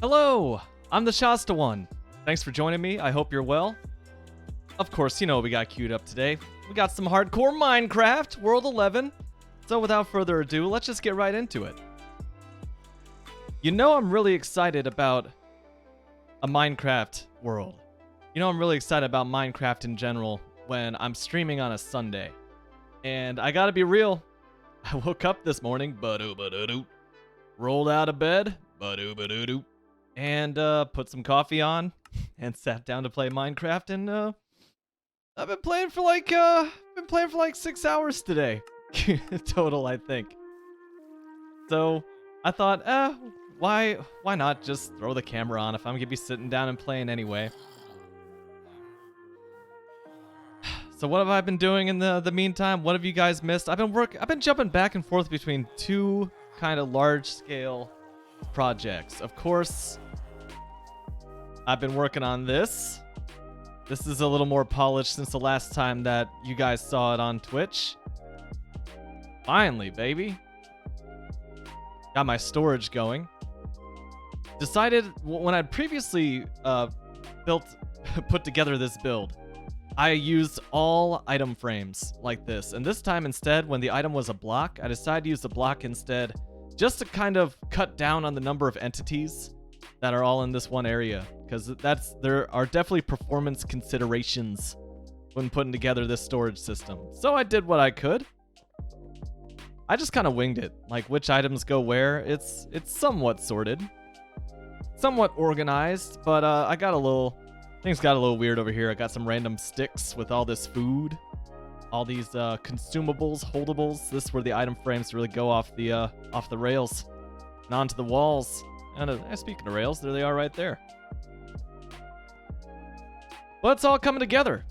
Hello, I'm the Shasta one. Thanks for joining me. I hope you're well. Of course, you know what we got queued up today. We got some hardcore Minecraft, World 11. So without further ado, let's just get right into it. You know I'm really excited about a Minecraft world. You know I'm really excited about Minecraft in general when I'm streaming on a Sunday. And I gotta be real, I woke up this morning, rolled out of bed, and put some coffee on and sat down to play Minecraft, and I've been playing for like 6 hours today. Total, I think. So I thought, why not just throw the camera on if I'm gonna be sitting down and playing anyway. So what have I been doing in the meantime? What have you guys missed? I've been jumping back and forth between two kind of large scale projects. Of course, I've been working on this. This is a little more polished since the last time that you guys saw it on Twitch. Finally, baby. Got my storage going. Decided when I'd previously put together this build, I used all item frames like this. And this time instead, when the item was a block, I decided to use the block instead, just to kind of cut down on the number of entities that are all in this one area. Because there are definitely performance considerations when putting together this storage system. So I did what I could. I just kind of winged it, like which items go where. It's somewhat sorted, somewhat organized, but things got a little weird over here. I got some random sticks with all this food, all these consumables, holdables. This is where the item frames really go off the rails and onto the walls. And speaking of rails, there they are right there. But it's all coming together.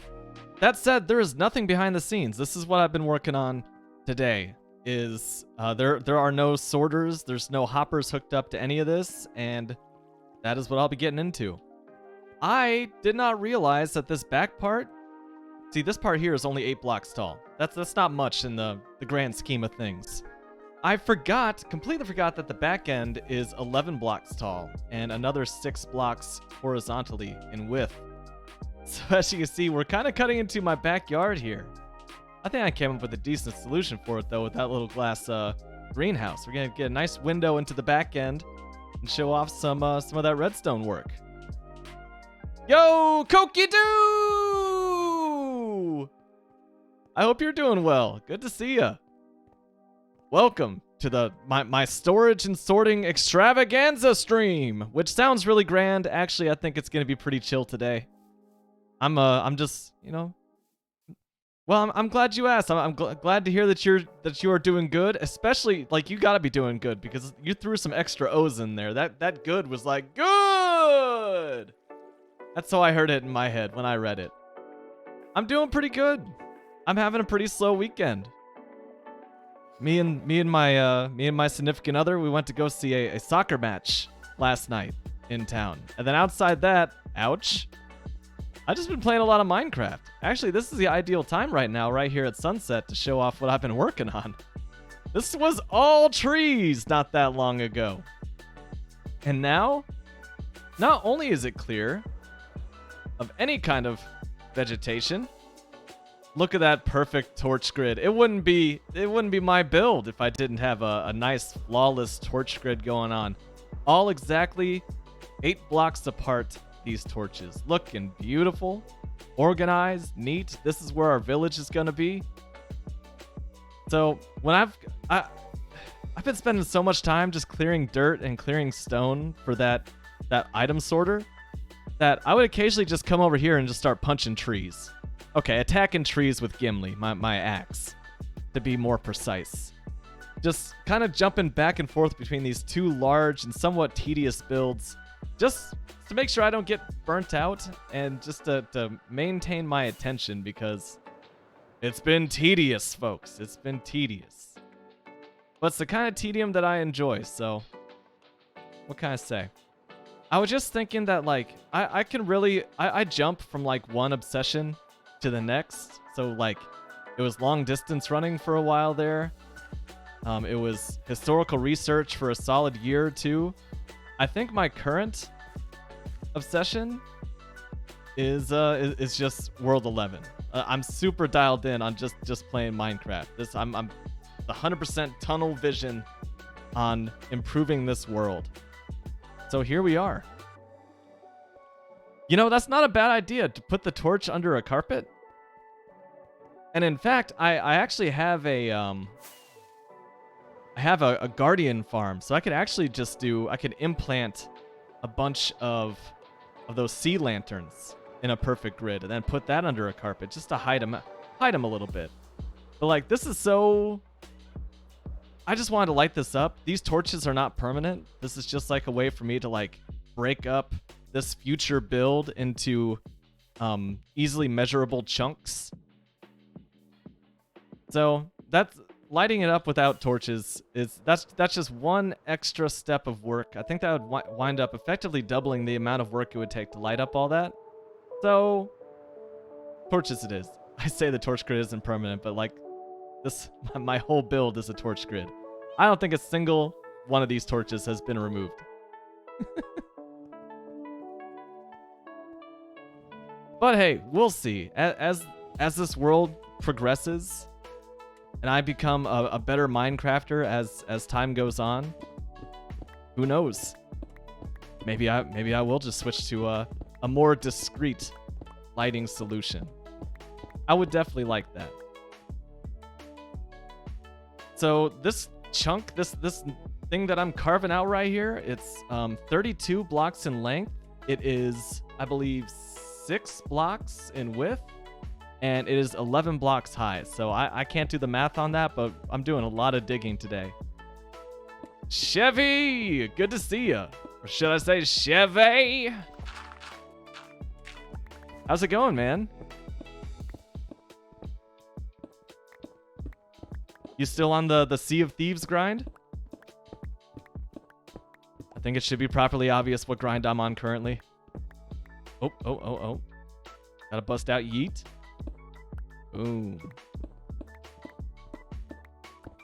That said, there is nothing behind the scenes. This is what I've been working on today. There are no sorters, there's no hoppers hooked up to any of this, and that is what I'll be getting into. I did not realize that this back part, see, this part here is only 8 blocks tall. That's not much in the grand scheme of things. I completely forgot that the back end is 11 blocks tall and another 6 blocks horizontally in width. So as you can see, we're kind of cutting into my backyard here. I think I came up with a decent solution for it though with that little glass greenhouse. We're gonna get a nice window into the back end and show off some of that redstone work. Yo, Koki Doo! I hope you're doing well. Good to see ya. Welcome to my storage and sorting extravaganza stream, which sounds really grand. Actually, I think it's gonna be pretty chill today. I'm just, you know. Well, I'm glad you asked. I'm glad to hear that you are doing good. Especially, like, you gotta be doing good because you threw some extra O's in there. That good was like good. That's how I heard it in my head when I read it. I'm doing pretty good. I'm having a pretty slow weekend. Me and my significant other, we went to go see a soccer match last night in town. And then outside that, ouch, I've just been playing a lot of Minecraft. Actually, this is the ideal time right now, right here at sunset, to show off what I've been working on. This was all trees not that long ago. And now, not only is it clear of any kind of vegetation, look at that perfect torch grid. It wouldn't be my build if I didn't have a nice flawless torch grid going on. All exactly 8 blocks apart, these torches. Looking beautiful, organized, neat. This is where our village is gonna be. So when I've been spending so much time just clearing dirt and clearing stone for that item sorter that I would occasionally just come over here and just start punching trees. Okay, attacking trees with Gimli, my axe, to be more precise. Just kind of jumping back and forth between these two large and somewhat tedious builds, just to make sure I don't get burnt out and just to maintain my attention, because it's been tedious, folks. It's been tedious. But it's the kind of tedium that I enjoy, so what can I say? I was just thinking that, like, I can really, I jump from like one obsession to the next. So like, it was long distance running for a while there. It was historical research for a solid year or two. I think my current obsession is just World 11. I'm super dialed in on just playing Minecraft. I'm 100% tunnel vision on improving this world. So here we are. You know, that's not a bad idea to put the torch under a carpet. And in fact, I actually have a guardian farm, so I could actually I could implant a bunch of those sea lanterns in a perfect grid and then put that under a carpet just to hide them a little bit. But like, this is so... I just wanted to light this up. These torches are not permanent. This is just like a way for me to like break up this future build into easily measurable chunks. So that's lighting it up without torches that's just one extra step of work. I think that would wind up effectively doubling the amount of work it would take to light up all that. So torches it is. I say the torch grid isn't permanent, but like this, my whole build is a torch grid. I don't think a single one of these torches has been removed. But hey, we'll see. As this world progresses and I become a better Minecrafter as time goes on, who knows? Maybe I will just switch to a more discreet lighting solution. I would definitely like that. So this chunk, this thing that I'm carving out right here, it's 32 blocks in length. It is, I believe, 6 blocks in width, and it is 11 blocks high. So I can't do the math on that, but I'm doing a lot of digging today. Chevy, good to see you. Or should I say Chevy? How's it going, man? You still on the Sea of Thieves grind? I think it should be properly obvious what grind I'm on currently. Oh. Gotta bust out yeet. Boom.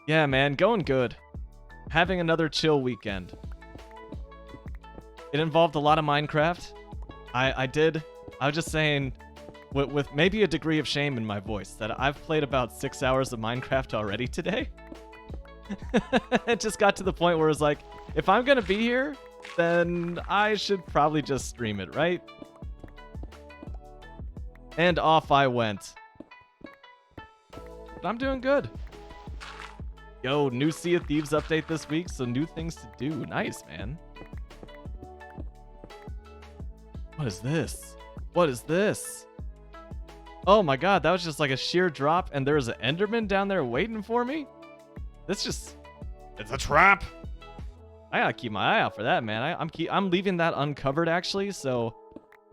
Yeah, man, going good. Having another chill weekend. It involved a lot of Minecraft. I was just saying, with maybe a degree of shame in my voice, that I've played about 6 hours of Minecraft already today. It just got to the point where it's like, if I'm gonna be here, then I should probably just stream it, right? And off I went. But I'm doing good. Yo, new Sea of Thieves update this week, so new things to do. Nice, man. What is this? What is this? Oh my god, that was just like a sheer drop, and there's an Enderman down there waiting for me? It's a trap! I gotta keep my eye out for that, man. I'm leaving that uncovered, actually, so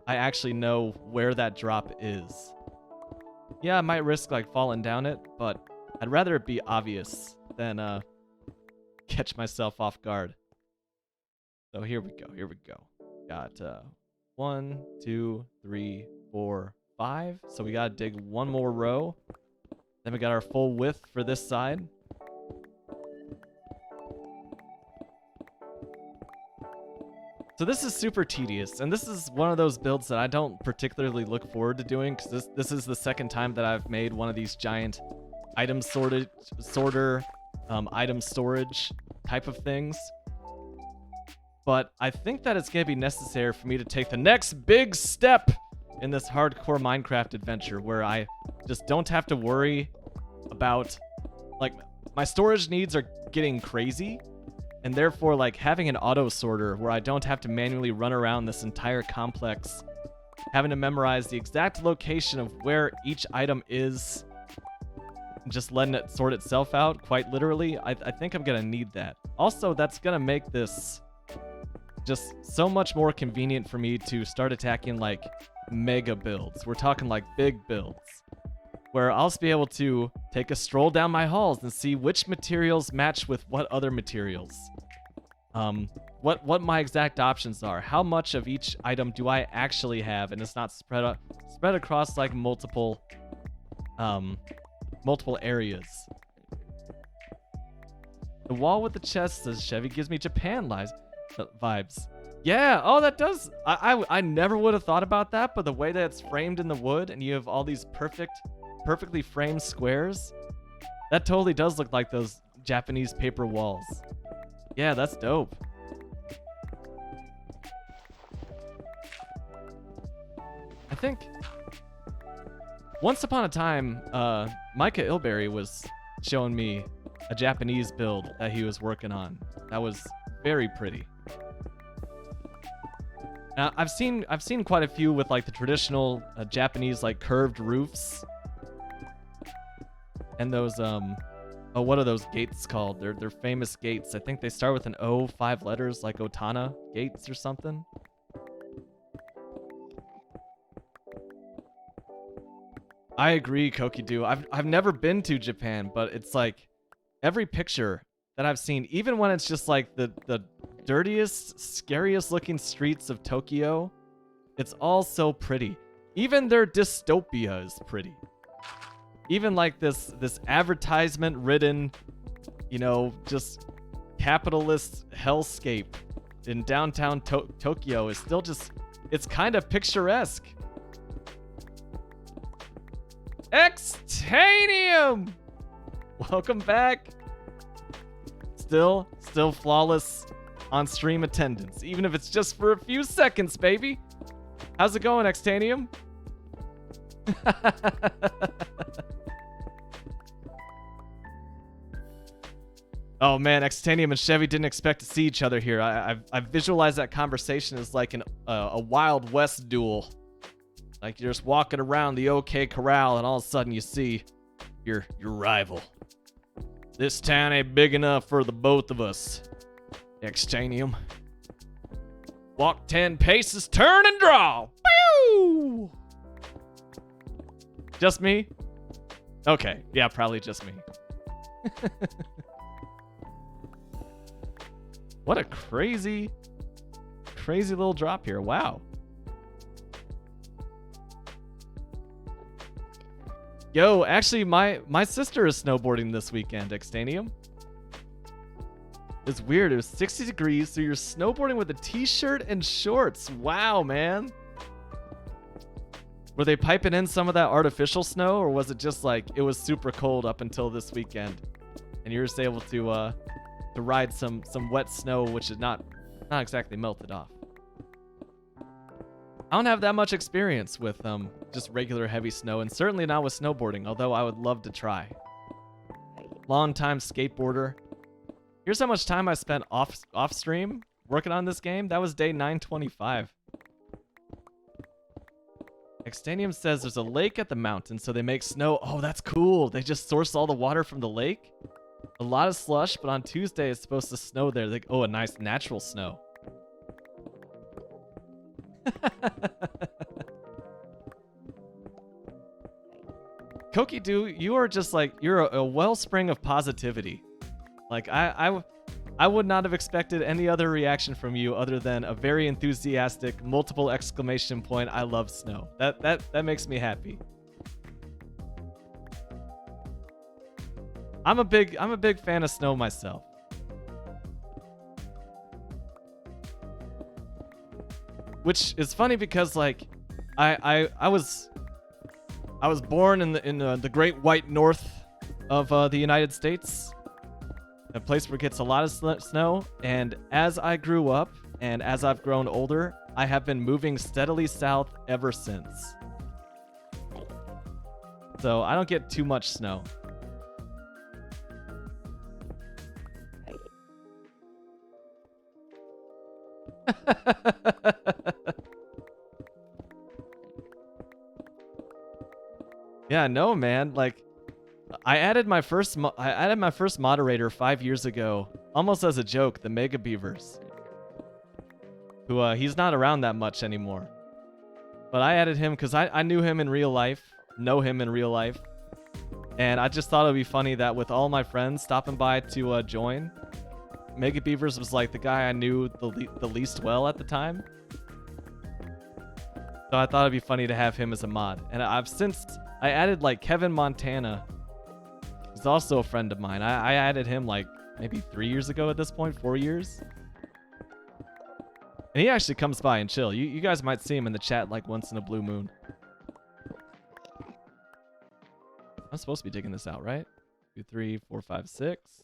I actually know where that drop is. Yeah, I might risk, like, falling down it, but I'd rather it be obvious than, catch myself off guard. So here we go. Got, 1, 2, 3, 4, 5. So we gotta dig one more row. Then we got our full width for this side. So this is super tedious, and this is one of those builds that I don't particularly look forward to doing, because this is the second time that I've made one of these giant item sorter, item storage type of things. But I think that it's going to be necessary for me to take the next big step in this hardcore Minecraft adventure, where I just don't have to worry about, like, my storage needs are getting crazy. And therefore, like, having an auto sorter where I don't have to manually run around this entire complex, having to memorize the exact location of where each item is, and just letting it sort itself out, quite literally, I think I'm going to need that. Also, that's going to make this just so much more convenient for me to start attacking, like, mega builds. We're talking, like, big builds, where I'll just be able to take a stroll down my halls and see which materials match with what other materials. What my exact options are. How much of each item do I actually have, and it's not spread across, like, multiple areas. The wall with the chest, says Chevy, gives me Japan vibes. Yeah, oh, that does. I never would have thought about that, but the way that it's framed in the wood and you have all these perfectly framed squares, that totally does look like those Japanese paper walls. Yeah, that's dope. I think once upon a time, Micah Ilberry was showing me a Japanese build that he was working on. That was very pretty. Now, I've seen quite a few with like the traditional Japanese like curved roofs. And those oh, what are those gates called? They're famous gates. I think they start with an O, 5 letters, like Otana gates or something. I agree, Kokidu. I've never been to Japan, but it's like every picture that I've seen, even when it's just like the dirtiest, scariest looking streets of Tokyo, it's all so pretty. Even their dystopia is pretty. Even like this advertisement ridden, you know, just capitalist hellscape in downtown Tokyo is still just, it's kind of picturesque. Xtanium! Welcome back. Still flawless on stream attendance, even if it's just for a few seconds, baby. How's it going, Xtanium? Oh man, Xtanium and Chevy didn't expect to see each other here. I've visualized that conversation as like a Wild West duel. Like you're just walking around the OK Corral and all of a sudden you see your rival. This town ain't big enough for the both of us. Xtanium. Walk 10 paces, turn and draw. Pew! Just me? Okay, yeah, probably just me. What a crazy little drop here. Wow. Yo, actually, my sister is snowboarding this weekend, Xtanium. It's weird. It was 60 degrees, so you're snowboarding with a t-shirt and shorts. Wow, man. Were they piping in some of that artificial snow, or was it just like it was super cold up until this weekend, and you're just able to ride some wet snow, which is not exactly melted off? I don't have that much experience with just regular heavy snow, and certainly not with snowboarding, although I would love to try. Long-time skateboarder. Here's how much time I spent off stream working on this game. That was day 925. Xtanium says there's a lake at the mountain, so they make snow. Oh, that's cool. They just source all the water from the lake. A lot of slush, but on Tuesday it's supposed to snow there. Like, oh, a nice natural snow. Kokidu, you are just like, you're a wellspring of positivity. Like, I would not have expected any other reaction from you other than a very enthusiastic, multiple exclamation point, I love snow. That makes me happy. I'm a big fan of snow myself. Which is funny because like I was born in the great white north of the United States, a place where it gets a lot of snow, and as I grew up and as I've grown older, I have been moving steadily south ever since. So I don't get too much snow. Yeah, no, man. Like, I added my first moderator 5 years ago, almost as a joke, the Mega Beavers. Who he's not around that much anymore. But I added him because I knew him in real life, know him in real life, and I just thought it would be funny that with all my friends stopping by to join, Mega Beavers was like the guy I knew the least well at the time. So I thought it'd be funny to have him as a mod. And I added like Kevin Montana. He's also a friend of mine. I added him like maybe 3 years ago at this point, 4 years. And he actually comes by and chill. You guys might see him in the chat like once in a blue moon. I'm supposed to be digging this out, right? 2, 3, 4, 5, 6.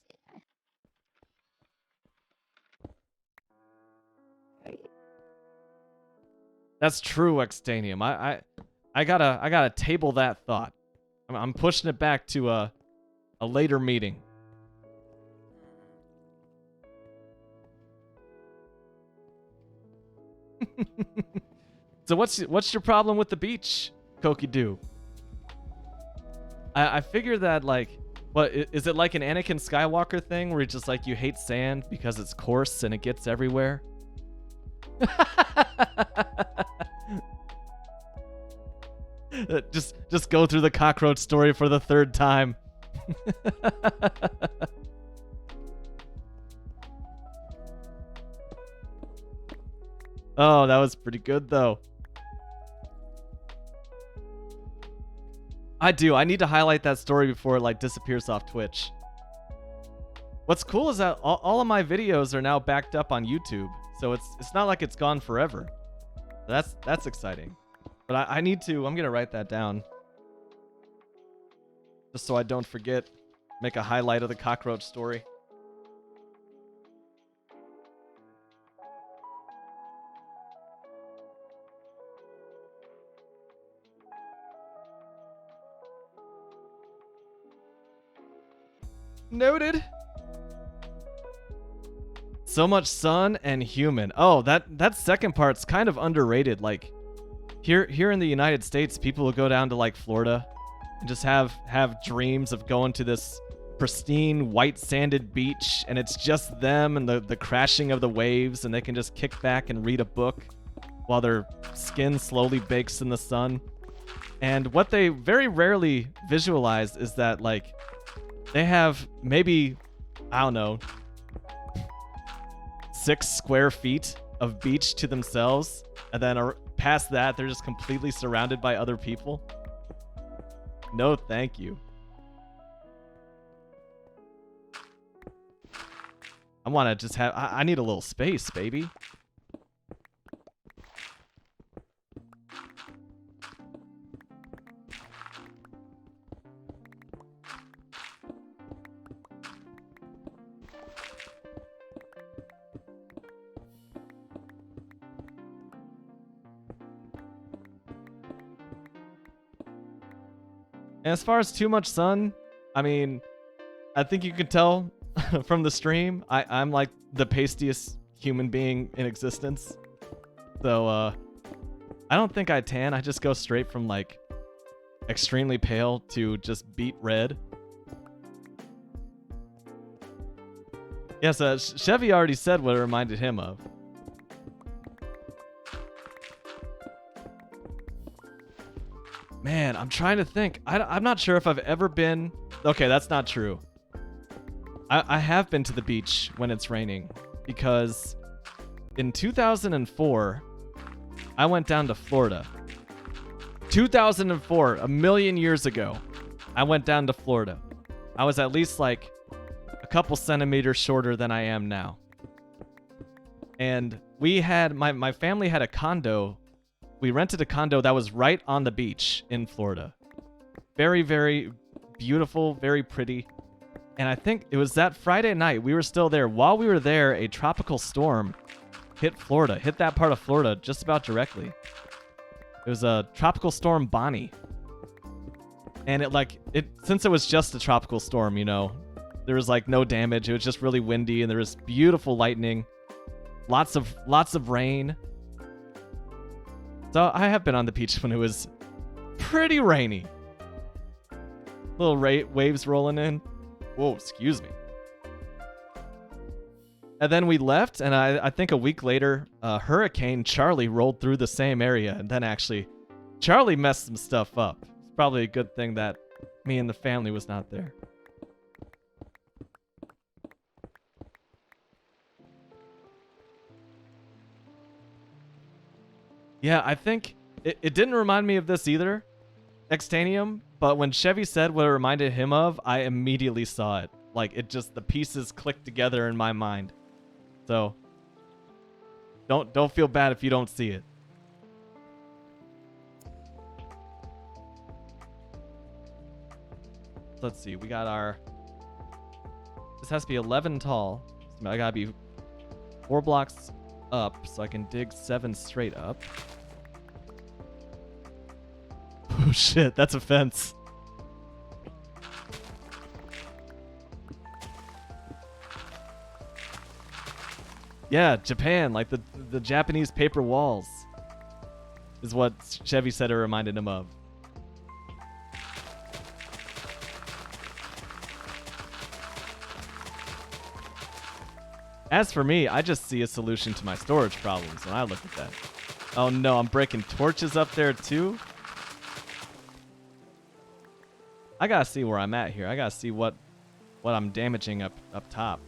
That's true, Extanium. I gotta table that thought. I'm pushing it back to a later meeting. So what's your problem with the beach, Koki-Doo? I figure that, like, what is it, like an Anakin Skywalker thing where it's just like you hate sand because it's coarse and it gets everywhere? just go through the cockroach story for the 3rd time. Oh, that was pretty good though. I need to highlight that story before it like disappears off Twitch. What's cool is that all of my videos are now backed up on YouTube, so it's not like it's gone forever. That's exciting. But I need to. I'm gonna write that down, just so I don't forget. Make a highlight of the cockroach story. Noted. So much sun and human. Oh, that second part's kind of underrated. Like here in the United States, people will go down to like Florida and just have dreams of going to this pristine white sanded beach, and it's just them and the crashing of the waves, and they can just kick back and read a book while their skin slowly bakes in the sun. And what they very rarely visualize is that, like, they have maybe, I don't know, 6 square feet of beach to themselves, and then past that, they're just completely surrounded by other people. No, thank you. I want to just have, I need a little space, baby. And as far as too much sun, I mean, I think you can tell from the stream, I'm like the pastiest human being in existence. So, I don't think I tan. I just go straight from like extremely pale to just beet red. Yes, Chevy already said what it reminded him of. Man, I'm trying to think. I'm not sure if I've ever been... Okay, that's not true. I have been to the beach when it's raining, because in 2004, I went down to Florida. 2004, a million years ago, I went down to Florida. I was at least like a couple centimeters shorter than I am now. And we had, my family had a condo. We rented a condo that was right on the beach in Florida. Very, very beautiful, very pretty. And I think it was that Friday night, we were still there. While we were there, a tropical storm hit Florida, hit that part of Florida just about directly. It was a tropical storm Bonnie. And since it was just a tropical storm, you know, there was like no damage. It was just really windy, and there was beautiful lightning. Lots of rain. So I have been on the beach when it was pretty rainy. Little waves rolling in. Whoa, excuse me. And then we left, and I think a week later, Hurricane Charlie rolled through the same area. And then actually, Charlie messed some stuff up. It's probably a good thing that me and the family was not there. Yeah, I think it didn't remind me of this either, Extanium, but when Chevy said what it reminded him of, I immediately saw it. Like, it just, the pieces clicked together in my mind. So, Don't feel bad if you don't see it. Let's see. We got our... This has to be 11 tall. So I gotta be 4 blocks up so I can dig 7 straight up. Oh shit, that's a fence. Yeah, Japan, like the Japanese paper walls is what Chevy said it reminded him of. As for me, I just see a solution to my storage problems when I look at that. Oh no, I'm breaking torches up there too? I gotta see where I'm at here. I gotta see what I'm damaging up top.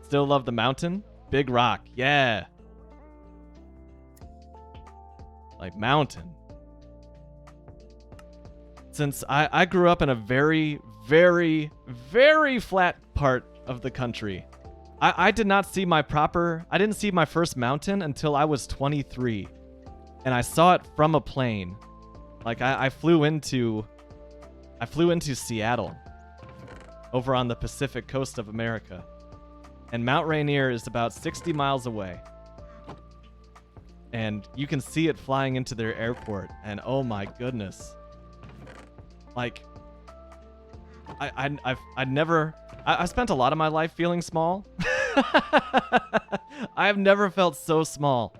Still love the mountain? Big rock, yeah. Like mountain. Since I grew up in a very, very, very flat part of the country, I did not see I didn't see my first mountain until I was 23. And I saw it from a plane. Like I flew into Seattle over on the Pacific coast of America. And Mount Rainier is about 60 miles away. And you can see it flying into their airport. And oh my goodness. Like, I spent a lot of my life feeling small. I've never felt so small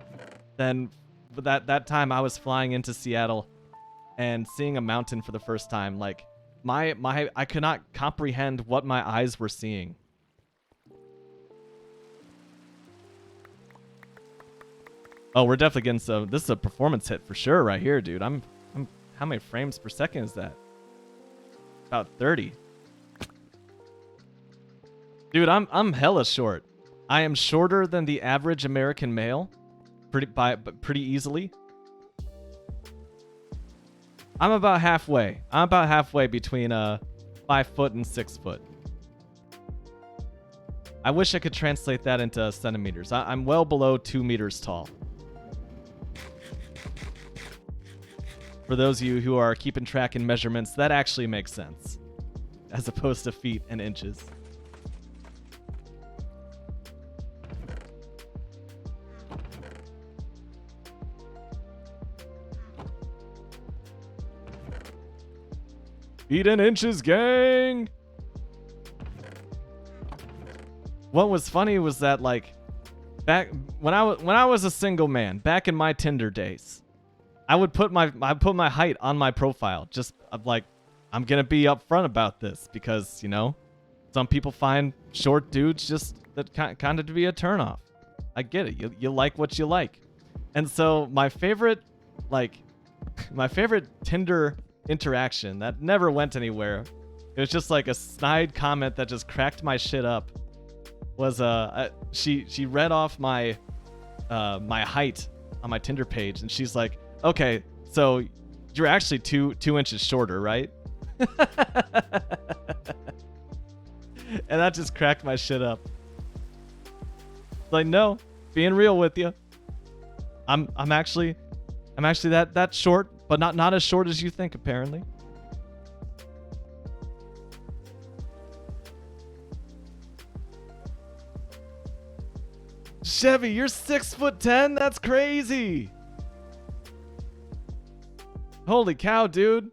than that time I was flying into Seattle and seeing a mountain for the first time. Like, I could not comprehend what my eyes were seeing. Oh, we're definitely getting some. This is a performance hit for sure right here, dude. I'm how many frames per second is that? About 30. Dude, I'm hella short. I am shorter than the average American male, pretty easily. I'm about halfway. I'm about halfway between 5 foot and 6 foot. I wish I could translate that into centimeters. I'm well below 2 meters tall. For those of you who are keeping track in measurements, that actually makes sense, as opposed to feet and inches. Feet and inches, gang! What was funny was that, like, back when I was a single man, back in my Tinder days, I put my height on my profile. Just like, I'm gonna be upfront about this because, you know, some people find short dudes just that kind of to be a turnoff. I get it. You like what you like. And so my favorite Tinder interaction that never went anywhere, it was just like a snide comment that just cracked my shit up, was she read off my my height on my Tinder page, and she's like, okay, so you're actually two inches shorter, right? And that just cracked my shit up. Like, no, being real with you, I'm actually that short, but not as short as you think, apparently. Chevy, you're 6'10"? That's crazy. Holy cow, dude.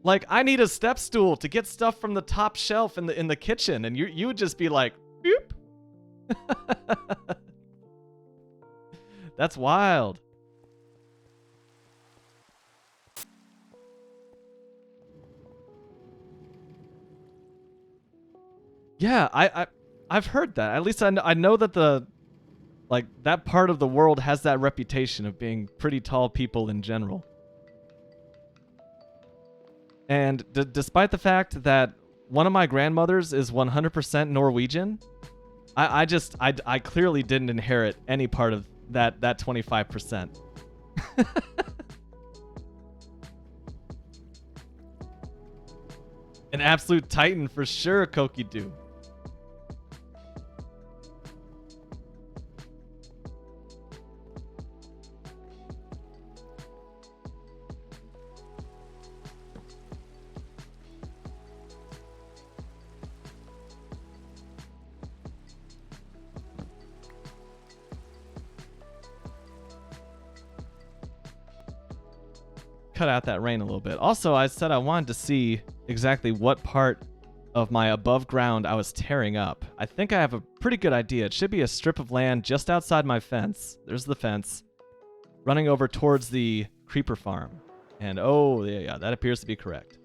Like, I need a step stool to get stuff from the top shelf in the kitchen, and you would just be like, boop. That's wild. Yeah, I've heard that. At least I know that that part of the world has that reputation of being pretty tall people in general. And despite the fact that one of my grandmothers is 100% Norwegian, I clearly didn't inherit any part of that 25%. An absolute titan for sure, Koki-Do. cut out that rain a little bit. Also, I said I wanted to see exactly what part of my above ground I was tearing up. I think I have a pretty good idea. It should be a strip of land just outside my fence. There's the fence. Running over towards the creeper farm. And oh, yeah, that appears to be correct.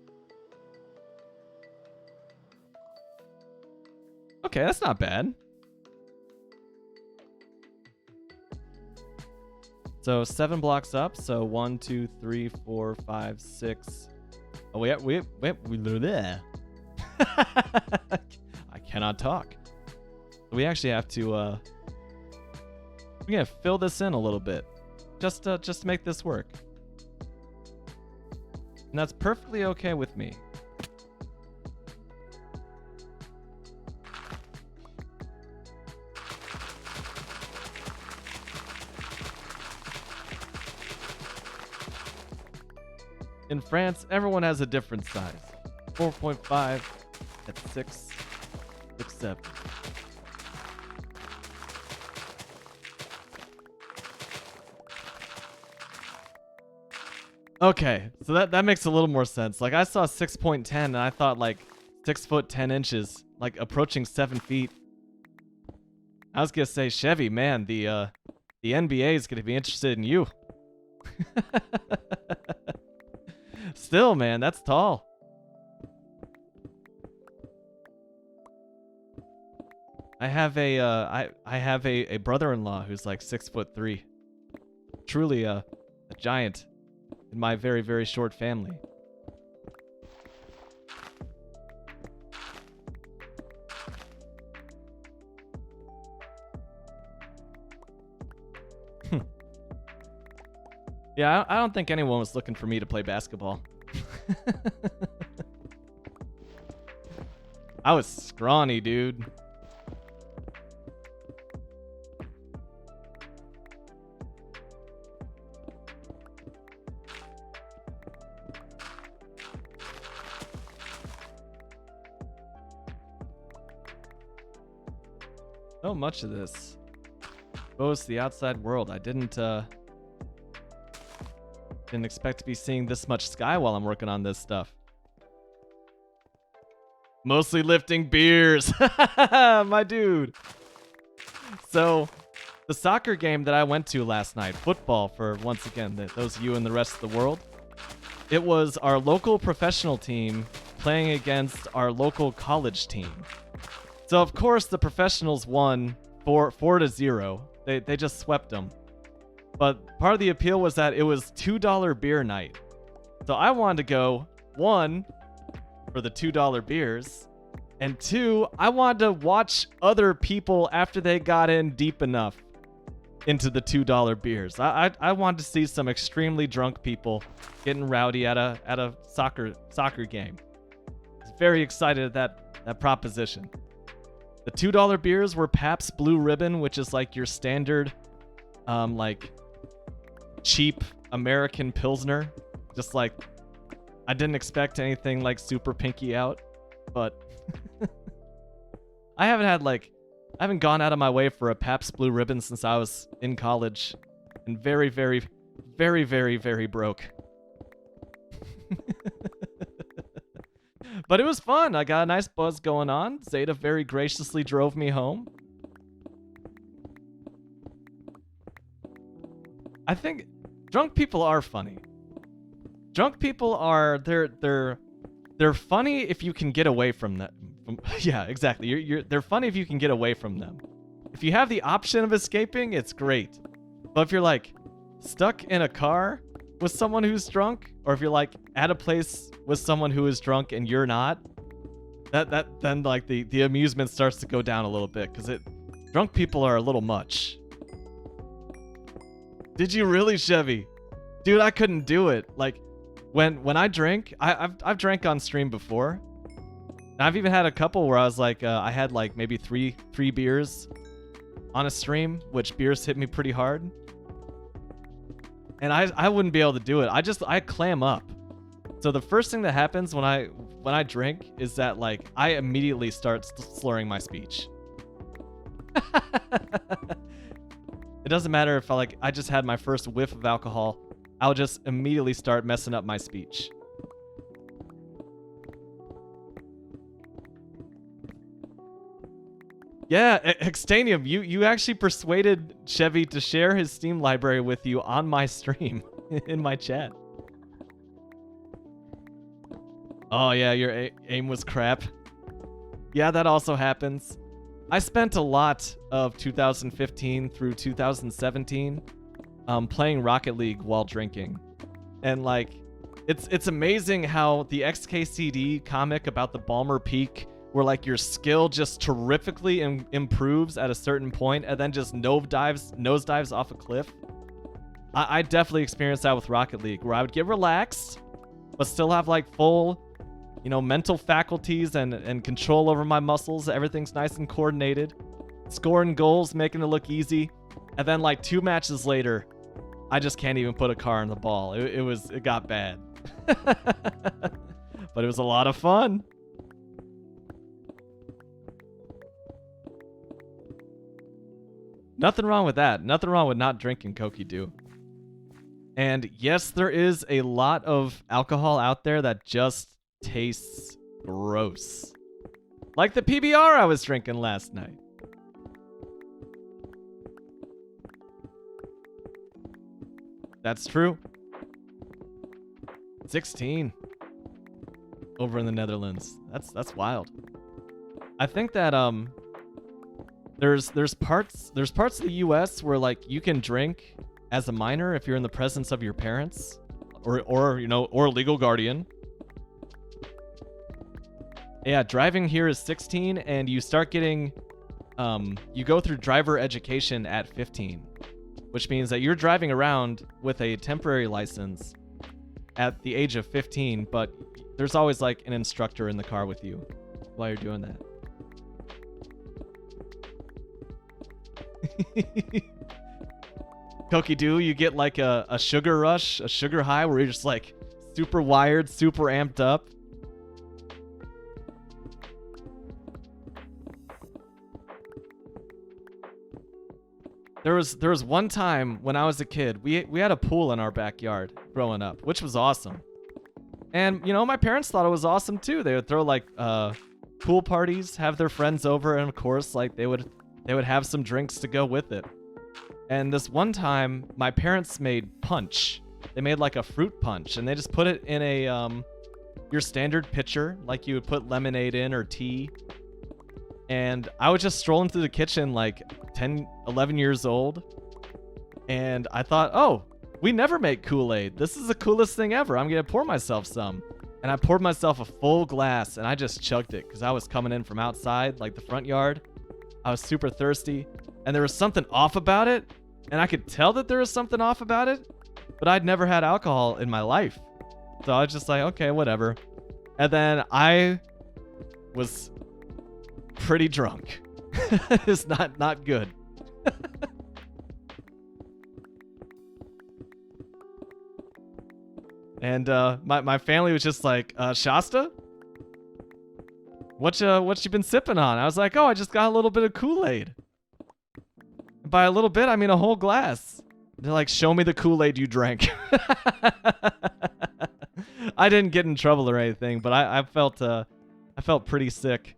Okay, that's not bad. So 7 blocks up. So 1, 2, 3, 4, 5, 6. Oh, we there. I cannot talk. We actually have to. We're gonna fill this in a little bit, just to make this work, and that's perfectly okay with me. In France, everyone has a different size. 4.5 at 6, 7. Okay, so that makes a little more sense. Like, I saw 6.10 and I thought like 6 foot 10 inches, like approaching 7 feet. I was gonna say, Chevy, man, the NBA is gonna be interested in you. Still, man, that's tall. I have a brother-in-law who's like 6'3". Truly a giant in my very, very short family. Yeah, I don't think anyone was looking for me to play basketball. I was scrawny, dude. So much of this exposed to the outside world. I didn't expect to be seeing this much sky while I'm working on this stuff. Mostly lifting beers. My dude. So, the soccer game that I went to last night, football for, once again, those of you in the rest of the world, it was our local professional team playing against our local college team. So, of course, the professionals won 4-0. They just swept them. But part of the appeal was that it was $2 beer night. So I wanted to go, 1, for the $2 beers, and 2, I wanted to watch other people after they got in deep enough into the $2 beers. I wanted to see some extremely drunk people getting rowdy at a soccer game. I was very excited at that proposition. The $2 beers were Pabst Blue Ribbon, which is like your standard, like cheap American Pilsner. Just like, I didn't expect anything like super pinky out, but I haven't gone out of my way for a Pabst Blue Ribbon since I was in college, and very, very, very, very, very broke. But it was fun. I got a nice buzz going on. Zeta very graciously drove me home. I think drunk people are funny. Drunk people are they're funny if you can get away from them. Yeah, exactly. They're funny if you can get away from them. If you have the option of escaping, it's great. But if you're like stuck in a car with someone who's drunk, or if you're like at a place with someone who is drunk and you're not, then like the amusement starts to go down a little bit, because drunk people are a little much. Did you really, Chevy? Dude, I couldn't do it. Like, when I drink, I've drank on stream before. And I've even had a couple where I was like, I had like maybe three beers on a stream, which beers hit me pretty hard. And I wouldn't be able to do it. I clam up. So the first thing that happens when I drink is that like I immediately start slurring my speech. It doesn't matter if I just had my first whiff of alcohol. I'll just immediately start messing up my speech. Yeah, Extanium, you actually persuaded Chevy to share his Steam library with you on my stream in my chat. Oh yeah, your aim was crap. Yeah, that also happens. I spent a lot of 2015 through 2017 playing Rocket League while drinking. And like, it's amazing how the XKCD comic about the Balmer Peak, where like your skill just terrifically improves at a certain point and then just nosedives off a cliff. I definitely experienced that with Rocket League, where I would get relaxed, but still have like full, you know, mental faculties and control over my muscles. Everything's nice and coordinated. Scoring goals, making it look easy. And then like 2 matches later, I just can't even put a car in the ball. It got bad. But it was a lot of fun. Nothing wrong with that. Nothing wrong with not drinking Koki Dew. And yes, there is a lot of alcohol out there that just tastes gross. Like the PBR I was drinking last night. That's true. 16 over in the Netherlands. That's wild. I think that there's parts of the US where like you can drink as a minor if you're in the presence of your parents or you know, or legal guardian. Yeah, driving here is 16 and you start getting you go through driver education at 15, which means that you're driving around with a temporary license at the age of 15, but there's always like an instructor in the car with you while you're doing that. Koki Dew, you get like a sugar rush, a sugar high where you're just like super wired, super amped up. There was one time when I was a kid, we had a pool in our backyard growing up, which was awesome. And you know, my parents thought it was awesome too. They would throw like pool parties, have their friends over, and of course like they would have some drinks to go with it. And this one time, my parents made punch. They made like a fruit punch, and they just put it in a your standard pitcher, like you would put lemonade in or tea. And I was just strolling through the kitchen like 10, 11 years old. And I thought, oh, we never make Kool-Aid. This is the coolest thing ever. I'm going to pour myself some. And I poured myself a full glass and I just chugged it because I was coming in from outside, like the front yard. I was super thirsty and there was something off about it. And I could tell that there was something off about it, but I'd never had alcohol in my life. So I was just like, okay, whatever. And then I was pretty drunk. It's not good. And my family was just like, Shasta? What you been sipping on? I was like, oh, I just got a little bit of Kool-Aid. By a little bit, I mean a whole glass. They're like, show me the Kool-Aid you drank. I didn't get in trouble or anything, but I felt pretty sick.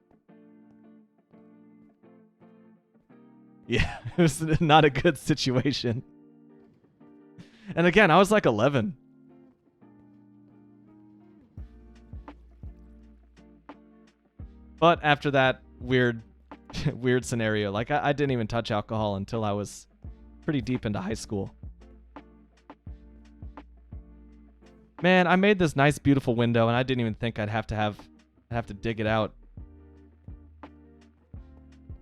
Yeah, it was not a good situation. And again, I was like 11. But after that weird scenario, like I didn't even touch alcohol until I was pretty deep into high school. Man, I made this nice, beautiful window, and I didn't even think I'd have to dig it out.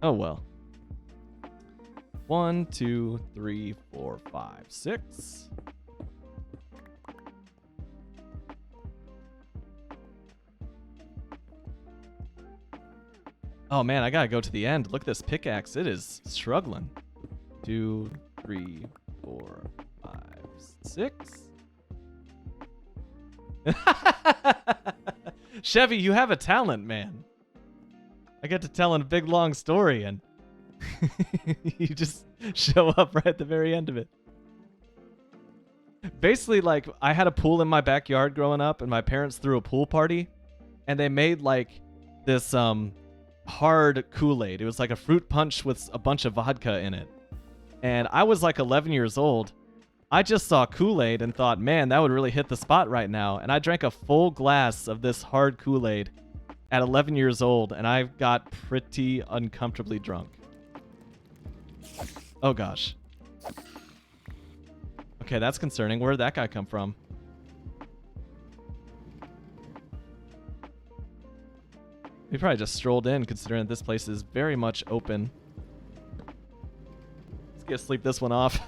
Oh well. 1, 2, 3, 4, 5, 6. Oh man, I gotta go to the end. Look at this pickaxe. It is struggling. 2, 3, 4, 5, 6. Chevy, you have a talent, man. I get to tell a big long story and you just show up right at the very end of it. basically, like, I had a pool in my backyard growing up, and my parents threw a pool party, and they made, like, this hard Kool-Aid. It was like a fruit punch with a bunch of vodka in it. And I was like 11 years old. I just saw Kool-Aid and thought, man, that would really hit the spot right now. And I drank a full glass of this hard Kool-Aid at 11 years old, and I got pretty uncomfortably drunk. Oh, gosh. Okay, that's concerning. Where did that guy come from? We probably just strolled in, considering that this place is very much open. Let's get sleep this one off.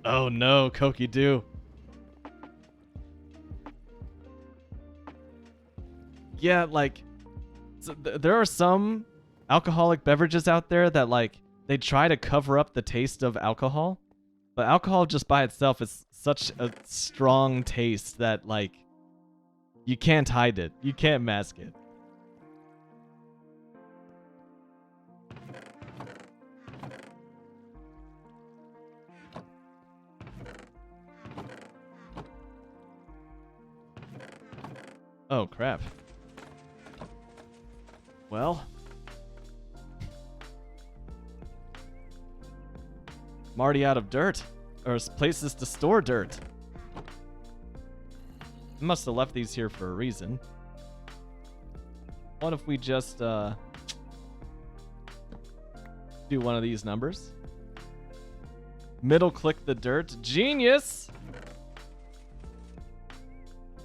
Oh no, Koki do. Yeah, like, so there are some alcoholic beverages out there that, like, they try to cover up the taste of alcohol. But alcohol just by itself is such a strong taste that, like, you can't hide it. You can't mask it. Oh, crap. Well, I'm already out of dirt, or places to store dirt. I must have left these here for a reason. What if we just do one of these numbers? Middle click the dirt. Genius!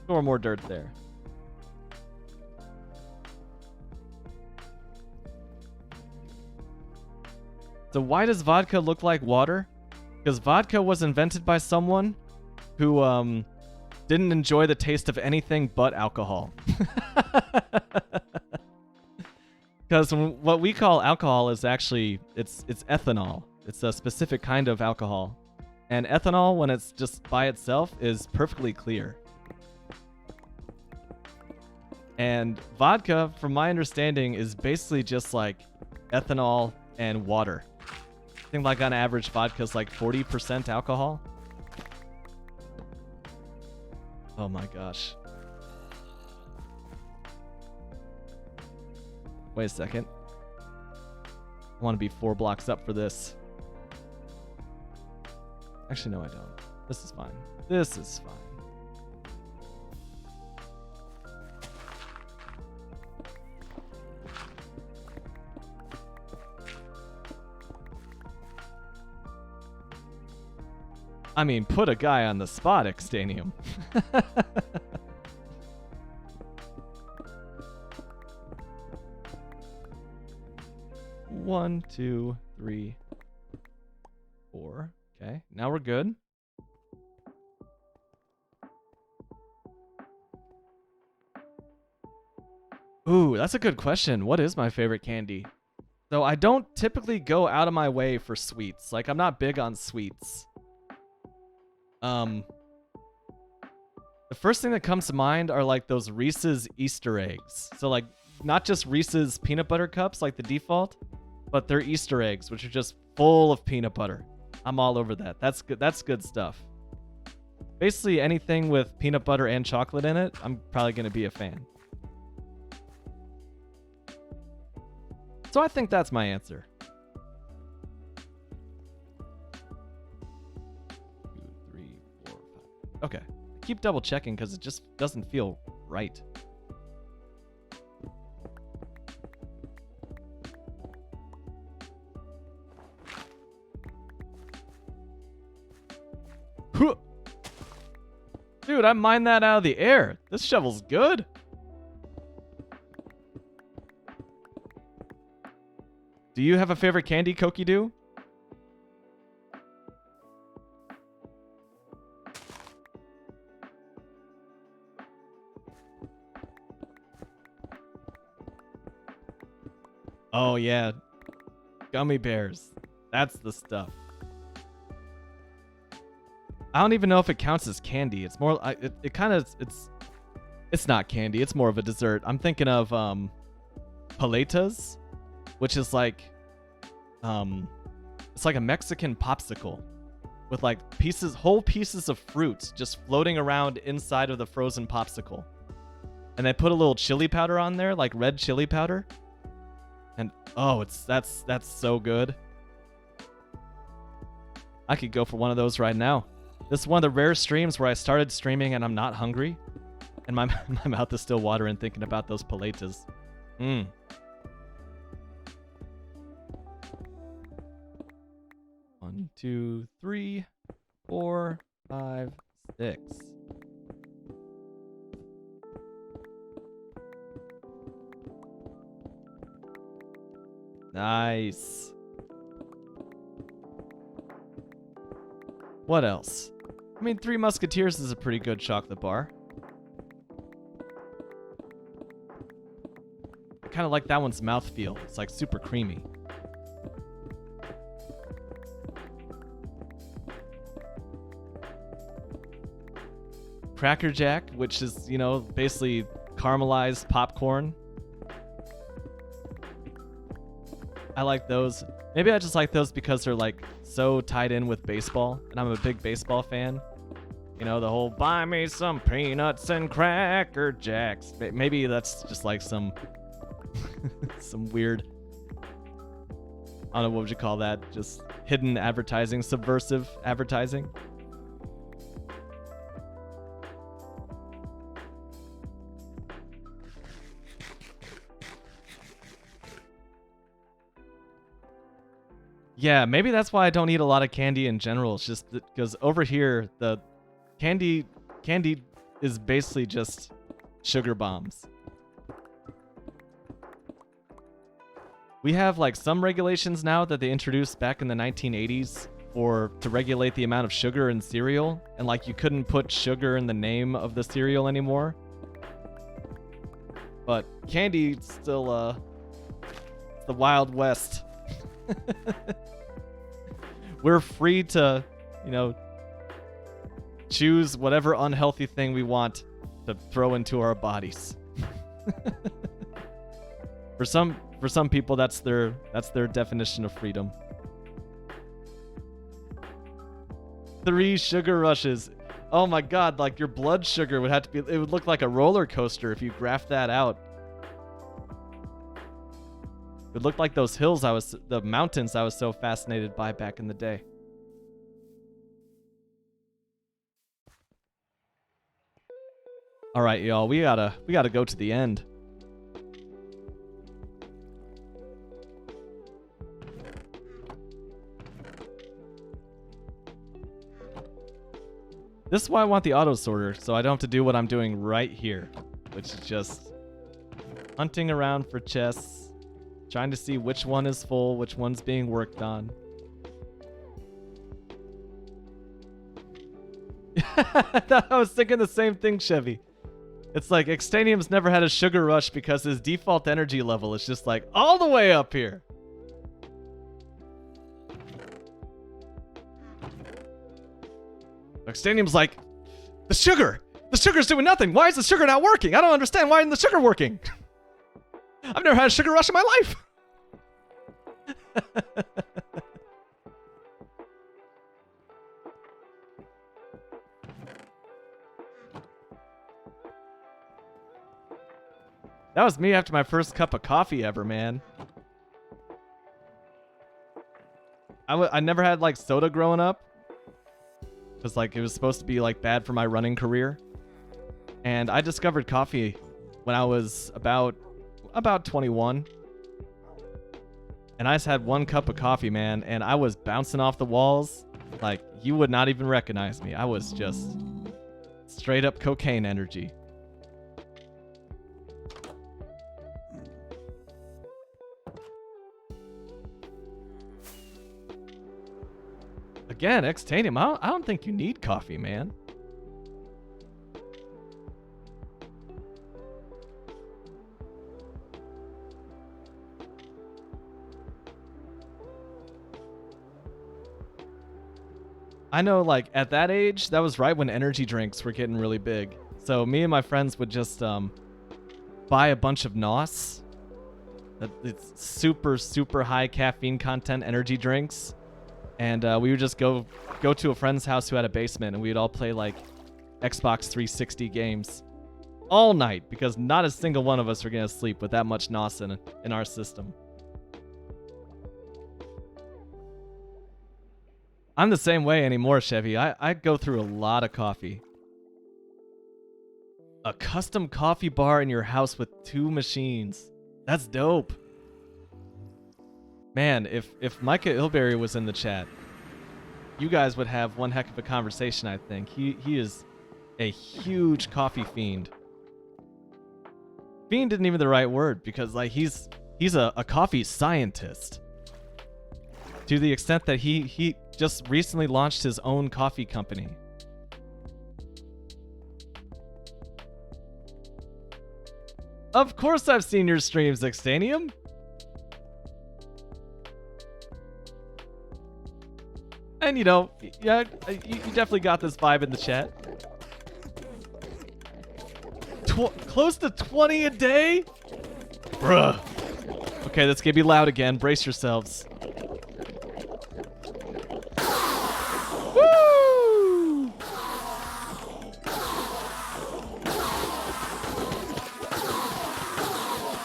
Store more dirt there. So why does vodka look like water? Because vodka was invented by someone who didn't enjoy the taste of anything but alcohol. Because what we call alcohol is actually, it's ethanol. It's a specific kind of alcohol. And ethanol, when it's just by itself, is perfectly clear. And vodka, from my understanding, is basically just like ethanol and water. I think like on average vodka is like 40% alcohol. Oh my gosh. Wait a second. I want to be 4 blocks up for this. Actually, no, I don't. This is fine. This is fine. I mean, put a guy on the spot, Extanium. 1, 2, 3, 4. Okay, now we're good. Ooh, that's a good question. What is my favorite candy? So I don't typically go out of my way for sweets. Like, I'm not big on sweets. The first thing that comes to mind are like those Reese's Easter eggs. So like not just Reese's peanut butter cups like the default, but they're Easter eggs, which are just full of peanut butter. I'm all over that. That's good. That's good stuff. Basically anything with peanut butter and chocolate in it, I'm probably going to be a fan. So I think that's my answer. 2, 3, 4, 5. Okay. I keep double checking because it just doesn't feel right. Dude, I mined that out of the air. This shovel's good. Do you have a favorite candy, Koki-Doo? Oh, yeah. Gummy bears. That's the stuff. I don't even know if it counts as candy. It's more, it kind of, it's not candy. It's more of a dessert. I'm thinking of paletas, which is like It's like a Mexican popsicle with like whole pieces of fruit just floating around inside of the frozen popsicle. And they put a little chili powder on there, like red chili powder. And oh, that's so good. I could go for one of those right now. This is one of the rare streams where I started streaming and I'm not hungry. And my mouth is still watering thinking about those paletas. Mmm. 1, 2, 3, 4, 5, 6. Nice. What else? I mean, Three Musketeers is a pretty good chocolate bar. I kind of like that one's mouthfeel. It's like super creamy. Cracker Jack, which is, you know, basically caramelized popcorn. I like those. Maybe I just like those because they're like so tied in with baseball, and I'm a big baseball fan. You know, the whole buy me some peanuts and Cracker Jacks. Maybe that's just like some some weird, I don't know, what would you call that? Just hidden advertising, subversive advertising. Yeah, maybe that's why I don't eat a lot of candy in general. It's just because over here, the candy is basically just sugar bombs. We have like some regulations now that they introduced back in the 1980s to regulate the amount of sugar in cereal, and like you couldn't put sugar in the name of the cereal anymore. But candy still it's the Wild West. We're free to, you know, choose whatever unhealthy thing we want to throw into our bodies. For some people, that's their definition of freedom. 3 sugar rushes. Oh my god, like your blood sugar would have to be, it would look like a roller coaster if you graphed that out. It looked like those hills the mountains I was so fascinated by back in the day. All right, y'all, we gotta go to the end. This is why I want the auto sorter, so I don't have to do what I'm doing right here, which is just hunting around for chests. Trying to see which one is full, which one's being worked on. I was thinking the same thing, Chevy. It's like Extanium's never had a sugar rush because his default energy level is just like all the way up here. Extanium's like, the sugar's doing nothing. Why is the sugar not working? I don't understand. Why isn't the sugar working? I've never had a sugar rush in my life. That was me after my first cup of coffee ever, man. I never had like soda growing up, because like it was supposed to be like bad for my running career. And I discovered coffee when I was about 21. And I just had 1 cup of coffee, man, and I was bouncing off the walls like you would not even recognize me. I was just straight up cocaine energy. Again, Extanium, I don't think you need coffee, man. I know, like, at that age, that was right when energy drinks were getting really big. So me and my friends would just buy a bunch of NOS. It's super, super high caffeine content energy drinks. And we would just go to a friend's house who had a basement, and we'd all play like Xbox 360 games all night, because not a single one of us were gonna sleep with that much NOS in our system. I'm the same way anymore, Chevy. I go through a lot of coffee. A custom coffee bar in your house with 2 machines. That's dope. Man, if Micah Ilberry was in the chat, you guys would have one heck of a conversation, I think. He is a huge coffee fiend. Fiend isn't even the right word, because like he's a coffee scientist. To the extent that he just recently launched his own coffee company. Of course I've seen your streams, Xtanium. And you know, yeah, you definitely got this vibe in the chat. Close to 20 a day? Bruh. Okay, that's gonna be loud again. Brace yourselves. Woo!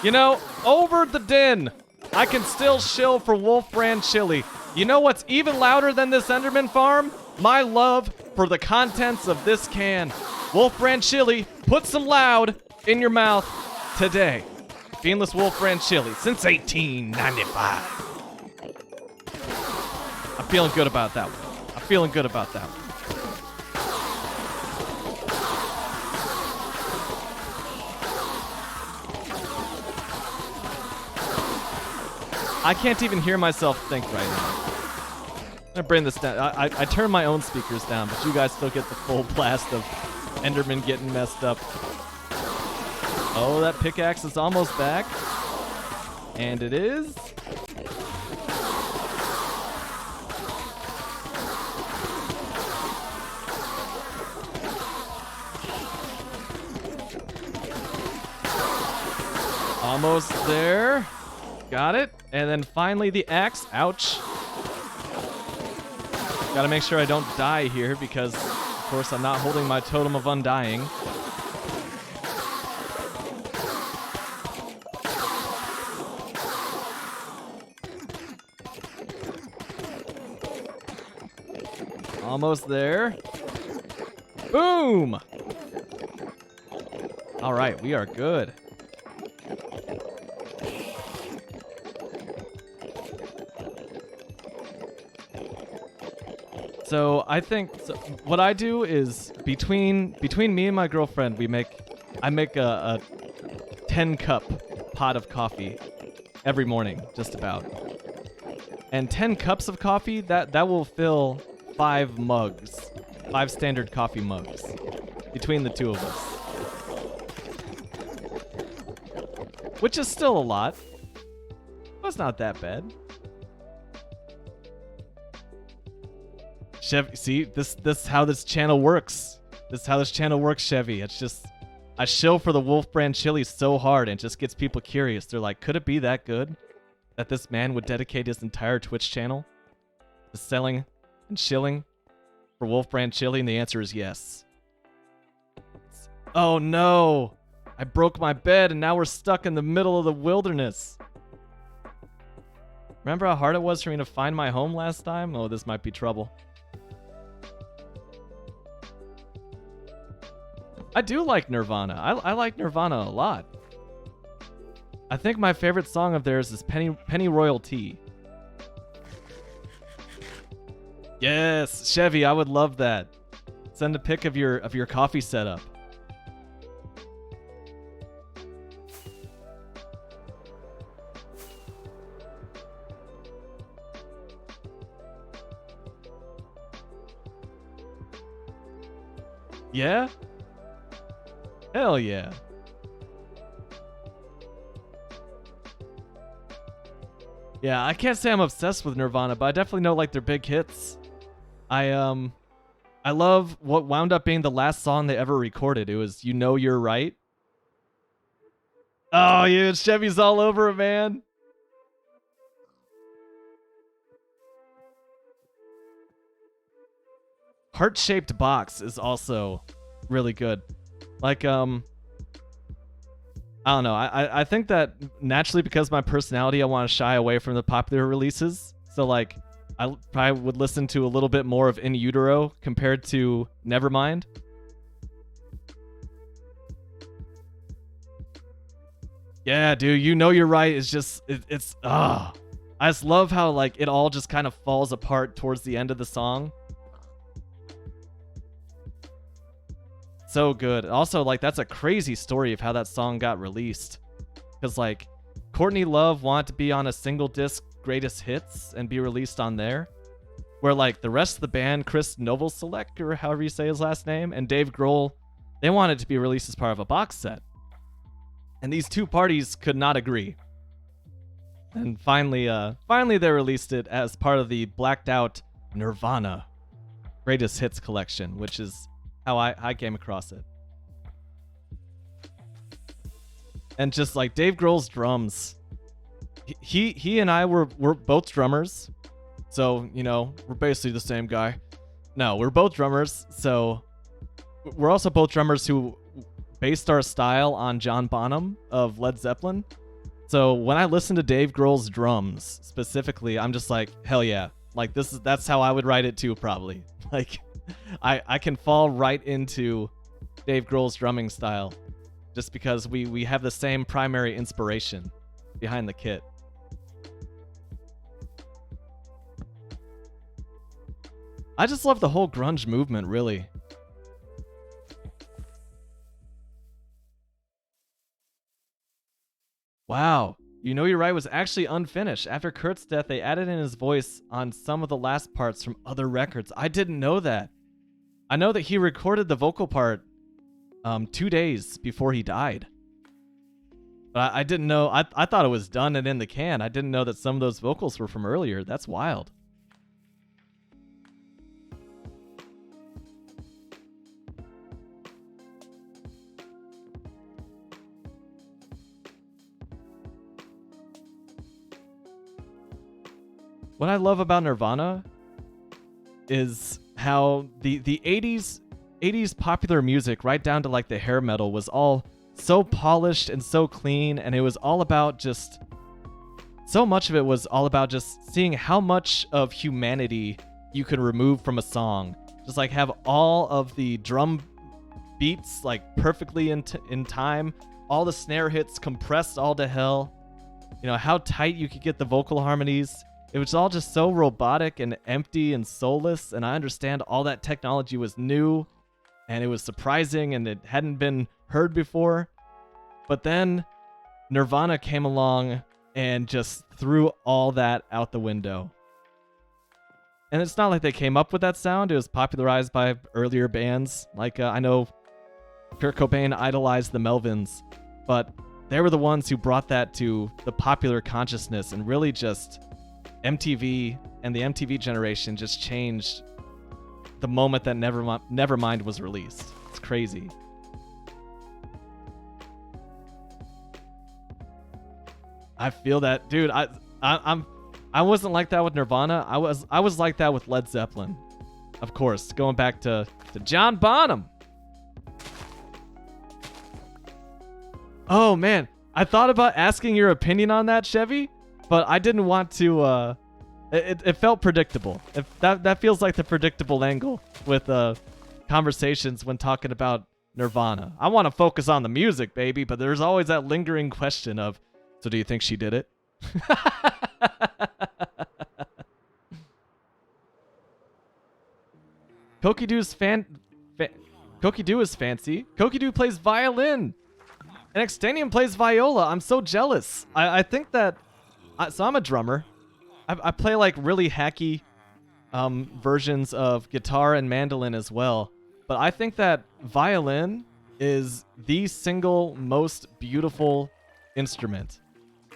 You know, over the din, I can still shill for Wolf Brand Chili. You know what's even louder than this Enderman farm? My love for the contents of this can. Wolf Brand Chili, put some loud in your mouth today. Beanless Wolf Brand Chili since 1895. I'm feeling good about that one. I'm feeling good about that one. I can't even hear myself think right now. I'm gonna bring this down. I turn my own speakers down, but you guys still get the full blast of Enderman getting messed up. Oh, that pickaxe is almost back. And it is. Almost there. Got it. And then finally the axe. Ouch. Gotta make sure I don't die here because, of course, I'm not holding my totem of undying. Almost there. Boom! All right, we are good. So I think what I do is between me and my girlfriend, I make a 10-cup pot of coffee every morning, just about. And 10 cups of coffee, that will fill 5 mugs, 5 standard coffee mugs between the two of us. Which is still a lot. But it's not that bad. Chevy, see, this is how this channel works. This is how this channel works, Chevy. It's just, I shill for the Wolf Brand Chili so hard and it just gets people curious. They're like, could it be that good that this man would dedicate his entire Twitch channel to selling and shilling for Wolf Brand Chili? And the answer is yes. Oh no, I broke my bed and now we're stuck in the middle of the wilderness. Remember how hard it was for me to find my home last time? Oh, this might be trouble. I do like Nirvana. I like Nirvana a lot. I think my favorite song of theirs is Penny Royal Tea. Yes, Chevy, I would love that. Send a pic of your coffee setup. Yeah? Hell yeah. Yeah, I can't say I'm obsessed with Nirvana, but I definitely know like their big hits. I love what wound up being the last song they ever recorded. It was You Know You're Right. Oh, yeah, Chevy's all over it, man. Heart-shaped box is also really good. Like, I don't know. I think that naturally, because of my personality, I want to shy away from the popular releases. So like, I probably would listen to a little bit more of In Utero compared to Nevermind. Yeah, dude, You Know You're Right is just, it's I just love how like it all just kind of falls apart towards the end of the song. So good. Also, like, that's a crazy story of how that song got released. Because like, Courtney Love wanted to be on a single disc greatest hits and be released on there. Where like the rest of the band, Chris Novoselic, or however you say his last name, and Dave Grohl, they wanted to be released as part of a box set. And these two parties could not agree. And finally they released it as part of the blacked out Nirvana Greatest Hits collection, which is how I came across it. And just like Dave Grohl's drums, he and I were both drummers, so you know we're basically the same guy. No, we're both drummers, so we're also both drummers who based our style on John Bonham of Led Zeppelin. So when I listen to Dave Grohl's drums specifically, I'm just like, hell yeah. Like that's how I would write it too, probably. Like I can fall right into Dave Grohl's drumming style just because we have the same primary inspiration behind the kit. I just love the whole grunge movement, really. Wow. You Know You're Right was actually unfinished. After Kurt's death, they added in his voice on some of the last parts from other records. I didn't know that. I know that he recorded the vocal part 2 days before he died. But I didn't know. I thought it was done and in the can. I didn't know that some of those vocals were from earlier. That's wild. What I love about Nirvana is how the 80s popular music, right down to like the hair metal, was all so polished and so clean, and it was all about just, so much of it was all about just seeing how much of humanity you could remove from a song. Just like have all of the drum beats like perfectly in time, all the snare hits compressed all to hell, you know, how tight you could get the vocal harmonies. It was all just so robotic and empty and soulless, and I understand all that technology was new, and it was surprising, and it hadn't been heard before. But then Nirvana came along and just threw all that out the window. And it's not like they came up with that sound. It was popularized by earlier bands. Like, I know Kurt Cobain idolized the Melvins, but they were the ones who brought that to the popular consciousness, and really just MTV and the MTV generation just changed the moment that Nevermind was released. It's crazy. I feel that, dude. I wasn't like that with Nirvana. I was like that with Led Zeppelin. Of course, going back to John Bonham. Oh man, I thought about asking your opinion on that, Chevy, but I didn't want to. It felt predictable. That feels like the predictable angle with conversations when talking about Nirvana. I want to focus on the music, baby, but there's always that lingering question of, so do you think she did it? Kokidoo's Kokidoo is fancy. Kokidoo plays violin. And Extanium plays viola. I'm so jealous. I think that... So I'm a drummer. I play like really hacky versions of guitar and mandolin as well. But I think that violin is the single most beautiful instrument.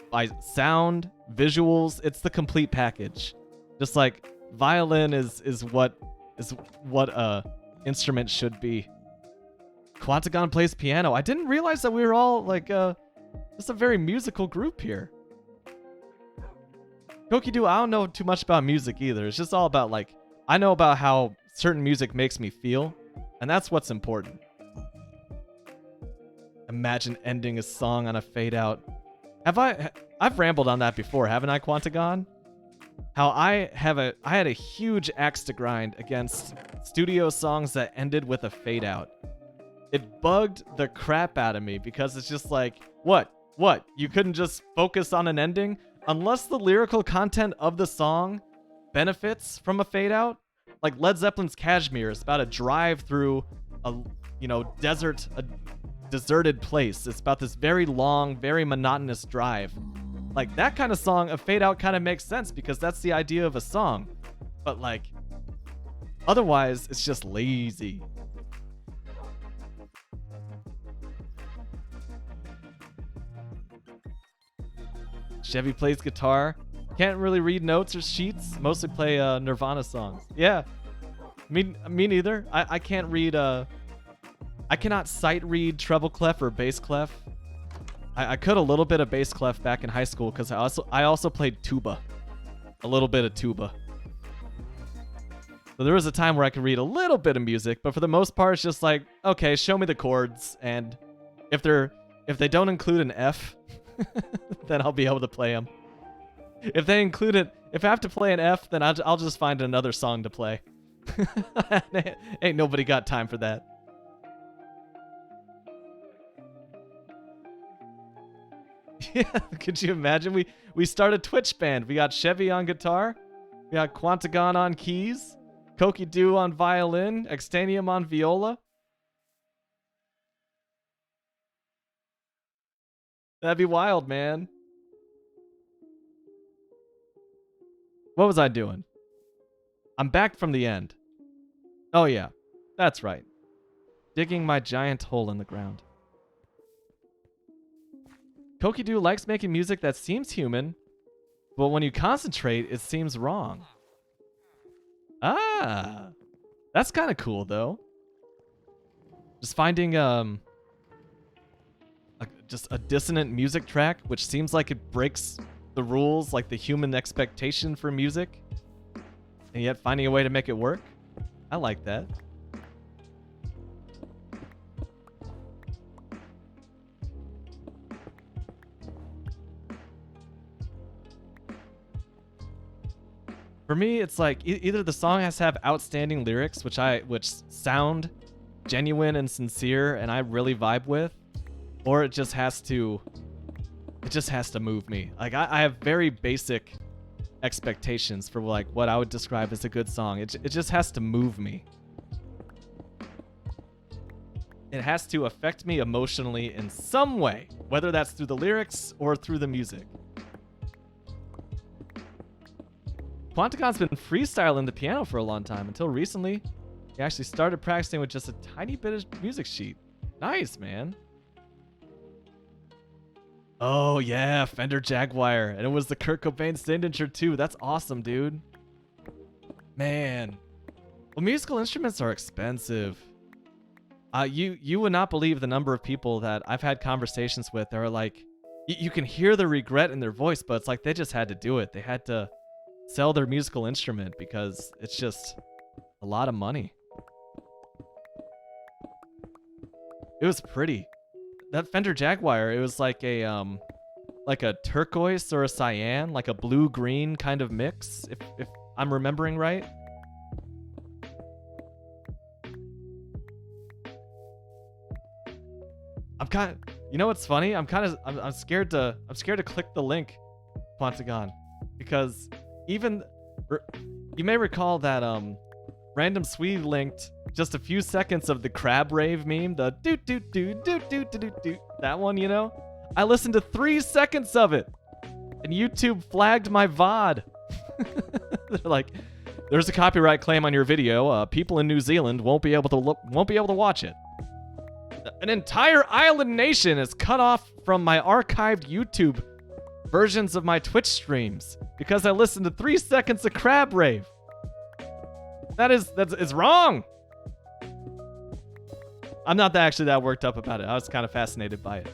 By sound, visuals, it's the complete package. Just like violin is what a instrument should be. Quantagon plays piano. I didn't realize that we were all like just a very musical group here. Kokidoo, I don't know too much about music either. It's just all about like, I know about how certain music makes me feel, and that's what's important. Imagine ending a song on a fade out. I've rambled on that before, haven't I, Quantagon? How I had a huge axe to grind against studio songs that ended with a fade out. It bugged the crap out of me because it's just like, what? You couldn't just focus on an ending? Unless the lyrical content of the song benefits from a fade out? Like Led Zeppelin's Kashmir is about a drive through a, deserted place. It's about this very long, very monotonous drive. Like that kind of song, a fade out kind of makes sense because that's the idea of a song. But like, otherwise, it's just lazy. Chevy plays guitar. Can't really read notes or sheets. Mostly play Nirvana songs. Yeah, me neither. I can't read. I cannot sight read treble clef or bass clef. I could a little bit of bass clef back in high school because I also played tuba, a little bit of tuba. So there was a time where I could read a little bit of music, but for the most part, it's just like, okay, show me the chords, and if they don't include an F, then I'll be able to play them. If they include it, if I have to play an F, then I'll just find another song to play. Ain't nobody got time for that. Yeah, could you imagine? We start a Twitch band. We got Chevy on guitar, we got Quantagon on keys, Koki Doo on violin, Extanium on viola. That'd be wild, man. What was I doing? I'm back from the end. Oh yeah, that's right. Digging my giant hole in the ground. Koki Doo likes making music that seems human, but when you concentrate, it seems wrong. Ah, that's kind of cool though. Just finding just a dissonant music track, which seems like it breaks the rules, like the human expectation for music, and yet finding a way to make it work. I like that. For me, it's like either the song has to have outstanding lyrics, which sound genuine and sincere, and I really vibe with, or it just has to move me. Like I have very basic expectations for like what I would describe as a good song. It just has to move me. It has to affect me emotionally in some way, whether that's through the lyrics or through the music. Quantagon's been freestyling the piano for a long time, until recently. He actually started practicing with just a tiny bit of music sheet. Nice, man. Oh yeah, Fender Jaguar. And it was the Kurt Cobain signature too. That's awesome, dude. Man. Well, musical instruments are expensive. You would not believe the number of people that I've had conversations with that are like, you can hear the regret in their voice, but it's like they just had to do it. They had to sell their musical instrument because it's just a lot of money. It was pretty. That Fender Jaguar, it was like a turquoise or a cyan, like a blue-green kind of mix, if I'm remembering right. You know what's funny? I'm scared to click the link, Quantagon, because you may recall that Random Swede linked just a few seconds of the crab rave meme, the doot doot doot doot doot doot doot. That one, you know? I listened to 3 seconds of it, and YouTube flagged my VOD. They're like, "There's a copyright claim on your video. People in New Zealand won't be able to watch it." An entire island nation is cut off from my archived YouTube versions of my Twitch streams because I listened to 3 seconds of crab rave. That's wrong. I'm not actually that worked up about it. I was kind of fascinated by it.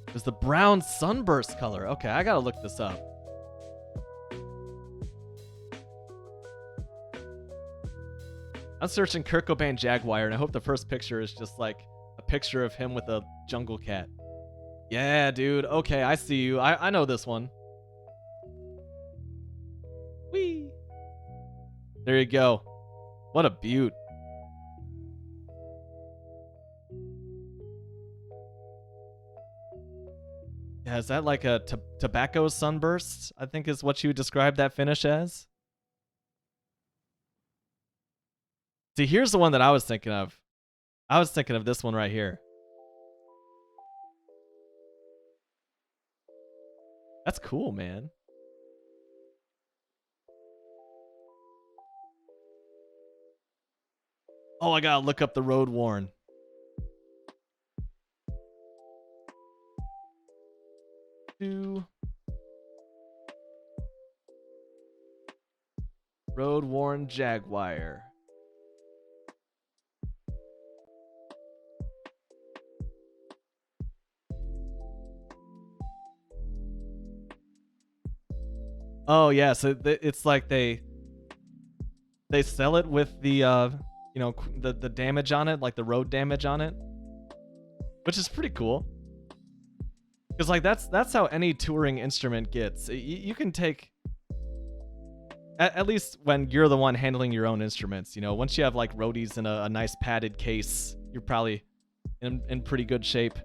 There's the brown sunburst color. Okay, I gotta look this up. I'm searching Kurt Cobain Jaguar, and I hope the first picture is just like a picture of him with a jungle cat. Yeah, dude. Okay, I see you. I know this one. Whee! There you go. What a beaut. Yeah, is that like a tobacco sunburst? I think is what you described that finish as. See, here's the one that I was thinking of. I was thinking of this one right here. That's cool, man. Oh, I gotta look up the road worn. Road worn Jaguar. Oh yeah, so it's like they sell it with the you know, the damage on it, like the road damage on it, which is pretty cool. Because like that's how any touring instrument gets. You can take at least when you're the one handling your own instruments. You know, once you have like roadies in a nice padded case, you're probably in pretty good shape.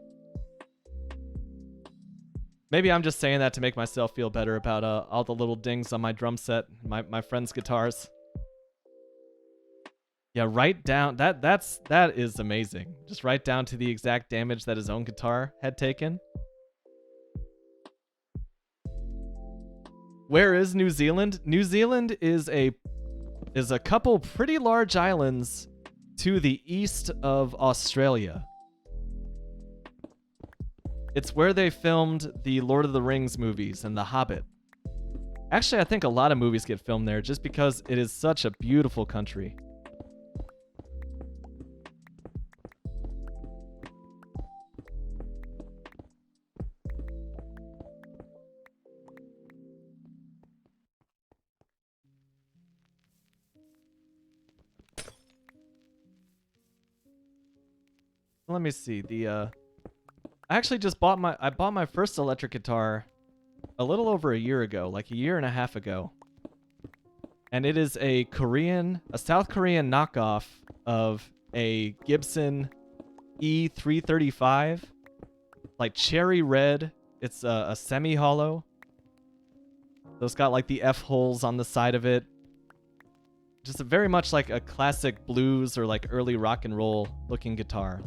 Maybe I'm just saying that to make myself feel better about all the little dings on my drum set, my friends' guitars. Yeah, write down that is amazing. Just write down to the exact damage that his own guitar had taken. Where is New Zealand? New Zealand is a couple pretty large islands to the east of Australia. It's where they filmed the Lord of the Rings movies and The Hobbit. Actually, I think a lot of movies get filmed there just because it is such a beautiful country. Let me see. I actually just bought my first electric guitar a little over a year ago, like a year and a half ago. And it is a South Korean knockoff of a Gibson E335, like cherry red. It's a semi-hollow. So it's got like the F holes on the side of it. Just very much like a classic blues or like early rock and roll looking guitar.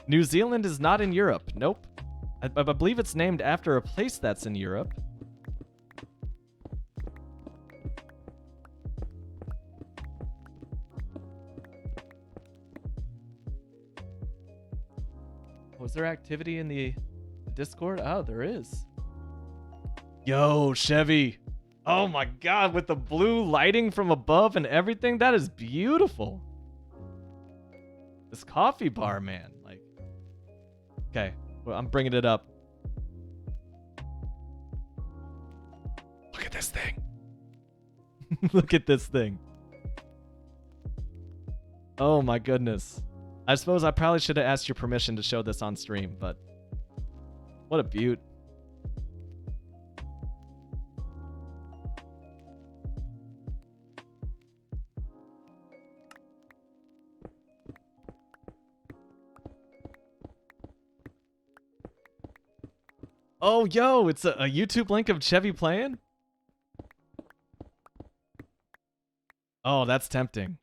New Zealand is not in Europe. Nope. I believe it's named after a place that's in Europe. Was there activity in the Discord? Oh, there is. Yo, Chevy. Oh my god, with the blue lighting from above and everything, that is beautiful. This coffee bar, man. Like, okay, well, I'm bringing it up. Look at this thing. Look at this thing. Oh my goodness. I suppose I probably should have asked your permission to show this on stream, but what a beaut. Oh, yo, it's a YouTube link of Chevy playing? Oh, that's tempting.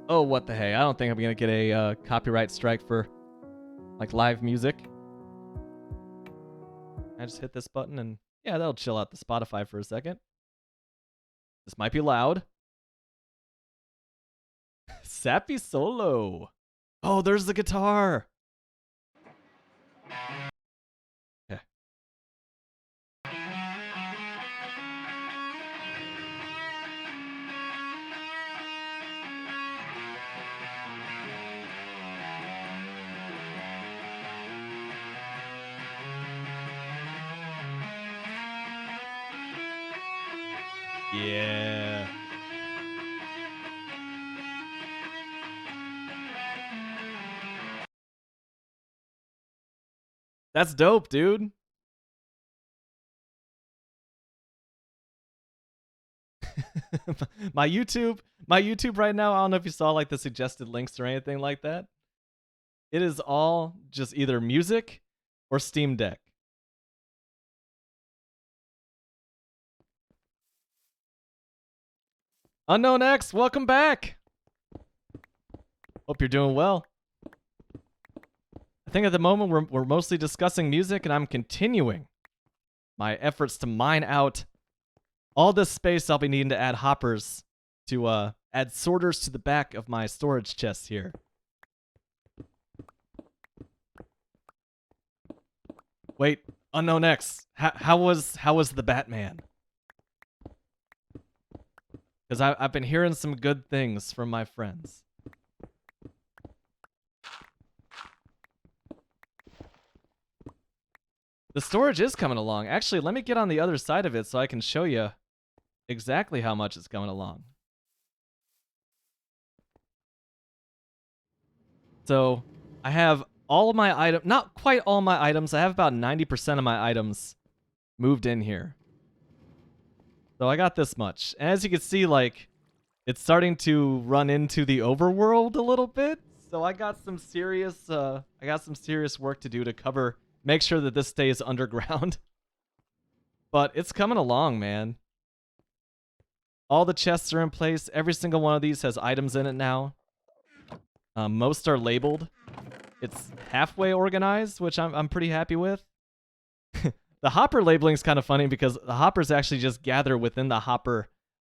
Oh, what the hey. I don't think I'm going to get a copyright strike for, like, live music. I just hit this button and, yeah, that'll chill out the Spotify for a second. This might be loud. Sappy solo. Oh, there's the guitar. Okay. Yeah. That's dope, dude. my YouTube right now, I don't know if you saw like the suggested links or anything like that. It is all just either music or Steam Deck. Unknown X, welcome back. Hope you're doing well. I think at the moment we're mostly discussing music, and I'm continuing my efforts to mine out all this space I'll be needing to add hoppers to add sorters to the back of my storage chests here. Wait, Unknown X, how was the Batman? Because I've been hearing some good things from my friends. The storage is coming along. Actually, let me get on the other side of it so I can show you exactly how much it's coming along. So I have all of my items, not quite all my items. I have about 90% of my items moved in here. So I got this much. And as you can see, like, it's starting to run into the overworld a little bit. So I got some serious work to do to make sure that this stays underground. But it's coming along, man. All the chests are in place. Every single one of these has items in it now. Most are labeled. It's halfway organized, which I'm pretty happy with. The hopper labeling is kind of funny because the hoppers actually just gather within the hopper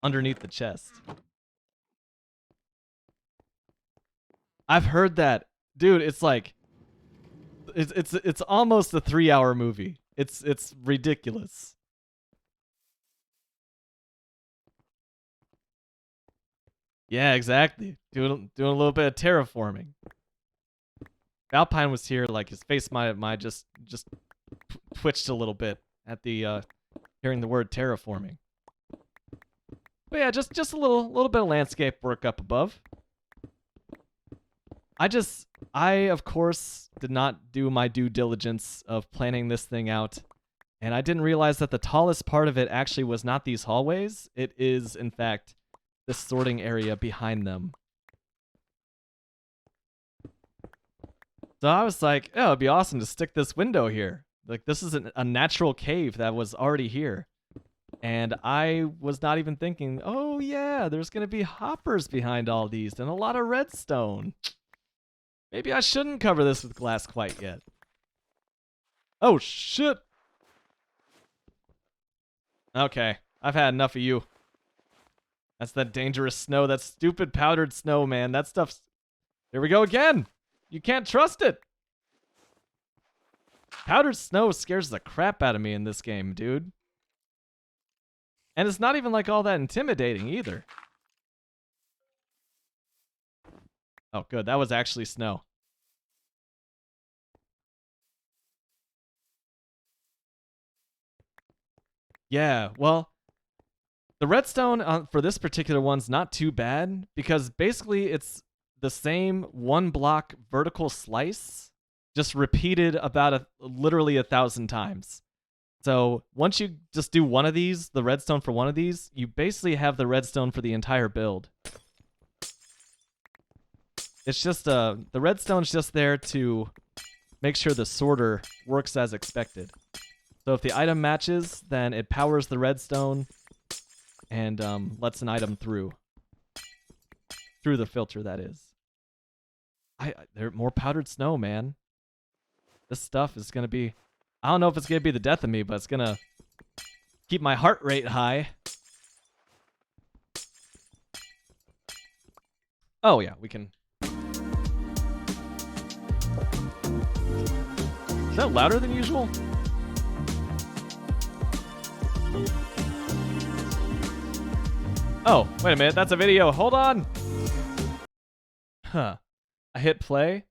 underneath the chest. I've heard that. Dude, it's like it's almost a 3-hour movie. It's ridiculous. Yeah, exactly. Doing a little bit of terraforming. Alpine was here, like his face might just twitched a little bit at the hearing the word terraforming. But yeah, just a little bit of landscape work up above. I of course did not do my due diligence of planning this thing out, and I didn't realize that the tallest part of it actually was not these hallways. It is in fact this sorting area behind them. So I was like, oh, it'd be awesome to stick this window here. Like, this is a natural cave that was already here. And I was not even thinking, oh yeah, there's going to be hoppers behind all these and a lot of redstone. Maybe I shouldn't cover this with glass quite yet. Oh, shit. Okay, I've had enough of you. That's that dangerous snow, that stupid powdered snow, man. That stuff's... Here we go again. You can't trust it. Powdered snow scares the crap out of me in this game, dude. And it's not even like all that intimidating either. Oh, good. That was actually snow. Yeah, well, the redstone for this particular one's not too bad because basically it's the same 1-block vertical slice, just repeated about literally 1,000 times. So once you just do one of these, the redstone for one of these, you basically have the redstone for the entire build. It's just the redstone's just there to make sure the sorter works as expected. So if the item matches, then it powers the redstone and lets an item through the filter, that is. There more powdered snow, man. This stuff is gonna be... I don't know if it's gonna be the death of me, but it's gonna keep my heart rate high. Oh yeah, we can... Is that louder than usual? Oh, wait a minute, that's a video. Hold on. Huh. I hit play,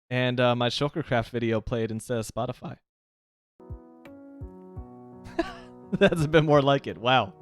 and my Shulkercraft video played instead of Spotify. That's a bit more like it. Wow.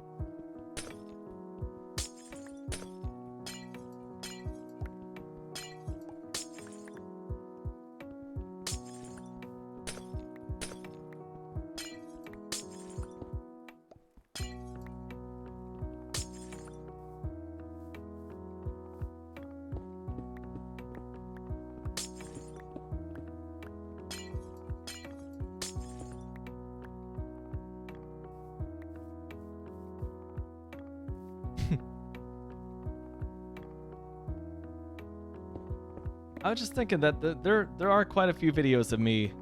I was just thinking that there are quite a few videos of me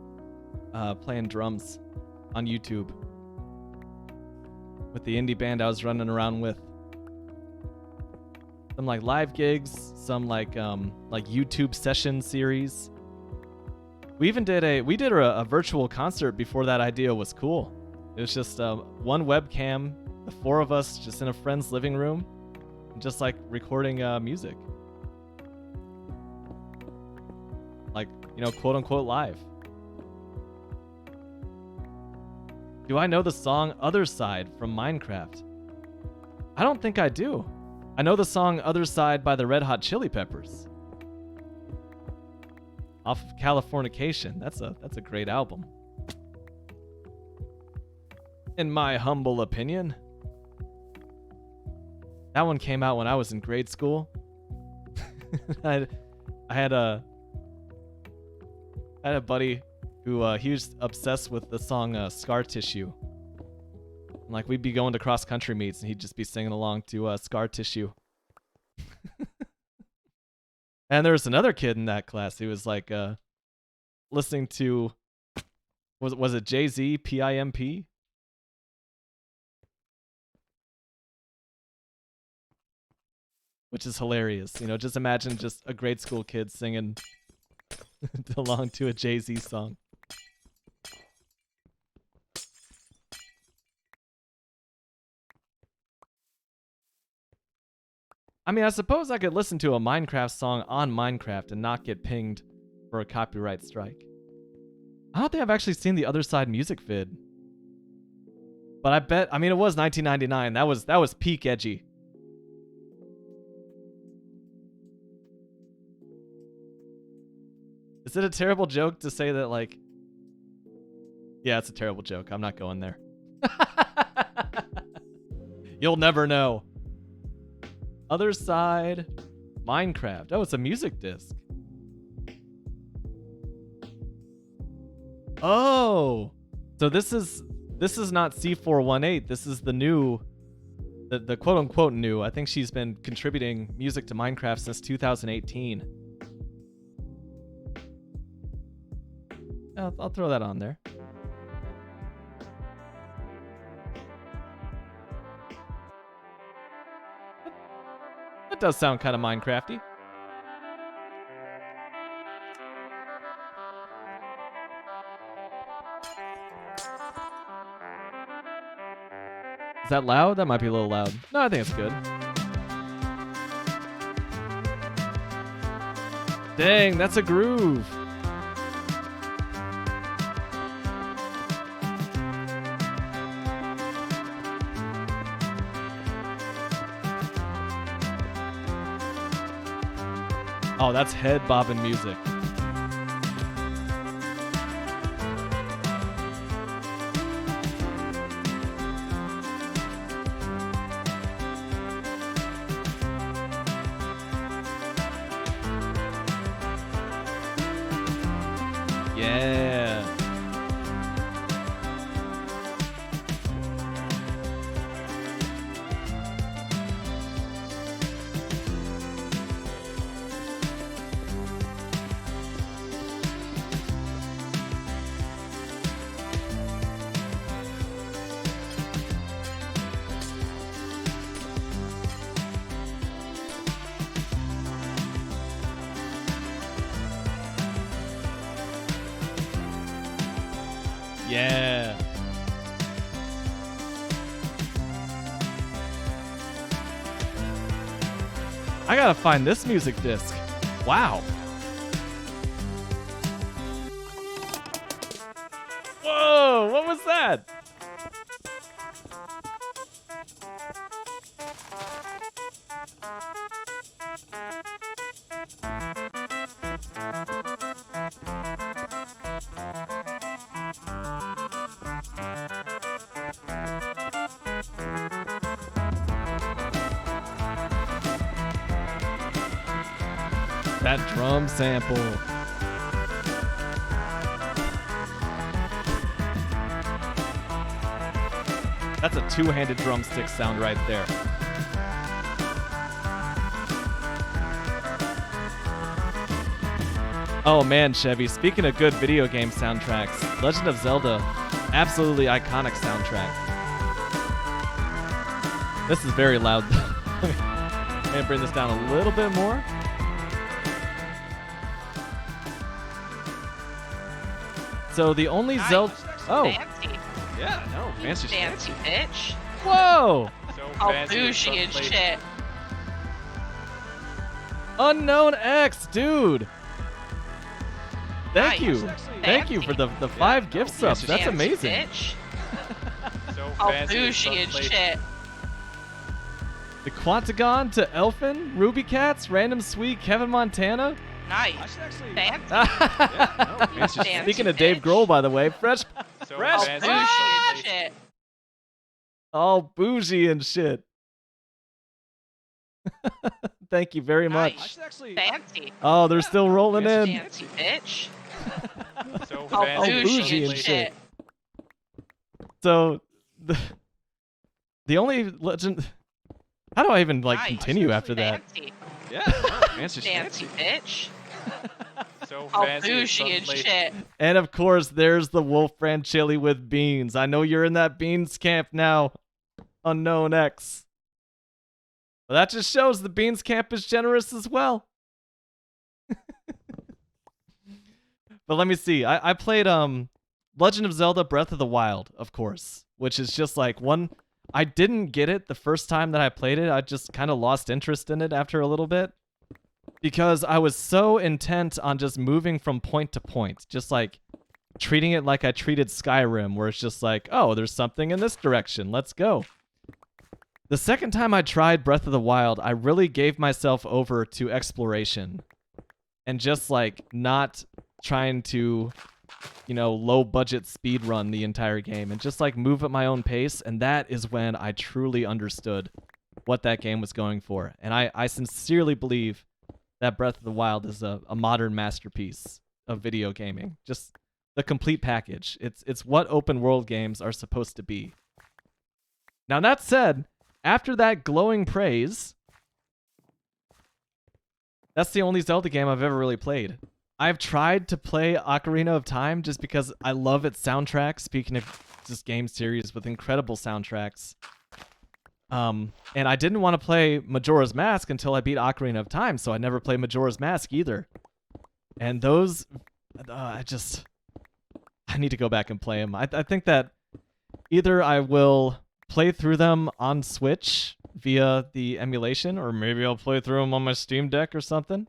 playing drums on YouTube with the indie band I was running around with. Some like live gigs, some like YouTube session series. We even did a virtual concert before that idea was cool. It was just one webcam, the four of us just in a friend's living room, and just like recording music. Like, you know, quote unquote live. Do I know the song Other Side from Minecraft? I don't think I do. I know the song Other Side by the Red Hot Chili Peppers. Off of Californication. That's a great album. In my humble opinion. That one came out when I was in grade school. I had a buddy who he was obsessed with the song Scar Tissue. Like, we'd be going to cross-country meets, and he'd just be singing along to Scar Tissue. And there was another kid in that class who was, like, listening to... Was it Jay-Z, P.I.M.P.? Which is hilarious. You know, just imagine just a grade school kid singing along to a Jay-Z song. I mean, I suppose I could listen to a Minecraft song on Minecraft and not get pinged for a copyright strike. I don't think I've actually seen the Other Side music vid. But I bet, I mean, it was 1999. That was peak edgy. Is it a terrible joke to say that, like... Yeah, it's a terrible joke. I'm not going there. You'll never know. Other Side, Minecraft. Oh, it's a music disc. Oh, so this is not C418. This is the new, the quote unquote new. I think she's been contributing music to Minecraft since 2018. I'll throw that on there. That does sound kind of Minecrafty. Is that loud? That might be a little loud. No, I think it's good. Dang, that's a groove. Oh, that's head bobbing music. Yeah. Yeah. I gotta find this music disc. Wow. Whoa, what was that? That drum sample. That's a two-handed drumstick sound right there. Oh man, Chevy, speaking of good video game soundtracks, Legend of Zelda, absolutely iconic soundtrack. This is very loud. I'm gonna bring this down a little bit more. So the only Zelda... Oh. Fancy. Yeah, no, fancy Fancy bitch. Whoa! So All fancy, bougie and someplace- shit. Unknown X, dude. Thank Nice. you. Thank you for the 5 gift subs. That's Fancy amazing. Bitch. So All fancy, bougie and someplace- shit. The Quantagon to Elfin, Ruby Cats, Random Sweet, Kevin Montana. Nice. I should actually. Fancy. Yeah, no, fancy. Fancy Speaking of Dave bitch. Grohl, by the way, fresh, So fresh All fancy, bougie and someplace- shit. all bougie and shit. Thank you very I much. should actually. Fancy. Oh, they're still rolling in. Fancy bitch. So All fancy, bougie and someplace- shit. So the only legend. How do I even like Nice. continue after that? Fancy. Yeah, no, fancy, Fancy bitch. So All fancy, bougie and someplace- shit. And of course, there's the Wolf Brand chili with beans. I know you're in that beans camp now, Unknown X. Well, that just shows the beans camp is generous as well. But let me see. I played Legend of Zelda Breath of the Wild, of course, which is just like one. I didn't get it the first time that I played it. I just kind of lost interest in it after a little bit because I was so intent on just moving from point to point, just like treating it like I treated Skyrim, where it's just like, oh, there's something in this direction. Let's go. The second time I tried Breath of the Wild, I really gave myself over to exploration and just like not trying to, you know, low budget speed run the entire game and just like move at my own pace. And that is when I truly understood what that game was going for. And I sincerely believe that Breath of the Wild is a modern masterpiece of video gaming. Just the complete package. It's what open world games are supposed to be. Now that said, after that glowing praise, that's the only Zelda game I've ever really played. I've tried to play Ocarina of Time just because I love its soundtrack. Speaking of just game series with incredible soundtracks. And I didn't want to play Majora's Mask until I beat Ocarina of Time, so I never played Majora's Mask either. And those, I need to go back and play them. I think that either I will play through them on Switch via the emulation, or maybe I'll play through them on my Steam Deck or something.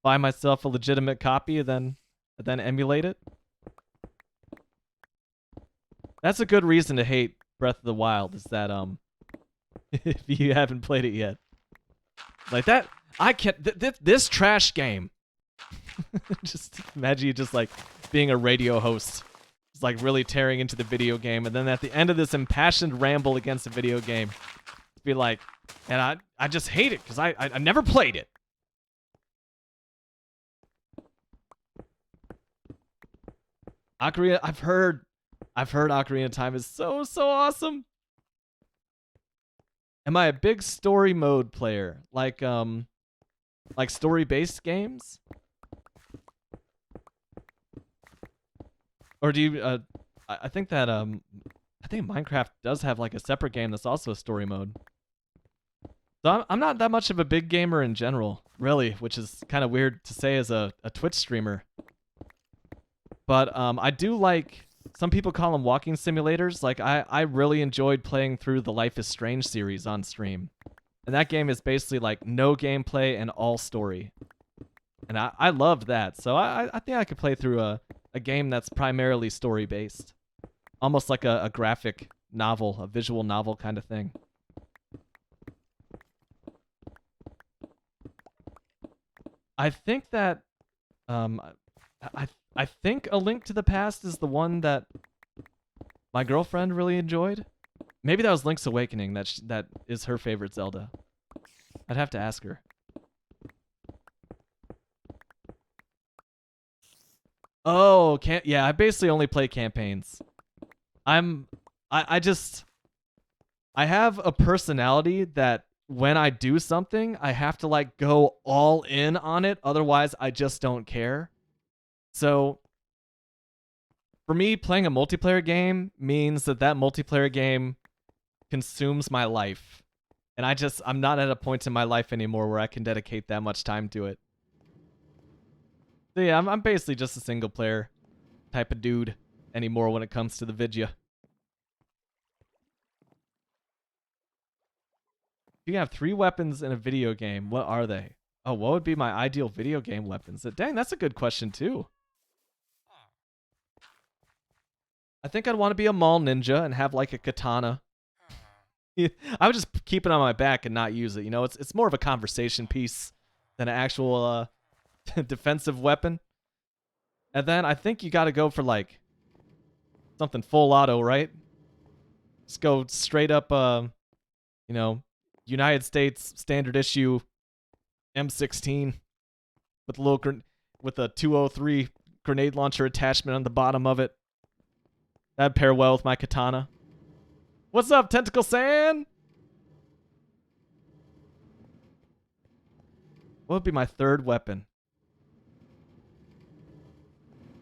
Buy myself a legitimate copy and then emulate it. That's a good reason to hate Breath of the Wild, is that if you haven't played it yet. Like that, I can't, this trash game. Just imagine you just like being a radio host. It's like really tearing into the video game, and then at the end of this impassioned ramble against a video game, be like, and I just hate it because I never played it. Ocarina, I've heard Ocarina of Time is so awesome. Am I a big story mode player? Like story-based games? Or do you I think that I think Minecraft does have like a separate game that's also a story mode. So I'm not that much of a big gamer in general, really, which is kind of weird to say as a Twitch streamer. But I do like, some people call them walking simulators. Like I really enjoyed playing through the Life is Strange series on stream. And that game is basically like no gameplay and all story. And I loved that. So I think I could play through a game that's primarily story based. Almost like a graphic novel, a visual novel kind of thing. I think that I think A Link to the Past is the one that my girlfriend really enjoyed. Maybe that was Link's Awakening. That is her favorite Zelda. I'd have to ask her. Oh, yeah, I basically only play campaigns. I have a personality that when I do something, I have to like go all in on it. Otherwise, I just don't care. So for me, playing a multiplayer game means that multiplayer game consumes my life. And I'm not at a point in my life anymore where I can dedicate that much time to it. So yeah, I'm basically just a single player type of dude anymore when it comes to the vidya. If you have 3 weapons in a video game, what are they? Oh, what would be my ideal video game weapons? Dang, that's a good question too. I think I'd want to be a mall ninja and have like a katana. I would just keep it on my back and not use it. You know, it's more of a conversation piece than an actual defensive weapon. And then I think you got to go for like something full auto, right? Just go straight up, you know, United States standard issue M16 with with a 203 grenade launcher attachment on the bottom of it. That'd pair well with my katana. What's up, Tentacle Sand? What would be my 3rd weapon?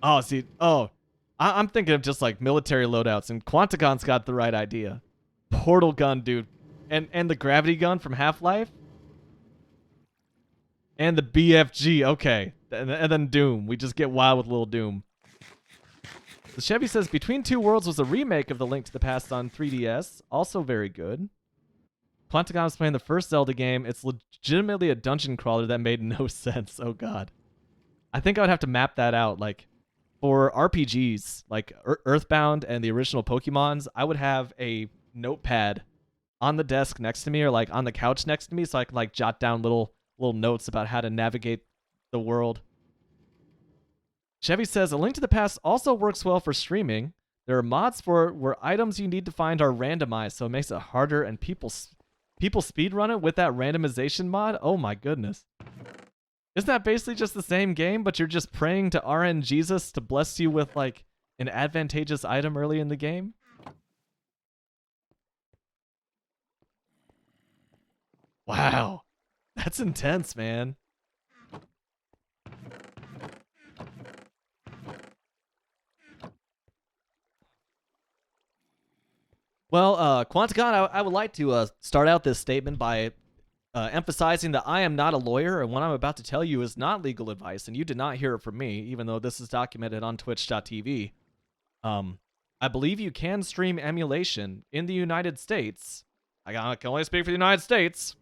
Oh, see, I'm thinking of just like military loadouts, and Quantagon's got the right idea. Portal gun, dude. And the gravity gun from Half-Life. And the BFG, okay. And then Doom. We just get wild with little Doom. The Chevy says, Between Two Worlds was a remake of The Link to the Past on 3DS. Also very good. Quantagon was playing the first Zelda game. It's legitimately a dungeon crawler that made no sense. Oh, God. I think I would have to map that out. Like, for RPGs, like Earthbound and the original Pokemons, I would have a notepad on the desk next to me or, like, on the couch next to me so I can, like, jot down little notes about how to navigate the world. Chevy says, A Link to the Past also works well for streaming. There are mods for it where items you need to find are randomized, so it makes it harder, and people speedrun it with that randomization mod? Oh my goodness. Isn't that basically just the same game, but you're just praying to RN Jesus to bless you with, like, an advantageous item early in the game? Wow. That's intense, man. Well, Quantagon, I would like to start out this statement by emphasizing that I am not a lawyer, and what I'm about to tell you is not legal advice, and you did not hear it from me, even though this is documented on twitch.tv. I believe you can stream emulation in the United States. I can only speak for the United States.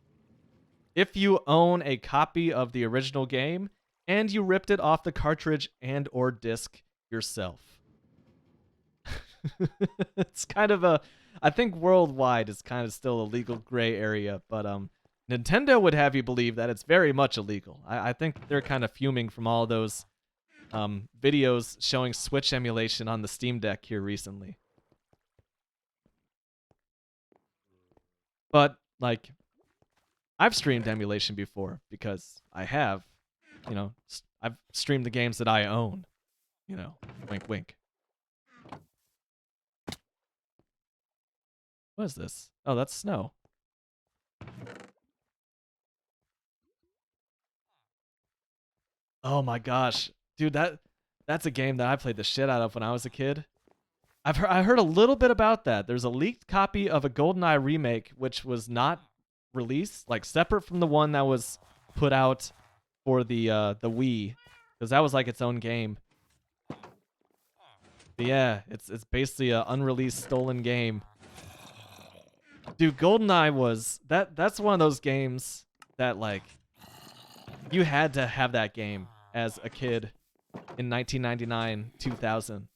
If you own a copy of the original game and you ripped it off the cartridge and or disc yourself. It's kind of I think worldwide it's kind of still a legal gray area, but Nintendo would have you believe that it's very much illegal. I think they're kind of fuming from all those videos showing Switch emulation on the Steam Deck here recently. But, like, I've streamed emulation before because I have, you know, I've streamed the games that I own. You know, wink, wink. What is this? Oh, that's snow. Oh my gosh. Dude, that's a game that I played the shit out of when I was a kid. I heard a little bit about that. There's a leaked copy of a GoldenEye remake which was not released, like separate from the one that was put out for the Wii, because that was like its own game. But yeah, it's basically an unreleased stolen game. Dude, GoldenEye was that's one of those games that, like, you had to have that game as a kid in 1999, 2000.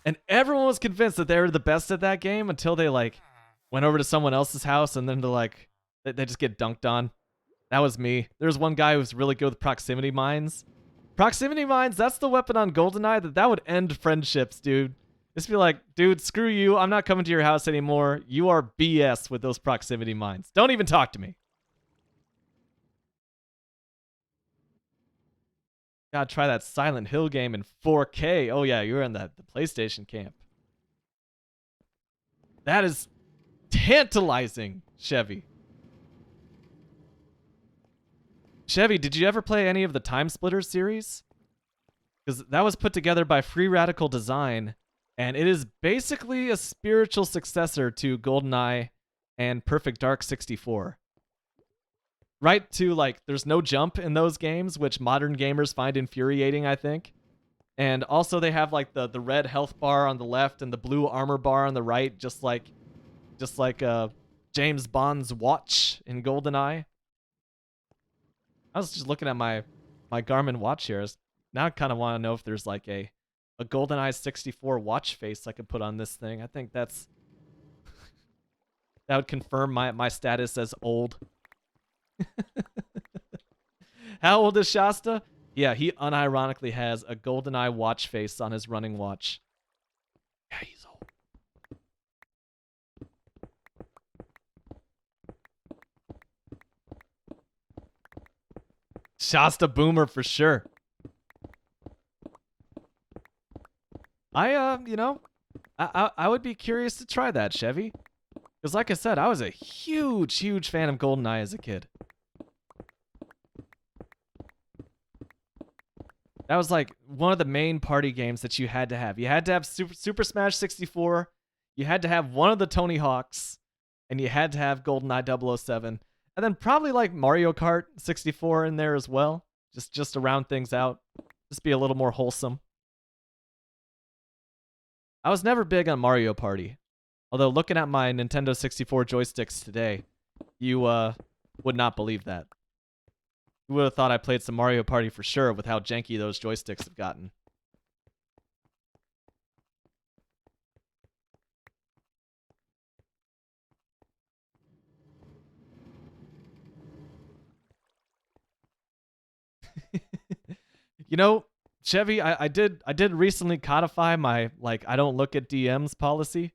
And everyone was convinced that they were the best at that game until they, like, went over to someone else's house and then they're like, they just get dunked on. That was me. There was one guy who was really good with proximity mines. Proximity mines, that's the weapon on GoldenEye that would end friendships, dude. Just be like, dude, screw you. I'm not coming to your house anymore. You are BS with those proximity mines. Don't even talk to me. Gotta try that Silent Hill game in 4K. Oh yeah, you're in the PlayStation camp. That is tantalizing, Chevy. Chevy, did you ever play any of the Time Splitters series? because that was put together by Free Radical Design, and it is basically a spiritual successor to GoldenEye and Perfect Dark 64. Right to, like, there's no jump in those games, which modern gamers find infuriating, I think. And also they have, like, the red health bar on the left and the blue armor bar on the right, just like James Bond's watch in GoldenEye. I was just looking at my Garmin watch here. Now I kind of want to know if there's like a GoldenEye 64 watch face I could put on this thing. I think that would confirm my status as old. How old is Shasta? Yeah, he unironically has a GoldenEye watch face on his running watch. Yeah, he's old. Shasta boomer for sure. I would be curious to try that, Chevy. Because like I said, I was a huge fan of GoldenEye as a kid. That was like one of the main party games that you had to have. You had to have Super Smash 64, you had to have one of the Tony Hawks, and you had to have GoldenEye 007. And then probably like Mario Kart 64 in there as well. Just to round things out. Just be a little more wholesome. I was never big on Mario Party. Although looking at my Nintendo 64 joysticks today, you would not believe that. You would have thought I played some Mario Party for sure with how janky those joysticks have gotten. You know, Chevy, I did recently codify my I don't look at DMs policy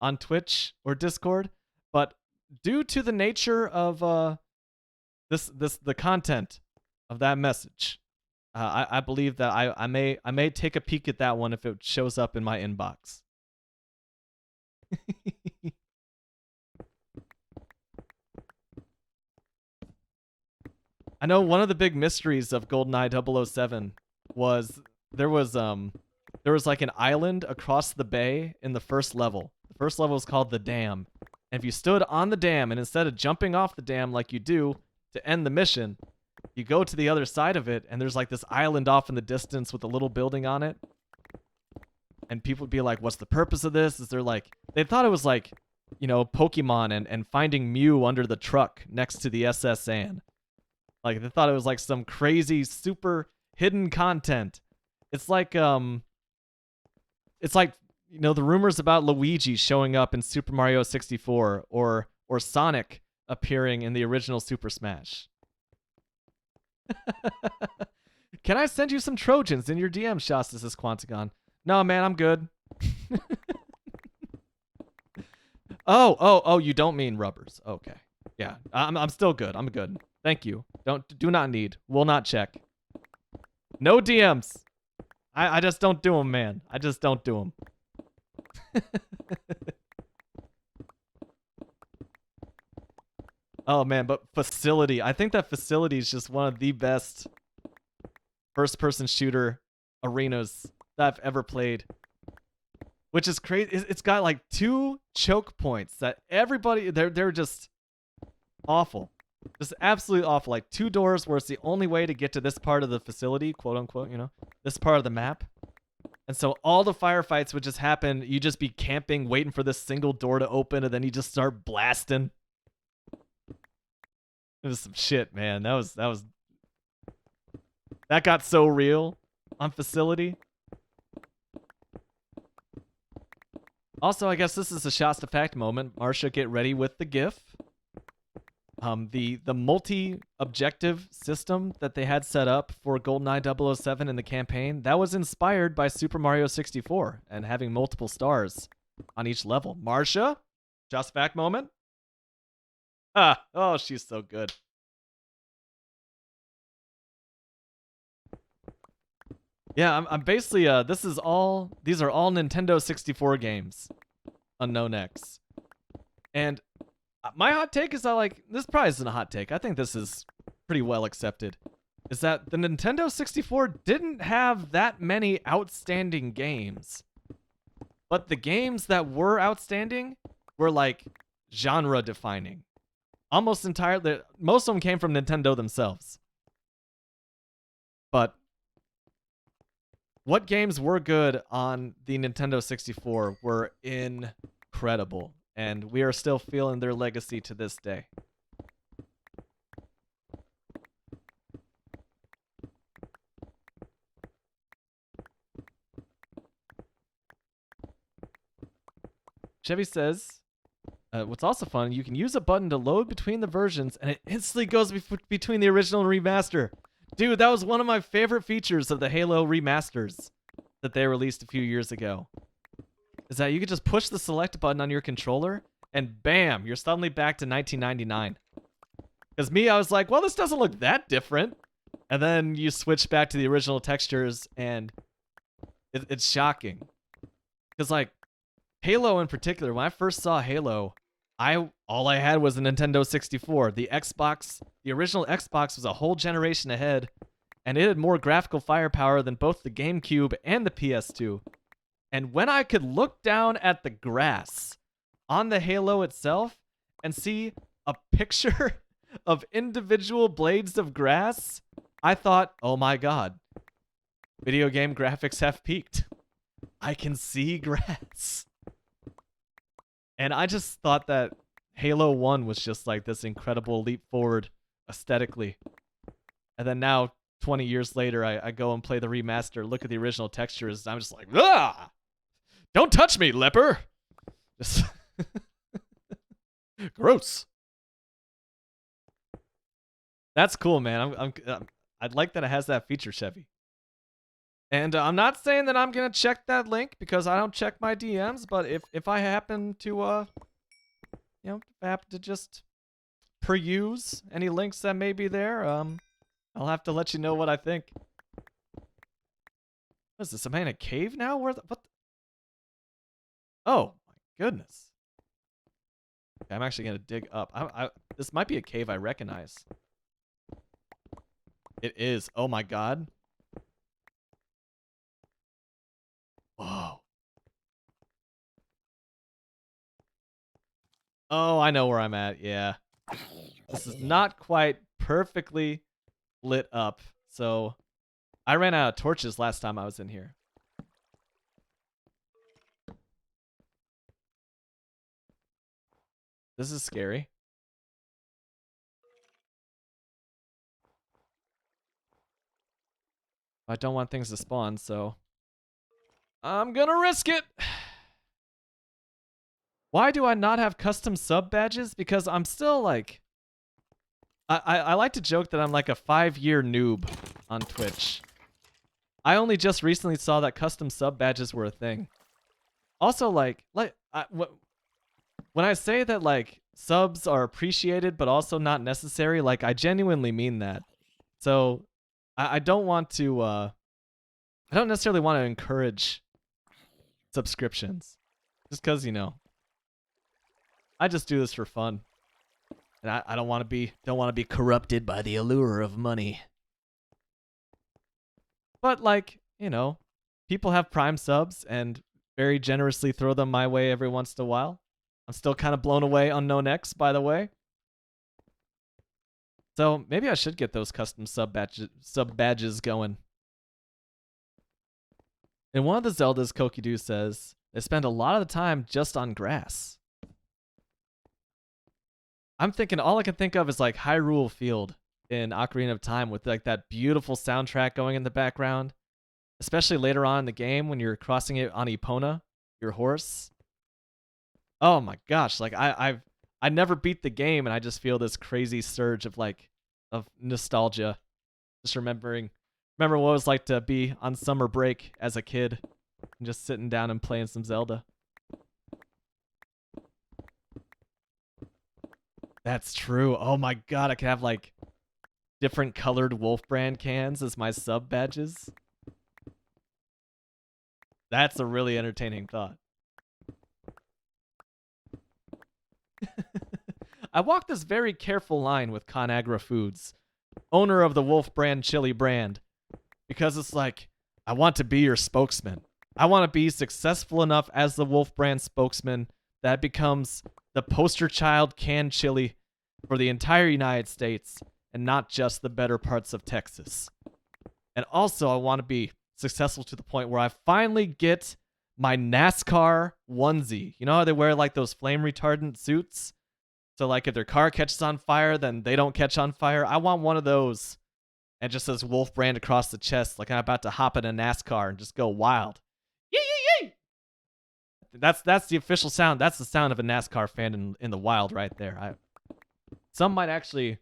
on Twitch or Discord, but due to the nature of the content of that message, I believe that I may take a peek at that one if it shows up in my inbox. I know one of the big mysteries of GoldenEye 007 was there was like an island across the bay in the first level. The first level is called the Dam. And if you stood on the dam and instead of jumping off the dam like you do to end the mission, you go to the other side of it and there's like this island off in the distance with a little building on it. And people would be like, what's the purpose of this? Is there like, they thought it was like, you know, Pokemon and finding Mew under the truck next to the SS Anne. Like, they thought it was like some crazy, super hidden content. It's like, you know, the rumors about Luigi showing up in Super Mario 64 or Sonic appearing in the original Super Smash. Can I send you some Trojans in your DM, Shasta, says Quantagon? No, man, I'm good. Oh, you don't mean rubbers. Okay. Yeah, I'm still good. I'm good. Thank you. Do not need. Will not check. No DMs. I just don't do them, man. I just don't do them. Oh man, but Facility. I think that Facility is just one of the best first-person shooter arenas that I've ever played. Which is crazy. It's got like 2 choke points that everybody they're just awful. Just absolutely awful. Like 2 doors where it's the only way to get to this part of the facility, quote unquote, you know, this part of the map. And so all the firefights would just happen. You just be camping, waiting for this single door to open, and then you just start blasting. It was some shit, man. That got so real on Facility. Also, I guess this is a Shasta fact moment. Marsha, get ready with the GIF. The multi-objective system that they had set up for GoldenEye 007 in the campaign, that was inspired by Super Mario 64 and having multiple stars on each level. Marsha, Shasta fact moment. Oh, she's so good. Yeah, I'm basically these are all Nintendo 64 games. Unknown X. And my hot take is that, like, this probably isn't a hot take. I think this is pretty well accepted. is that the Nintendo 64 didn't have that many outstanding games. But the games that were outstanding were like genre defining. Almost entirely, most of them came from Nintendo themselves. But what games were good on the Nintendo 64 were incredible. And we are still feeling their legacy to this day. Chevy says, what's also fun, you can use a button to load between the versions, and it instantly goes between the original and remaster. Dude, that was one of my favorite features of the Halo remasters that they released a few years ago. Is that you could just push the select button on your controller, and bam, you're suddenly back to 1999. Because me, I was like, well, this doesn't look that different. And then you switch back to the original textures, and it's shocking. Because, like, Halo in particular, when I first saw Halo, all I had was a Nintendo 64. The original Xbox was a whole generation ahead, and it had more graphical firepower than both the GameCube and the PS2. And when I could look down at the grass on the Halo itself and see a picture of individual blades of grass, I thought, oh my god, video game graphics have peaked. I can see grass. And I just thought that Halo 1 was just like this incredible leap forward aesthetically. And then now, 20 years later, I go and play the remaster, look at the original textures, and I'm just like, ah! Don't touch me, leper! Just gross. That's cool, man. I'd like that it has that feature, Chevy. And I'm not saying that I'm gonna check that link because I don't check my DMs, but if I happen to if I happen to just peruse any links that may be there, I'll have to let you know what I think. What is this? Am I in a cave now? What? Oh my goodness. Okay, I'm actually gonna dig up. This might be a cave I recognize. It is. Oh my god. Whoa. Oh, I know where I'm at. Yeah. This is not quite perfectly lit up. So I ran out of torches last time I was in here. This is scary. I don't want things to spawn, so I'm gonna risk it. Why do I not have custom sub badges? Because I'm still like... I like to joke that I'm like a 5-year noob on Twitch. I only just recently saw that custom sub badges were a thing. Also, when I say that like subs are appreciated but also not necessary, like I genuinely mean that. So I don't want to... I don't necessarily want to encourage subscriptions. Just because, I just do this for fun. And I don't want to be corrupted by the allure of money. But like, people have Prime subs and very generously throw them my way every once in a while. I'm still kind of blown away Unknown X, by the way. So maybe I should get those custom sub badges going. In one of the Zeldas, Kokidoo says, they spend a lot of the time just on grass. I'm thinking, all I can think of is like Hyrule Field in Ocarina of Time with like that beautiful soundtrack going in the background. Especially later on in the game when you're crossing it on Epona, your horse. Oh my gosh, like I never beat the game and I just feel this crazy surge of nostalgia. Just remember what it was like to be on summer break as a kid and just sitting down and playing some Zelda. That's true. Oh my god, I could have like different colored Wolf Brand cans as my sub badges. That's a really entertaining thought. I walk this very careful line with ConAgra Foods owner of the Wolf brand chili brand, because it's like, I want to be your spokesman. I want to be successful enough as the Wolf brand spokesman that becomes the poster child canned chili for the entire United States and not just the better parts of Texas. And also, I want to be successful to the point where I finally get my NASCAR onesie. You know how they wear like those flame retardant suits? So like if their car catches on fire, then they don't catch on fire. I want one of those. And just says Wolf brand across the chest, like I'm about to hop in a NASCAR and just go wild. Yee yee yee! That's the official sound. That's the sound of a NASCAR fan in the wild right there. Some might actually,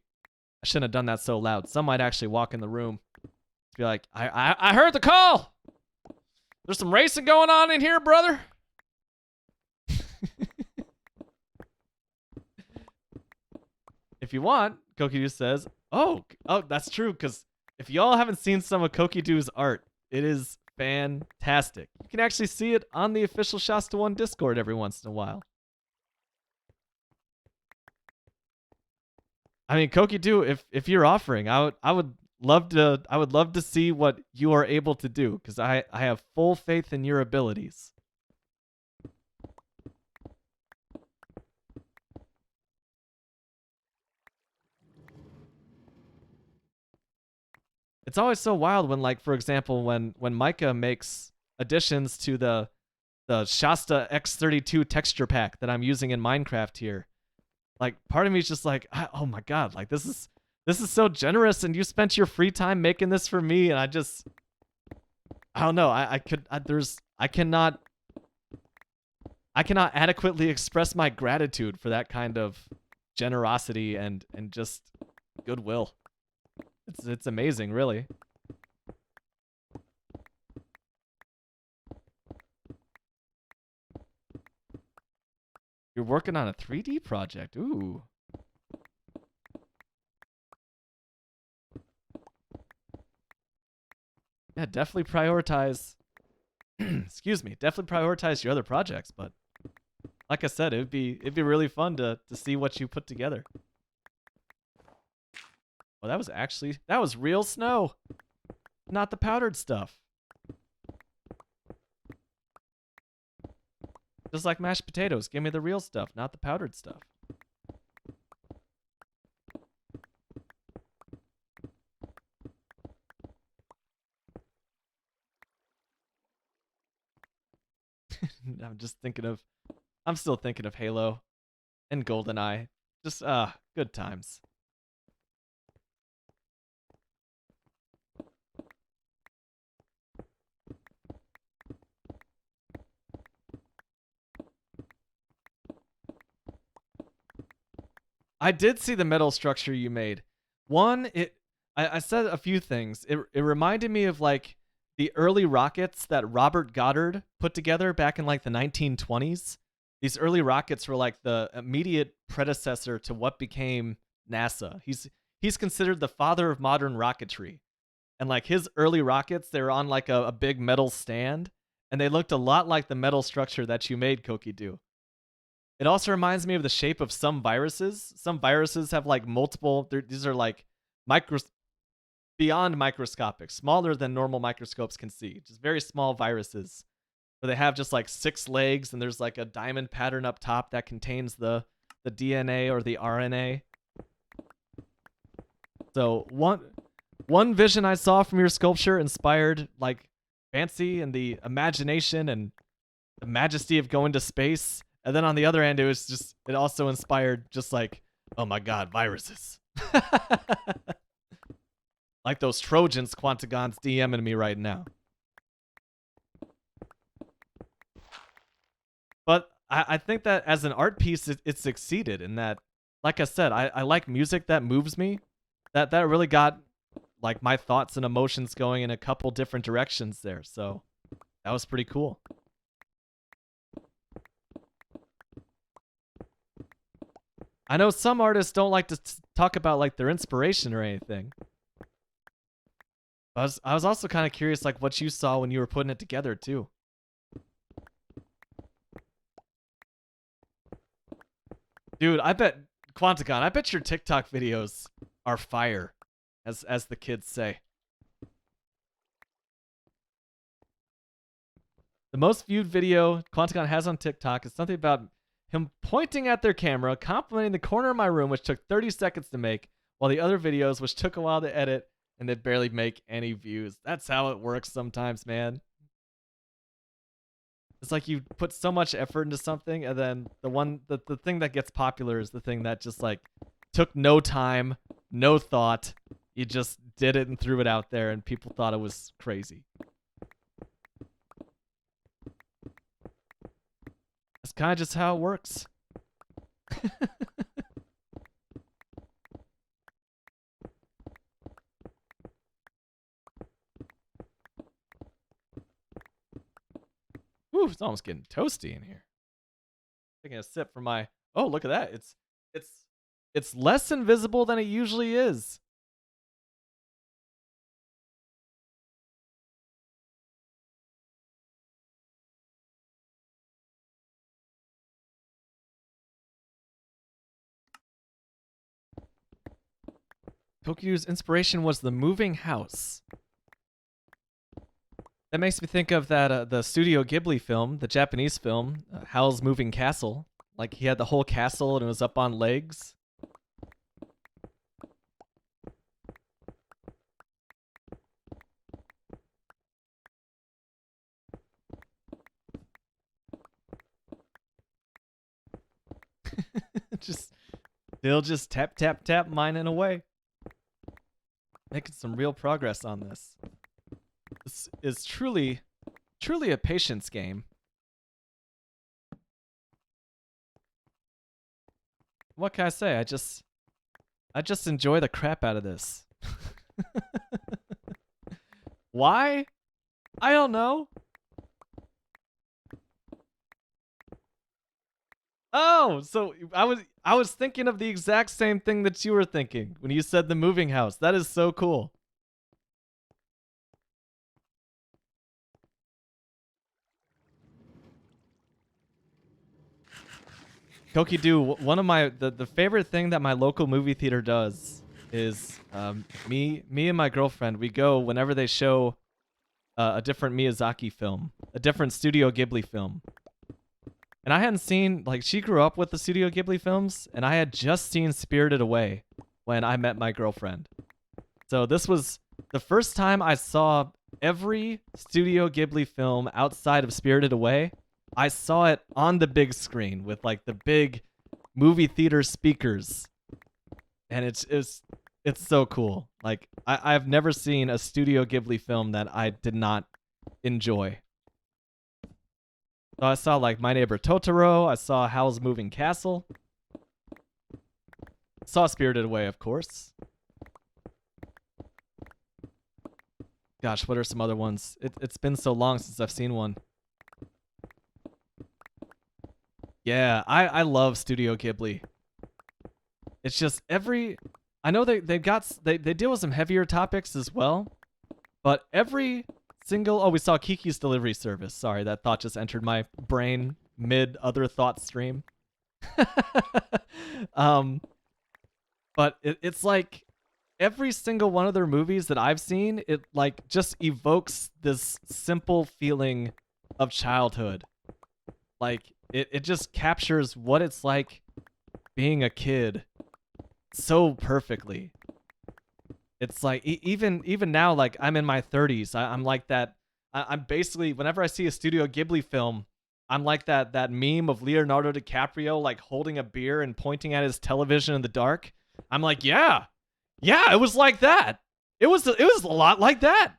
I shouldn't have done that so loud. Some might actually walk in the room, be like, I heard the call. There's some racing going on in here, brother. If you want, Kokidu says, oh, that's true, because if y'all haven't seen some of Kokidu's art, it is fantastic. You can actually see it on the official Shasta 1 Discord every once in a while. I mean, Kokidu, if you're offering, I would love to see what you are able to do, because I have full faith in your abilities. It's always so wild when, like, for example, when Micah makes additions to the Shasta X32 texture pack that I'm using in Minecraft here. Like, part of me is just like, oh my god, like this is so generous, and you spent your free time making this for me, and I don't know, I cannot adequately express my gratitude for that kind of generosity and just goodwill. It's amazing, really. You're working on a 3D project. Ooh. Yeah, definitely prioritize. Excuse me. Definitely prioritize your other projects, but like I said, it'd be really fun to see what you put together. Well, that was real snow, not the powdered stuff. Just like mashed potatoes, give me the real stuff, not the powdered stuff. I'm still thinking of Halo and GoldenEye. Just, good times. I did see the metal structure you made. One, I said a few things. It reminded me of like the early rockets that Robert Goddard put together back in like the 1920s. These early rockets were like the immediate predecessor to what became NASA. He's considered the father of modern rocketry. And like his early rockets, they were on like a big metal stand, and they looked a lot like the metal structure that you made, Kokidu. It also reminds me of the shape of some viruses. Some viruses have like multiple, these are like beyond microscopic, smaller than normal microscopes can see. Just very small viruses where they have just like 6 legs, and there's like a diamond pattern up top that contains the DNA or the RNA. So one vision I saw from your sculpture inspired like fancy and the imagination and the majesty of going to space. And then on the other end, it also inspired just like, oh my god, viruses. Like those Trojans Quantagon's DMing me right now. But I think that as an art piece, it succeeded in that, like I said, I like music that moves me. That really got like my thoughts and emotions going in a couple different directions there. So that was pretty cool. I know some artists don't like to talk about like their inspiration or anything. I was also kind of curious like what you saw when you were putting it together too. Dude, I bet Quantagon, I bet your TikTok videos are fire. as the kids say. The most viewed video Quanticon has on TikTok is something about him pointing at their camera, complimenting the corner of my room, which took 30 seconds to make, while the other videos, which took a while to edit, and they barely make any views. That's how it works sometimes, man. It's like you put so much effort into something, and then the thing that gets popular is the thing that just like took no time, no thought. You just did it and threw it out there, and people thought it was crazy. That's kind of just how it works. Ooh, it's almost getting toasty in here. Taking a sip from my. Oh, look at that! It's less invisible than it usually is. Tokyu's inspiration was the moving house. That makes me think of that the Studio Ghibli film, the Japanese film, Howl's Moving Castle. Like he had the whole castle and it was up on legs. They'll just tap tap tap mining away. Making some real progress on this. This is truly a patience game. What can I say? I just enjoy the crap out of this. Why? I don't know. Oh, so I was thinking of the exact same thing that you were thinking when you said the moving house. That is so cool. Koki-do, one of my the favorite thing that my local movie theater does is me and my girlfriend, we go whenever they show a different Miyazaki film, a different Studio Ghibli film. And I hadn't seen, like, she grew up with the Studio Ghibli films, and I had just seen Spirited Away when I met my girlfriend. So this was the first time I saw every Studio Ghibli film outside of Spirited Away. I saw it on the big screen with, like, the big movie theater speakers. And it's so cool. Like, I've never seen a Studio Ghibli film that I did not enjoy. So I saw, like, My Neighbor Totoro. I saw Howl's Moving Castle. Saw Spirited Away, of course. Gosh, what are some other ones? It's been so long since I've seen one. Yeah, I love Studio Ghibli. It's just I know they deal with some heavier topics as well, but every single... Oh, we saw Kiki's Delivery Service. Sorry, that thought just entered my brain mid other thought stream. But it's like every single one of their movies that I've seen, it like just evokes this simple feeling of childhood. Like it just captures what it's like being a kid so perfectly. It's like even now, like I'm in my 30s. I'm like that. I'm basically, whenever I see a Studio Ghibli film, I'm like that meme of Leonardo DiCaprio like holding a beer and pointing at his television in the dark. I'm like, yeah, it was like that. It was a lot like that.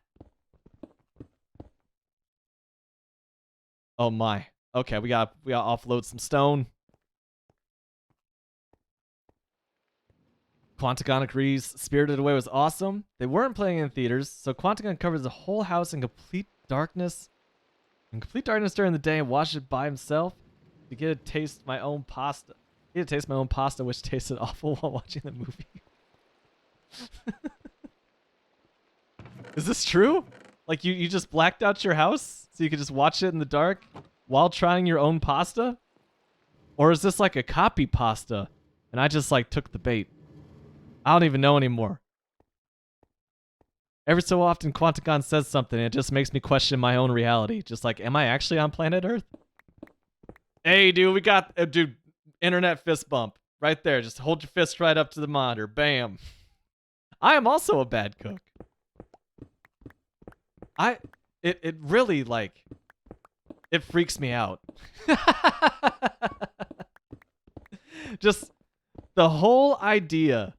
Oh my. Okay, we got offload some stone. Quanticon agrees. Spirited Away was awesome. They weren't playing in theaters, so Quanticon covers the whole house in complete darkness. During the day and watched it by himself to get to taste my own pasta. Get to taste my own pasta, which tasted awful while watching the movie. Is this true? Like you just blacked out your house so you could just watch it in the dark while trying your own pasta? Or is this like a copy pasta and I just like took the bait? I don't even know anymore. Every so often, Quantagon says something, and it just makes me question my own reality. Just like, am I actually on planet Earth? Hey, dude, we got, dude, internet fist bump. Right there. Just hold your fist right up to the monitor. Bam. I am also a bad cook. It really, like, it freaks me out. Just the whole idea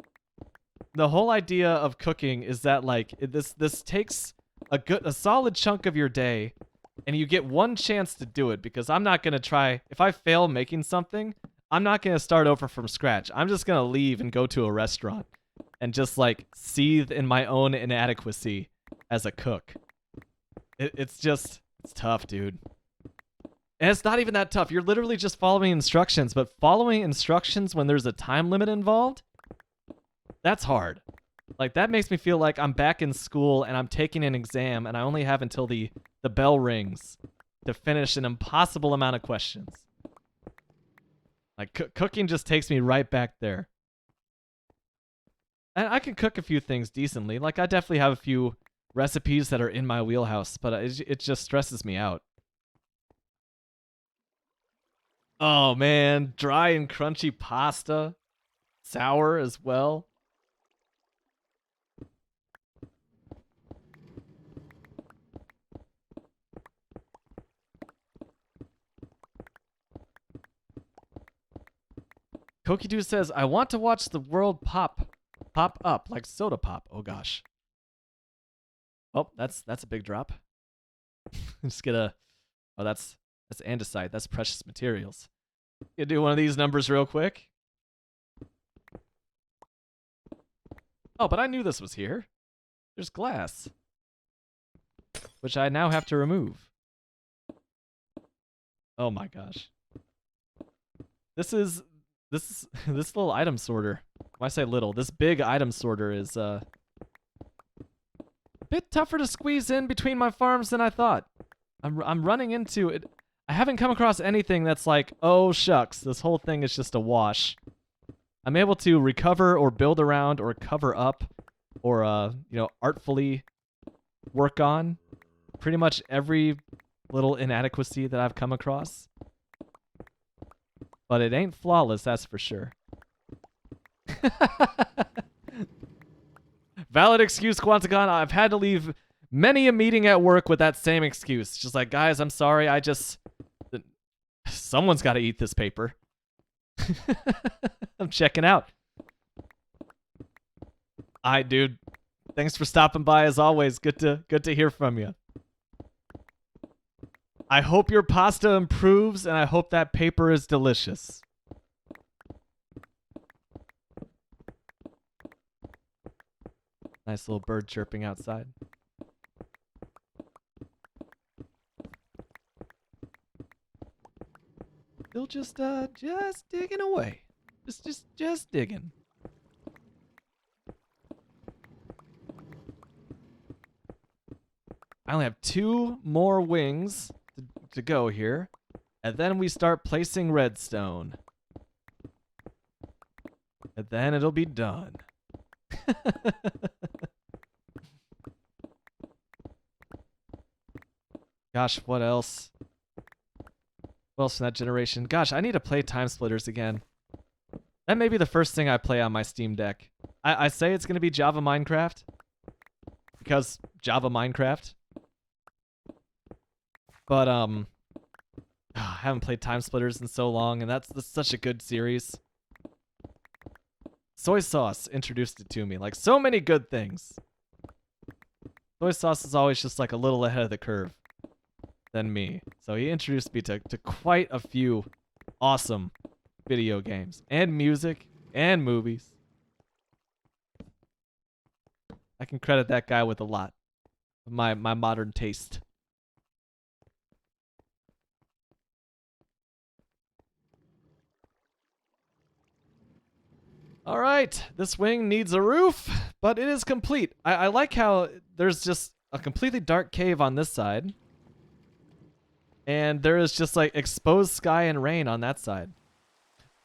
of cooking is that, like, this takes a solid chunk of your day, and you get one chance to do it, because I'm not gonna try. If I fail making something, I'm not gonna start over from scratch. I'm just gonna leave and go to a restaurant and just, like, seethe in my own inadequacy as a cook. It's tough, dude. And it's not even that tough. You're literally just following instructions, but following instructions when there's a time limit involved, that's hard. Like, that makes me feel like I'm back in school and I'm taking an exam and I only have until the bell rings to finish an impossible amount of questions. Like, cooking just takes me right back there. And I can cook a few things decently. Like, I definitely have a few recipes that are in my wheelhouse, but it just stresses me out. Oh, man. Dry and crunchy pasta. Sour as well. Kokidu says, I want to watch the world pop up like soda pop. Oh gosh. Oh, that's a big drop. Just get a. Oh, that's andesite. That's precious materials. You do one of these numbers real quick. Oh, but I knew this was here. There's glass, which I now have to remove. Oh my gosh. This little item sorter. When I say little, this big item sorter is a bit tougher to squeeze in between my farms than I thought. I'm running into it. I haven't come across anything that's like, oh shucks, this whole thing is just a wash. I'm able to recover or build around or cover up or artfully work on pretty much every little inadequacy that I've come across. But it ain't flawless, that's for sure. Valid excuse, Quantagon. I've had to leave many a meeting at work with that same excuse. Just like, guys, I'm sorry. Someone's got to eat this paper. I'm checking out. Alright, dude. Thanks for stopping by as always. Good to hear from you. I hope your pasta improves, and I hope that paper is delicious. Nice little bird chirping outside. Still just digging away. Just digging. I only have 2 more wings to go here, and then we start placing redstone. And then it'll be done. Gosh, what else? What else from that generation? Gosh, I need to play Time Splitters again. That may be the first thing I play on my Steam Deck. I say it's going to be Java Minecraft, because Java Minecraft. But, I haven't played Time Splitters in so long, and that's such a good series. Soy Sauce introduced it to me. Like, so many good things. Soy Sauce is always just, like, a little ahead of the curve than me. So he introduced me to quite a few awesome video games. And music. And movies. I can credit that guy with a lot of my modern taste. All right, this wing needs a roof, but it is complete. I like how there's just a completely dark cave on this side, and there is just like exposed sky and rain on that side.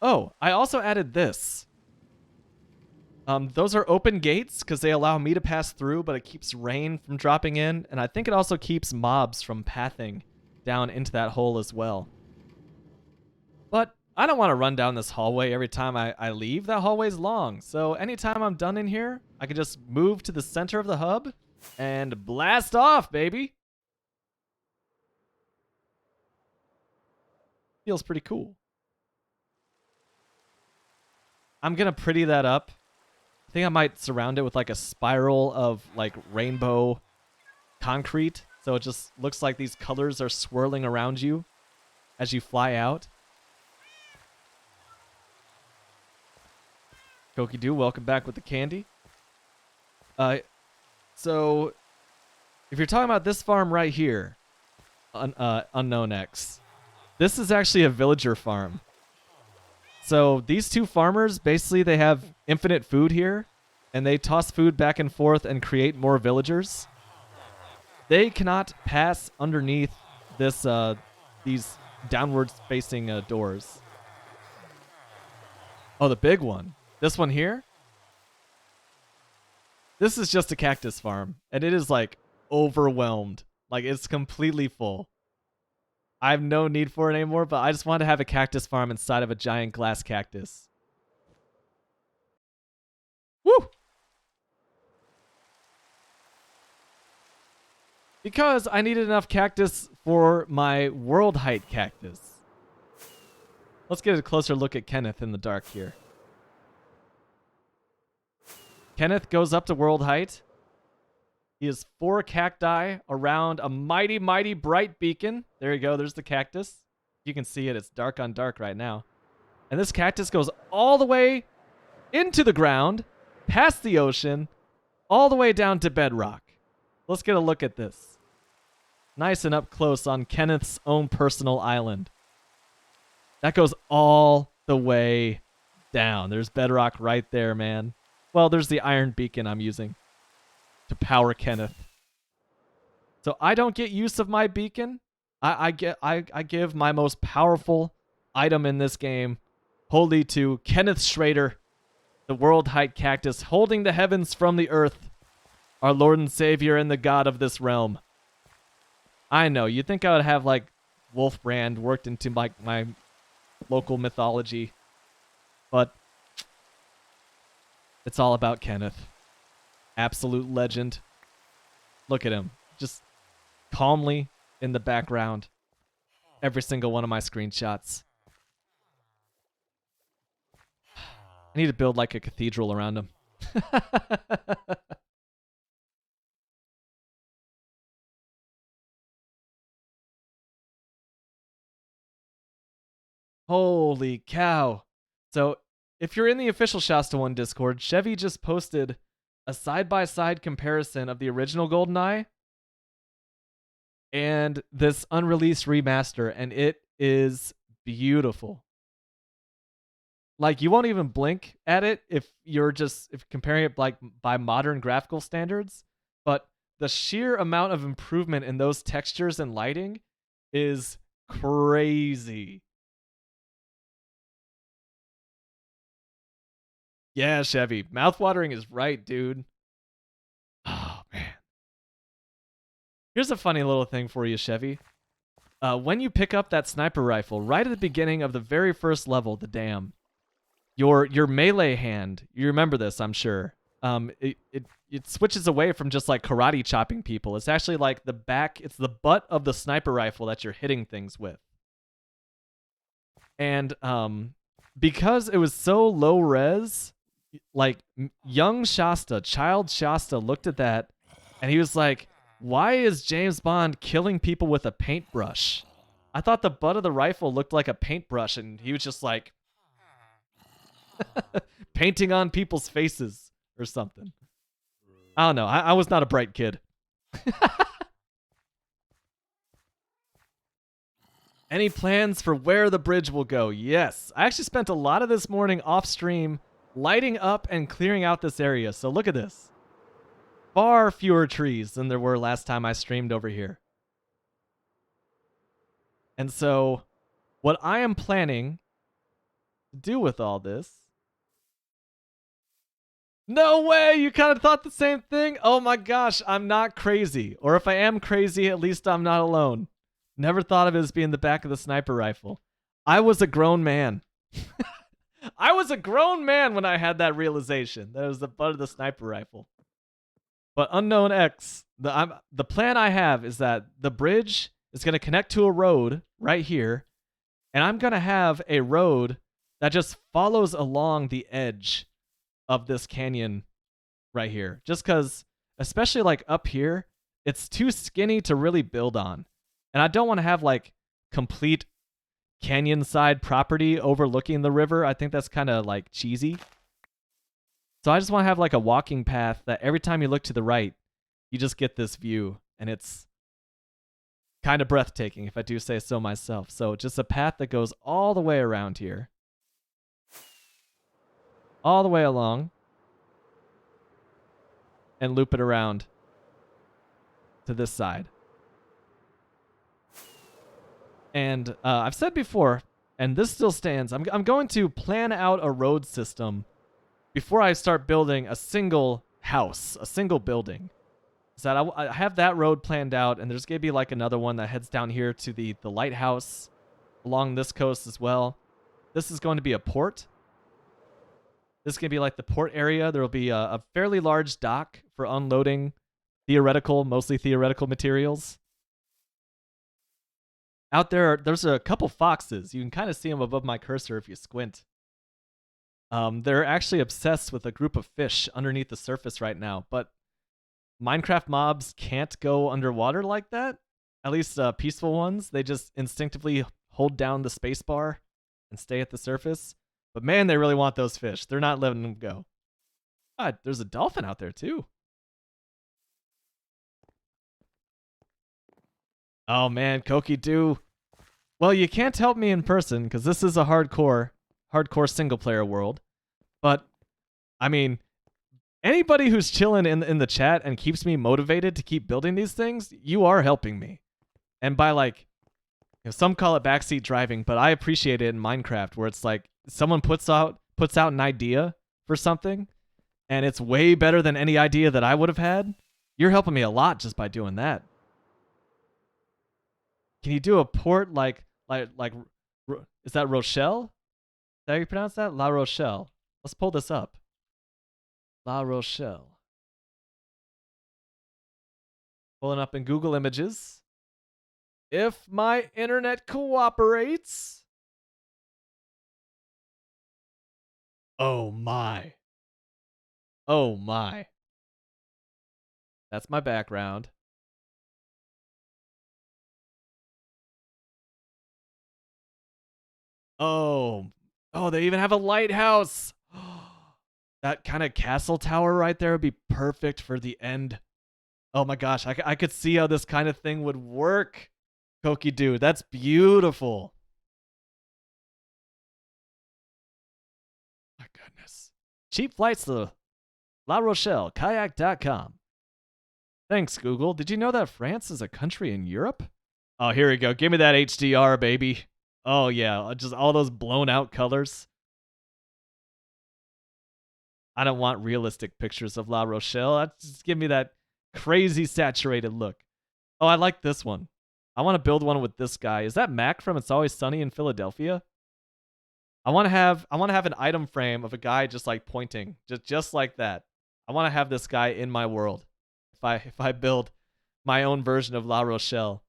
Oh, I also added this. Those are open gates because they allow me to pass through, but it keeps rain from dropping in, and I think it also keeps mobs from pathing down into that hole as well. But I don't want to run down this hallway every time I leave. That hallway's long, so anytime I'm done in here, I can just move to the center of the hub and blast off, baby. Feels pretty cool. I'm gonna pretty that up. I think I might surround it with like a spiral of like rainbow concrete, so it just looks like these colors are swirling around you as you fly out. Koki-Doo, welcome back with the candy. So if you're talking about this farm right here, Unknown X, this is actually a villager farm. So these two farmers, basically they have infinite food here, and they toss food back and forth and create more villagers. They cannot pass underneath this these downwards facing doors. Oh, the big one. This one here? This is just a cactus farm, and it is like overwhelmed. Like it's completely full. I have no need for it anymore, but I just want to have a cactus farm inside of a giant glass cactus. Woo! Because I needed enough cactus for my world height cactus. Let's get a closer look at Kenneth in the dark here. Kenneth goes up to world height. He has 4 cacti around a mighty, mighty bright beacon. There you go. There's the cactus. You can see it. It's dark on dark right now. And this cactus goes all the way into the ground, past the ocean, all the way down to bedrock. Let's get a look at this. Nice and up close on Kenneth's own personal island. That goes all the way down. There's bedrock right there, man. Well, there's the iron beacon I'm using to power Kenneth. So I don't get use of my beacon. I give my most powerful item in this game wholly to Kenneth Schrader, the world height cactus, holding the heavens from the earth, our Lord and Savior and the God of this realm. I know, you'd think I would have like Wolf brand worked into my local mythology, but it's all about Kenneth. Absolute legend. Look at him. Just calmly in the background. Every single one of my screenshots. I need to build like a cathedral around him. Holy cow. So if you're in the official Shasta 1 Discord, Chevy just posted a side-by-side comparison of the original GoldenEye and this unreleased remaster, and it is beautiful. Like, you won't even blink at it if comparing it like by modern graphical standards, but the sheer amount of improvement in those textures and lighting is crazy. Yeah, Chevy. Mouthwatering is right, dude. Oh, man. Here's a funny little thing for you, Chevy. When you pick up that sniper rifle, right at the beginning of the very first level, the dam, your melee hand, you remember this, I'm sure. It switches away from just like karate chopping people. It's actually like it's the butt of the sniper rifle that you're hitting things with. And because it was so low res, like young Shasta, child Shasta looked at that and he was like, why is James Bond killing people with a paintbrush? I thought the butt of the rifle looked like a paintbrush, and he was just like painting on people's faces or something. I don't know. I was not a bright kid. Any plans for where the bridge will go? Yes. I actually spent a lot of this morning off stream lighting up and clearing out this area. So look at this. Far fewer trees than there were last time I streamed over here. And so what I am planning to do with all this No way! You kind of thought the same thing? Oh my gosh, I'm not crazy. Or if I am crazy, at least I'm not alone. Never thought of it as being the back of the sniper rifle. I was a grown man. I was a grown man when I had that realization. That was the butt of the sniper rifle. But Unknown X, the plan I have is that the bridge is going to connect to a road right here, and I'm going to have a road that just follows along the edge of this canyon right here. Just because, especially like up here, it's too skinny to really build on. And I don't want to have like complete canyon side property overlooking the river. I think that's kind of like cheesy. So I just want to have like a walking path that every time you look to the right, you just get this view, and it's kind of breathtaking if I do say so myself. So just a path that goes all the way around here. All the way along. And loop it around to this side. And I've said before, and this still stands, I'm going to plan out a road system before I start building a single house, a single building. So that I have that road planned out, and there's going to be like another one that heads down here to the lighthouse along this coast as well. This is going to be a port. This is going to be like the port area. There will be a fairly large dock for unloading mostly theoretical materials. Out there, there's a couple foxes. You can kind of see them above my cursor if you squint. They're actually obsessed with a group of fish underneath the surface right now, but Minecraft mobs can't go underwater like that. At least peaceful ones. They just instinctively hold down the spacebar and stay at the surface. But man, they really want those fish. They're not letting them go. God, there's a dolphin out there too. Oh man, Koki do. Well, you can't help me in person because this is a hardcore single player world. But I mean, anybody who's chilling in the chat and keeps me motivated to keep building these things, you are helping me. And by like, some call it backseat driving, but I appreciate it in Minecraft where it's like someone puts out an idea for something, and it's way better than any idea that I would have had. You're helping me a lot just by doing that. Can you do a port like is that Rochelle? Is that how you pronounce that? La Rochelle. Let's pull this up. La Rochelle. Pulling up in Google Images. If my internet cooperates. Oh my. Oh my. That's my background. Oh, they even have a lighthouse. That kind of castle tower right there would be perfect for the end. Oh my gosh, I could see how this kind of thing would work. Koki dude, that's beautiful. My goodness. Cheap flights to La Rochelle, kayak.com. Thanks, Google. Did you know that France is a country in Europe? Oh, here we go. Give me that HDR, baby. Oh, yeah. Just all those blown out colors. I don't want realistic pictures of La Rochelle. Just give me that crazy saturated look. Oh, I like this one. I want to build one with this guy. Is that Mac from It's Always Sunny in Philadelphia? I want to have an item frame of a guy just like pointing, just like that. I want to have this guy in my world. If I build my own version of La Rochelle.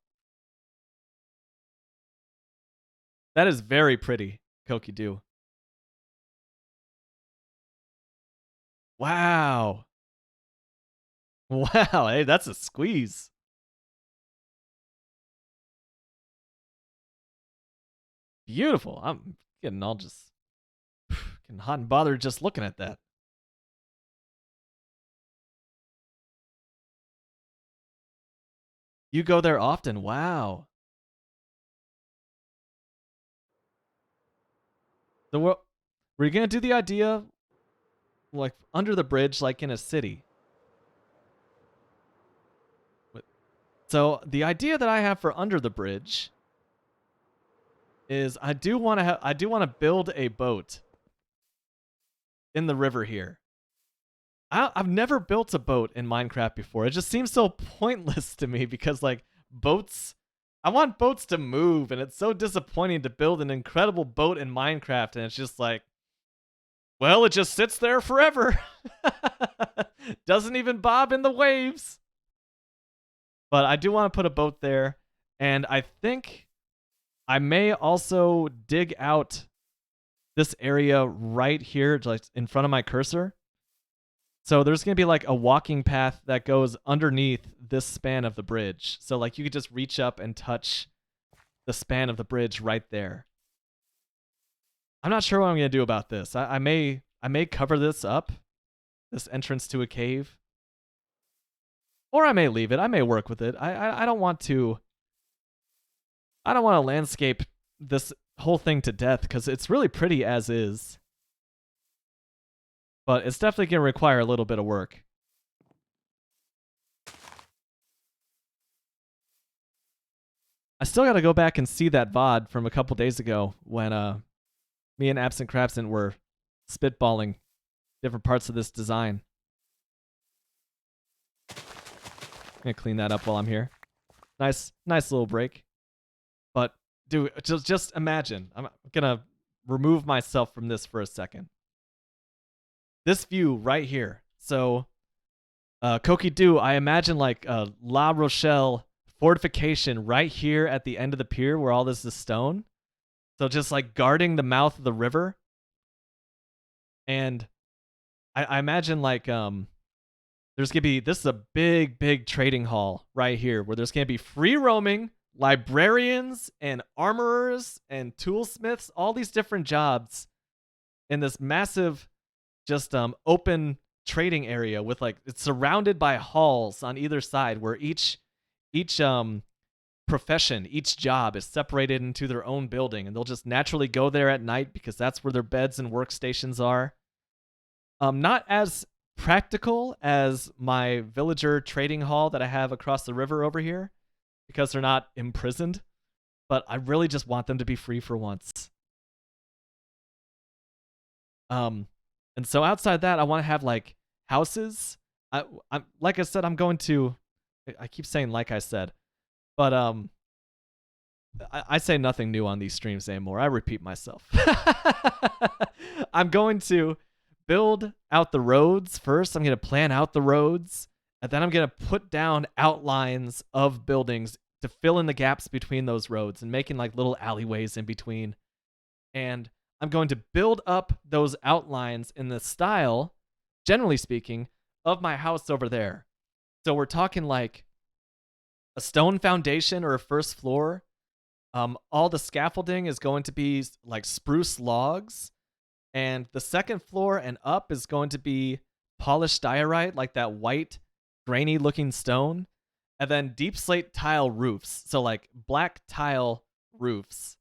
That is very pretty, Koki do. Wow. Wow, hey, that's a squeeze. Beautiful. I'm getting all just getting hot and bothered just looking at that. You go there often. Wow. So we're gonna do the idea like under the bridge, like in a city. So the idea that I have for under the bridge is I do want to build a boat in the river here. I've never built a boat in Minecraft before. It just seems so pointless to me because like boats, I want boats to move, and it's so disappointing to build an incredible boat in Minecraft, and it's just like, well, it just sits there forever. Doesn't even bob in the waves. But I do want to put a boat there, and I think I may also dig out this area right here, just in front of my cursor. So there's going to be like a walking path that goes underneath this span of the bridge. So like you could just reach up and touch the span of the bridge right there. I'm not sure what I'm going to do about this. I may cover this up, this entrance to a cave. Or I may leave it. I may work with it. I don't want to landscape this whole thing to death because it's really pretty as is. But it's definitely going to require a little bit of work. I still got to go back and see that VOD from a couple days ago when me and Absent Craftsman were spitballing different parts of this design. I'm going to clean that up while I'm here. Nice little break. But dude, just imagine. I'm going to remove myself from this for a second. This view right here. So, Koki Do, I imagine like a La Rochelle fortification right here at the end of the pier where all this is stone. So just like guarding the mouth of the river. And I imagine like there's gonna be, this is a big trading hall right here where there's gonna be free roaming librarians and armorers and toolsmiths, all these different jobs in this massive just open trading area with like, it's surrounded by halls on either side where each profession, each job is separated into their own building, and they'll just naturally go there at night because that's where their beds and workstations are. Not as practical as my villager trading hall that I have across the river over here because they're not imprisoned, but I really just want them to be free for once. And so outside that, I want to have like houses. I'm like I said, I'm going to. I keep saying like I said, but I say nothing new on these streams anymore. I repeat myself. I'm going to build out the roads first. I'm going to plan out the roads, and then I'm going to put down outlines of buildings to fill in the gaps between those roads and making like little alleyways in between. And I'm going to build up those outlines in the style, generally speaking, of my house over there. So we're talking like a stone foundation or a first floor. All the scaffolding is going to be like spruce logs. And the second floor and up is going to be polished diorite, like that white, grainy looking stone. And then deep slate tile roofs. So like black tile roofs.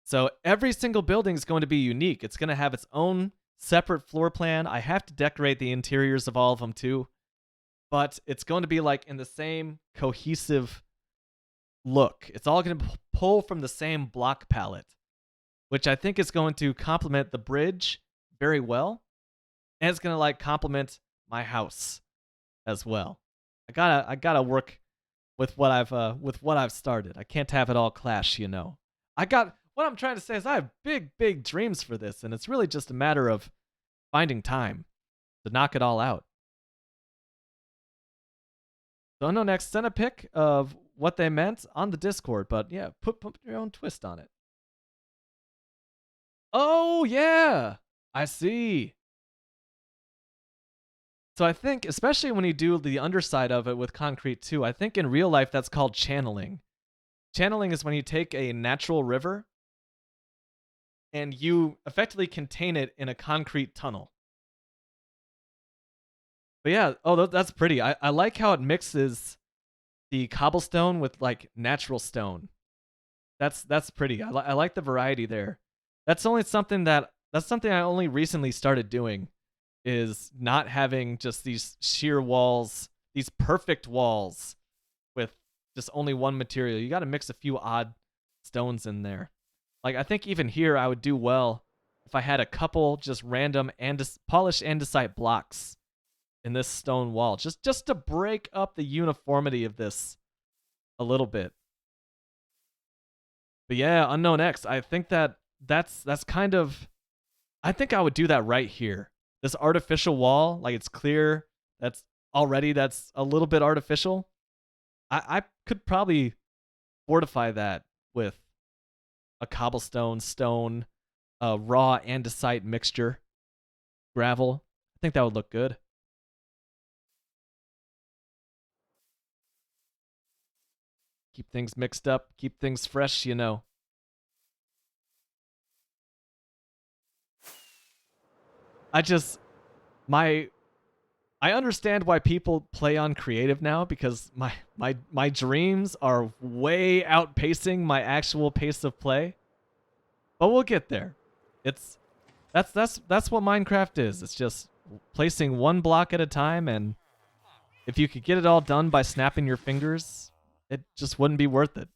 So every single building is going to be unique. It's going to have its own separate floor plan. I have to decorate the interiors of all of them too. But it's going to be like in the same cohesive look. It's all going to pull from the same block palette, which I think is going to complement the bridge very well. And it's going to like complement my house as well. I gotta work with what I've started. I can't have it all clash, you know. What I'm trying to say is I have big dreams for this, and it's really just a matter of finding time to knock it all out. Don't know next. Send a pic of what they meant on the Discord, but yeah, put your own twist on it. Oh, yeah. I see. So I think, especially when you do the underside of it with concrete too, I think in real life that's called channeling. Channeling is when you take a natural river and you effectively contain it in a concrete tunnel. But yeah, oh, that's pretty. I like how it mixes the cobblestone with like natural stone. That's pretty. I like the variety there. That's something I only recently started doing, is not having just these sheer walls, these perfect walls with just only one material. You got to mix a few odd stones in there. Like I think even here I would do well if I had a couple just random polished andesite blocks in this stone wall, just to break up the uniformity of this a little bit. But yeah, Unknown X, I think that's kind of, I think I would do that right here. This artificial wall, like it's clear that's a little bit artificial. I could probably fortify that with a cobblestone, stone, raw andesite mixture, gravel. I think that would look good. Keep things mixed up, keep things fresh, you know. I understand why people play on creative now, because my dreams are way outpacing my actual pace of play. But we'll get there. That's what Minecraft is. It's just placing one block at a time, and if you could get it all done by snapping your fingers, it just wouldn't be worth it.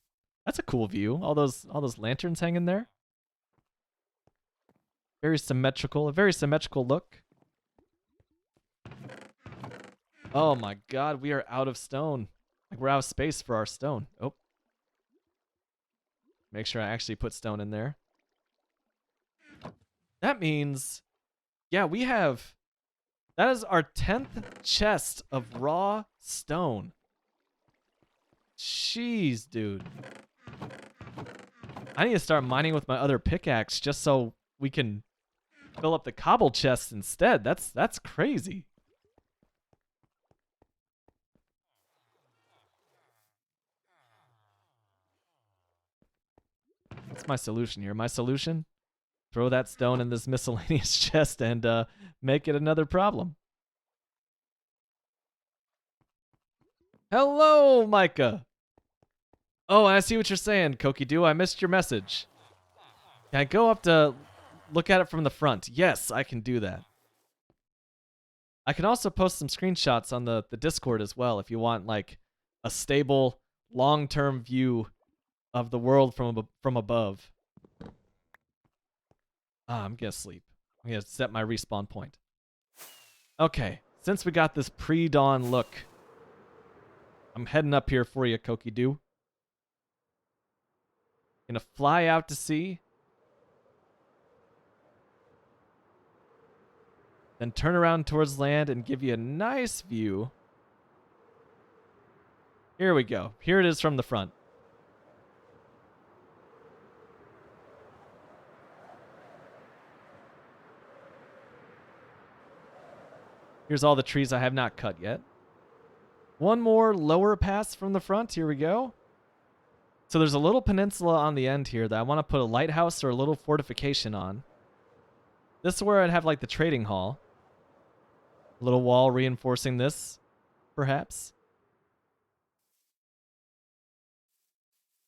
That's a cool view. All those lanterns hanging there. A very symmetrical look. Oh my god, we are out of stone. Like, we're out of space for our stone. Oh. Make sure I actually put stone in there. That means, yeah, that is our 10th chest of raw stone. Jeez, dude. I need to start mining with my other pickaxe just so we can fill up the cobble chests instead. That's crazy. What's my solution here? My solution? Throw that stone in this miscellaneous chest and make it another problem. Hello, Micah. Oh, I see what you're saying, Kokidoo. I missed your message. Can I go up to look at it from the front? Yes, I can do that. I can also post some screenshots on the Discord as well if you want, like, a stable, long-term view of the world from above. I'm gonna sleep. I'm gonna set my respawn point. Okay, since we got this pre-dawn look, I'm heading up here for you, Kokidoo. Gonna fly out to sea. Then turn around towards land and give you a nice view. Here we go. Here it is from the front. Here's all the trees I have not cut yet. One more lower pass from the front. Here we go. So there's a little peninsula on the end here that I want to put a lighthouse or a little fortification on. This is where I'd have, like, the trading hall. A little wall reinforcing this, perhaps.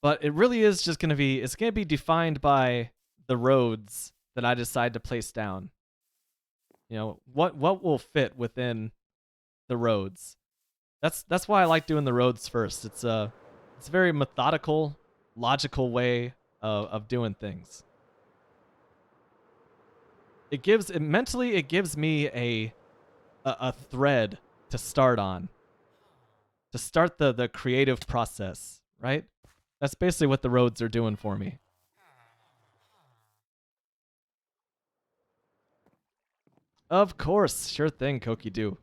But it really is just going to be, it's going to be defined by the roads that I decide to place down. You know, what will fit within the roads. That's why I like doing the roads first. It's a very methodical, logical way of doing things. It gives me a thread to start on. To start the creative process, right? That's basically what the roads are doing for me. Of course, sure thing, Kokidoo.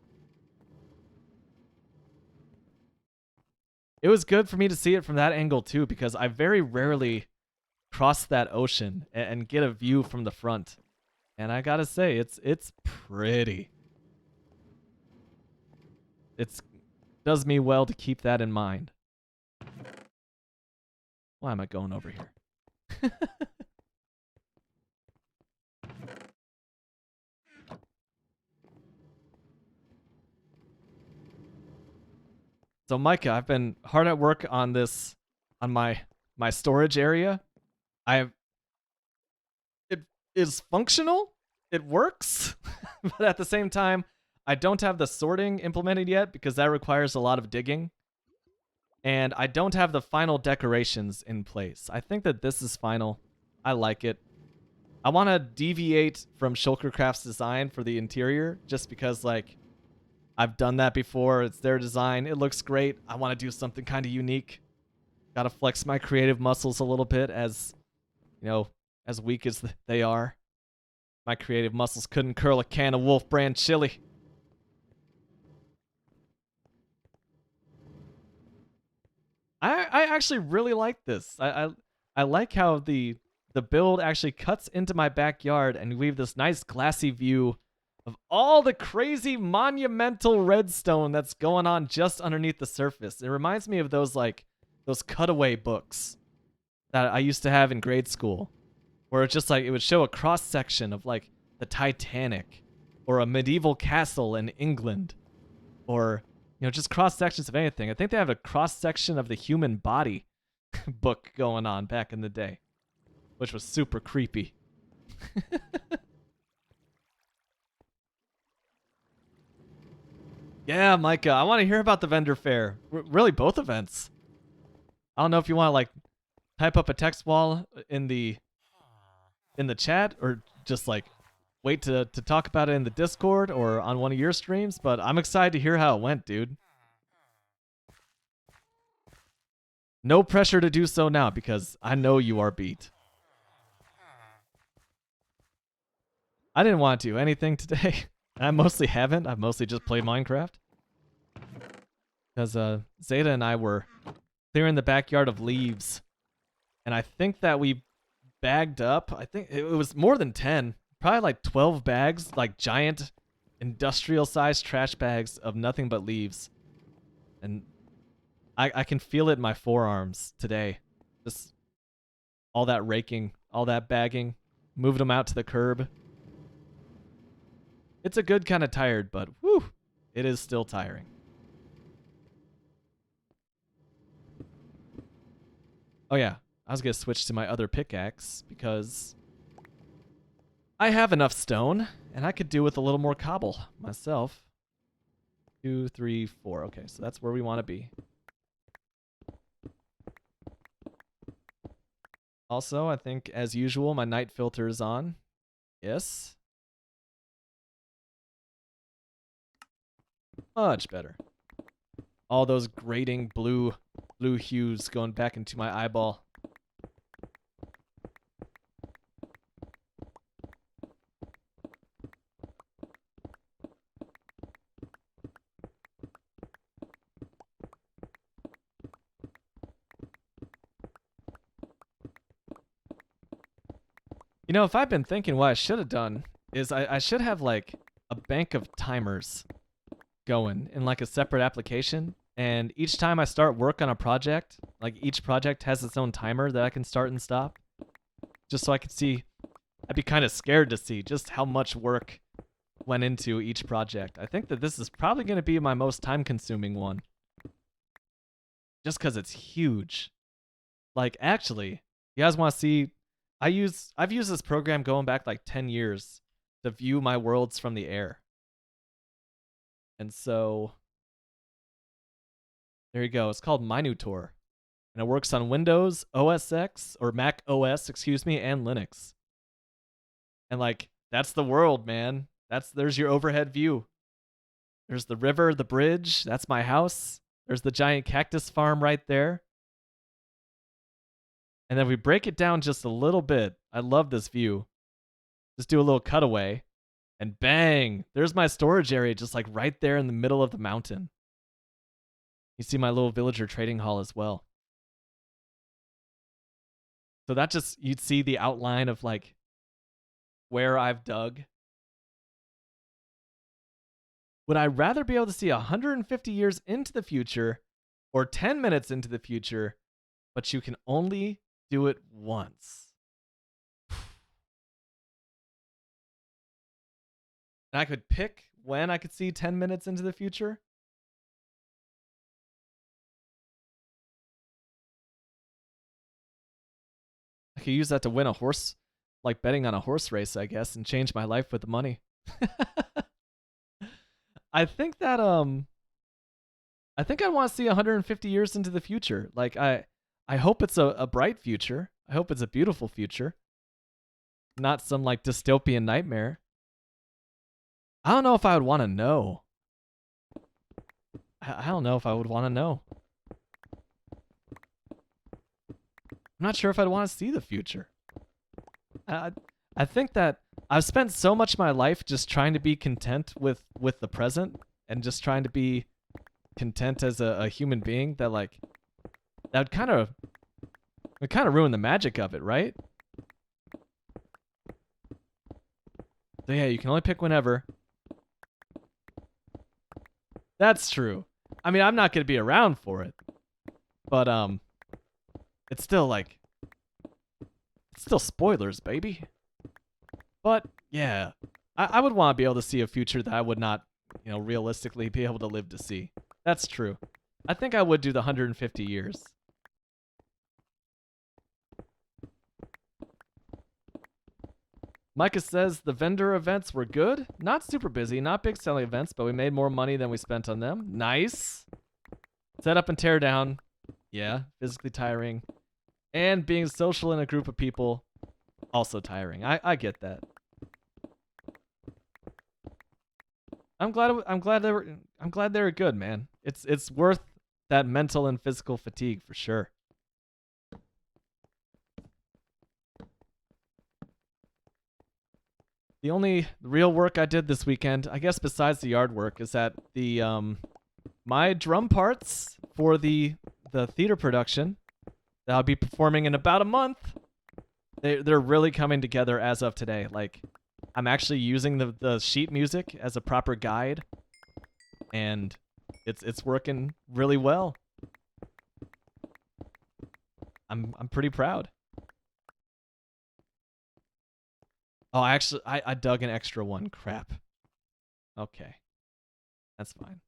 It was good for me to see it from that angle too, because I very rarely cross that ocean and get a view from the front. And I gotta say, it's pretty. It does me well to keep that in mind. Why am I going over here? So Micah, I've been hard at work on this, on my storage area. It is functional. It works, but at the same time, I don't have the sorting implemented yet because that requires a lot of digging. And I don't have the final decorations in place. I think that this is final. I like it. I want to deviate from Shulkercraft's design for the interior just because, like, I've done that before. It's their design. It looks great. I want to do something kind of unique. Gotta flex my creative muscles a little bit, as, you know, as weak as they are. My creative muscles couldn't curl a can of Wolf brand chili. I actually really like this. I like how the build actually cuts into my backyard, and we have this nice glassy view of all the crazy monumental redstone that's going on just underneath the surface. It reminds me of those cutaway books that I used to have in grade school, where it's just like it would show a cross section of like the Titanic or a medieval castle in England, or just cross sections of anything. I think they have a cross section of the human body book going on back in the day, which was super creepy. Yeah, Micah, I want to hear about the vendor fair. Really, both events. I don't know if you want to like type up a text wall in the chat, or just like wait to talk about it in the Discord or on one of your streams, but I'm excited to hear how it went, dude. No pressure to do so now, because I know you are beat. I didn't want to do anything today. I mostly haven't. I've mostly just played Minecraft. Because Zeta and I were clearing the backyard of leaves. And I think that we bagged up, I think it was more than 10. Probably like 12 bags, like giant industrial-sized trash bags of nothing but leaves. And I can feel it in my forearms today. Just all that raking, all that bagging, moving them out to the curb. It's a good kind of tired, but whew, it is still tiring. Oh yeah, I was going to switch to my other pickaxe because I have enough stone and I could do with a little more cobble myself. 2, 3, 4. Okay, so that's where we want to be. Also, I think, as usual, my night filter is on. Yes. Much better. All those grating blue hues going back into my eyeball. You know, if I've been thinking, what I should have done is I should have like a bank of timers going in like a separate application, and each time I start work on a project, like each project has its own timer that I can start and stop, just so I could see. I'd be kind of scared to see just how much work went into each project. I think that this is probably going to be my most time-consuming one, just because it's huge. Like, actually, you guys want to see? I've used this program going back like 10 years to view my worlds from the air. And so there you go. It's called Minutor. And it works on Windows, OS X, or Mac OS, excuse me, and Linux. And like, that's the world, man. There's your overhead view. There's the river, the bridge. That's my house. There's the giant cactus farm right there. And then we break it down just a little bit. I love this view. Just do a little cutaway. And bang! There's my storage area just like right there in the middle of the mountain. You see my little villager trading hall as well. So that just, you'd see the outline of like where I've dug. Would I rather be able to see 150 years into the future or 10 minutes into the future, but you can only do it once? And I could pick when I could see 10 minutes into the future. I could use that to win a horse, like betting on a horse race, I guess, and change my life with the money. I think that I think I want to see 150 years into the future. Like I hope it's a bright future. I hope it's a beautiful future. Not some like dystopian nightmare. I don't know if I would want to know. I don't know if I would want to know. I'm not sure if I'd want to see the future. I think that I've spent so much of my life just trying to be content with the present and just trying to be content as a human being that like that would kind of ruin the magic of it, right? So yeah, you can only pick whenever. That's true. I mean, I'm not going to be around for it. But it's still like it's still spoilers, baby. But yeah, I would want to be able to see a future that I would not, realistically be able to live to see. That's true. I think I would do the 150 years. Micah says the vendor events were good. Not super busy, not big selling events, but we made more money than we spent on them. Nice. Set up and tear down. Yeah, physically tiring. And being social in a group of people, also tiring. I get that. I'm glad they were good, man. It's worth that mental and physical fatigue for sure. The only real work I did this weekend, I guess besides the yard work, is that the my drum parts for the theater production that I'll be performing in about a month, they're really coming together as of today. Like, I'm actually using the sheet music as a proper guide, and it's working really well. I'm pretty proud. Oh, actually, I dug an extra one. Crap. Okay. That's fine.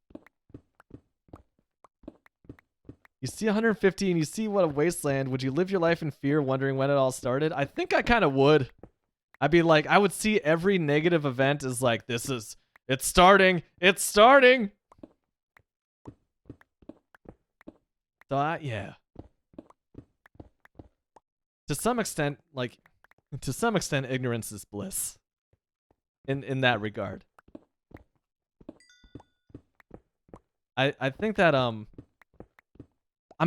You see 150 and you see what a wasteland. Would you live your life in fear, wondering when it all started? I think I kind of would. I'd be like, I would see every negative event as like, it's starting. It's starting. So, yeah. To some extent, ignorance is bliss. In that regard. I think that I'm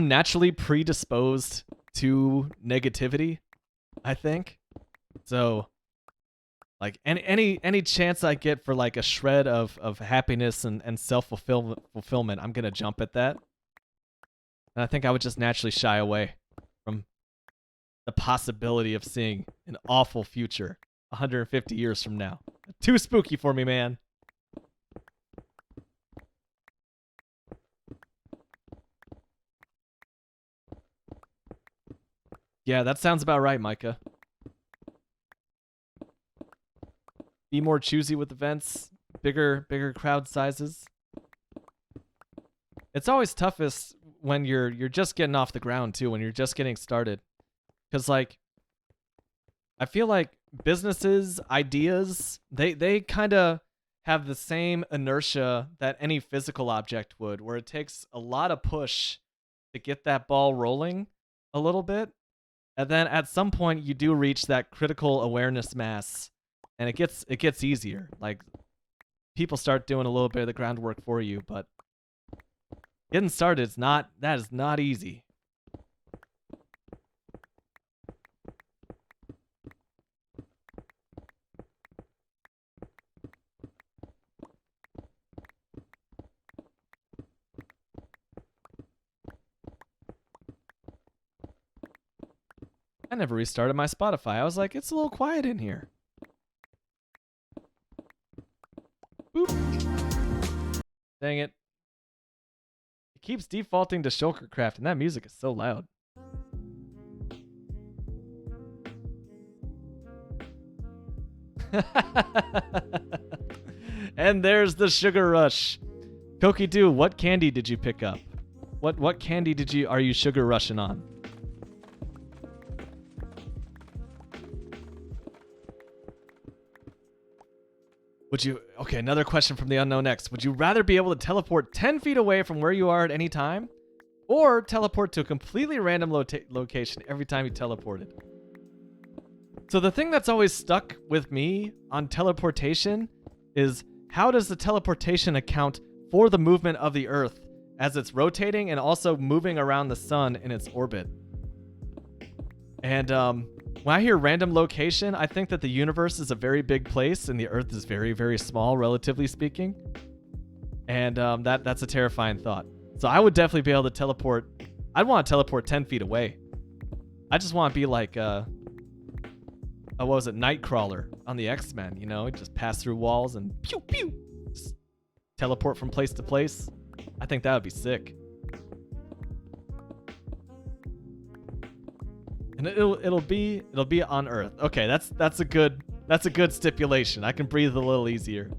naturally predisposed to negativity, I think. So like any chance I get for like a shred of happiness and self-fulfillment, I'm going to jump at that. And I think I would just naturally shy away from the possibility of seeing an awful future 150 years from now. Too spooky for me, man. Yeah, that sounds about right, Micah. Be more choosy with events, bigger crowd sizes. It's always toughest when you're just getting off the ground too, when you're just getting started. 'Cause like I feel like businesses, ideas, they kind of have the same inertia that any physical object would, where it takes a lot of push to get that ball rolling a little bit. And then at some point you do reach that critical awareness mass and it gets easier. Like people start doing a little bit of the groundwork for you, but getting started is not easy. I never restarted my Spotify. I was like, it's a little quiet in here. Boop. Dang it. It keeps defaulting to Shulkercraft, and that music is so loud. And there's the sugar rush. Koki Doo, what candy did you pick up? What candy are you sugar rushing on? Okay, another question from the unknown X. Would you rather be able to teleport 10 feet away from where you are at any time, or teleport to a completely random location every time you teleported? So the thing that's always stuck with me on teleportation is, how does the teleportation account for the movement of the Earth as it's rotating and also moving around the sun in its orbit. And when I hear random location, I think that the universe is a very big place and the Earth is very, very small, relatively speaking. And that's a terrifying thought. So I would definitely be able to teleport. I'd want to teleport 10 feet away. I just want to be like, what was it, Nightcrawler on the X-Men, you know? Just pass through walls and pew, pew. Just teleport from place to place. I think that would be sick. And it'll be on Earth. Okay, that's a good stipulation. I can breathe a little easier.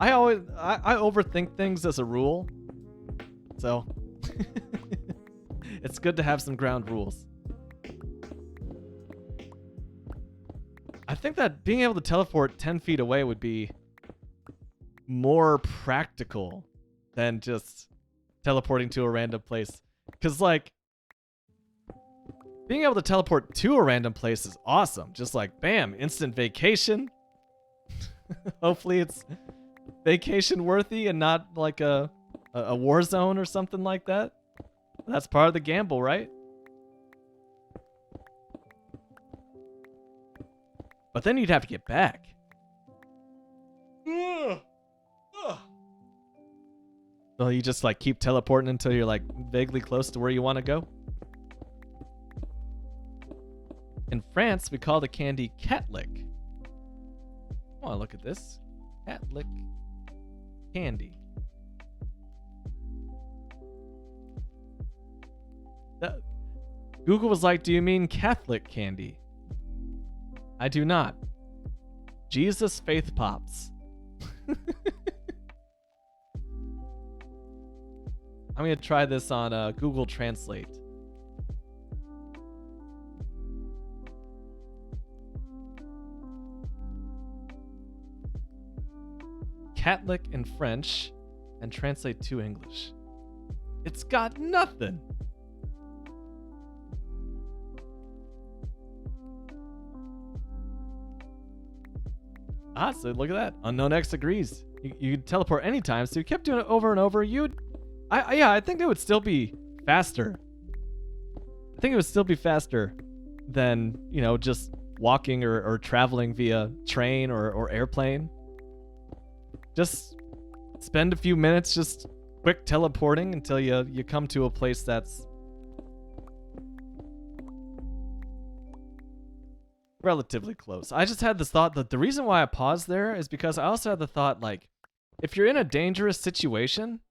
I overthink things as a rule. So it's good to have some ground rules. I think that being able to teleport 10 feet away would be more practical than just teleporting to a random place. Because, like, being able to teleport to a random place is awesome. Just like, bam, instant vacation. Hopefully it's vacation worthy and not like a war zone or something like that. That's part of the gamble, right? But then you'd have to get back. So you just like keep teleporting until you're like vaguely close to where you want to go. In France, we call the candy catlick. Oh, look at this. Catlick candy. Google was like, do you mean Catholic candy? I do not. Jesus Faith Pops. I'm going to try this on Google Translate. Catholic in French and translate to English. It's got nothing. Ah, so look at that. Unknown X agrees. You could teleport anytime, so you kept doing it over and over. I think it would still be faster. I think it would still be faster than, you know, just walking or traveling via train or airplane. Just spend a few minutes just quick teleporting until you come to a place that's relatively close. I just had this thought that the reason why I paused there is because I also had the thought, like, if you're in a dangerous situation,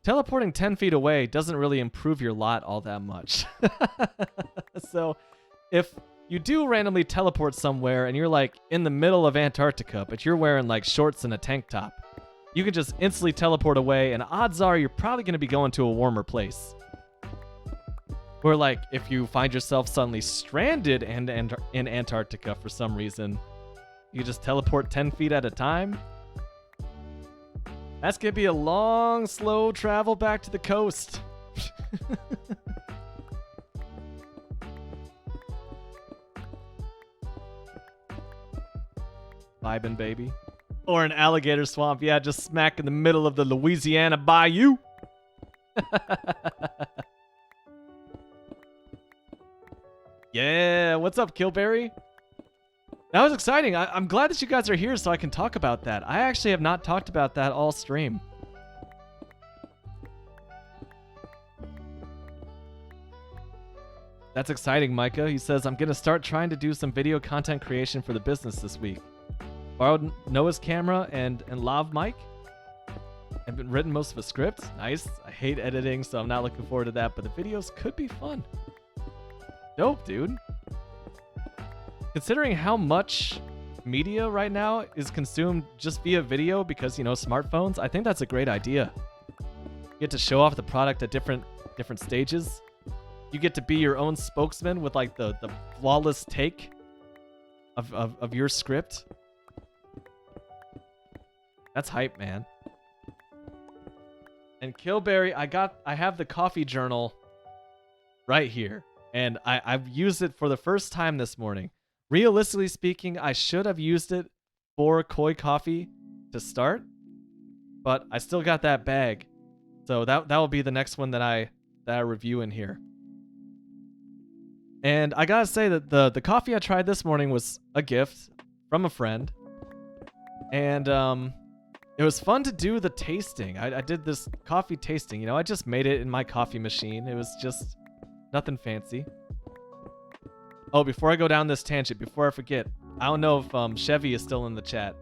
teleporting 10 feet away doesn't really improve your lot all that much. So if you do randomly teleport somewhere and you're like in the middle of Antarctica, but you're wearing like shorts and a tank top, you can just instantly teleport away, and odds are you're probably going to be going to a warmer place. Or like if you find yourself suddenly stranded in Antarctica for some reason, you just teleport 10 feet at a time. That's going to be a long, slow travel back to the coast. Vibin', baby. Or an alligator swamp. Yeah, just smack in the middle of the Louisiana Bayou. Yeah, what's up, Kilberry? That was exciting. I'm glad that you guys are here so I can talk about that. I actually have not talked about that all stream. That's exciting, Micah. He says, I'm going to start trying to do some video content creation for the business this week. Borrowed Noah's camera and lav mic. I've been written most of a script. Nice. I hate editing, so I'm not looking forward to that, but the videos could be fun. Dope, dude. Considering how much media right now is consumed just via video because, you know, smartphones, I think that's a great idea. You get to show off the product at different stages. You get to be your own spokesman with like the flawless take of your script. That's hype, man. And Kilberry, I have the coffee journal right here, and I've used it for the first time this morning. Realistically speaking, I should have used it for Koi Coffee to start, but I still got that bag. So that will be the next one that I review in here. And I gotta say that the coffee I tried this morning was a gift from a friend. And it was fun to do the tasting. I did this coffee tasting. You know, I just made it in my coffee machine. It was just nothing fancy. Oh, before I go down this tangent, before I forget, I don't know if Chevy is still in the chat,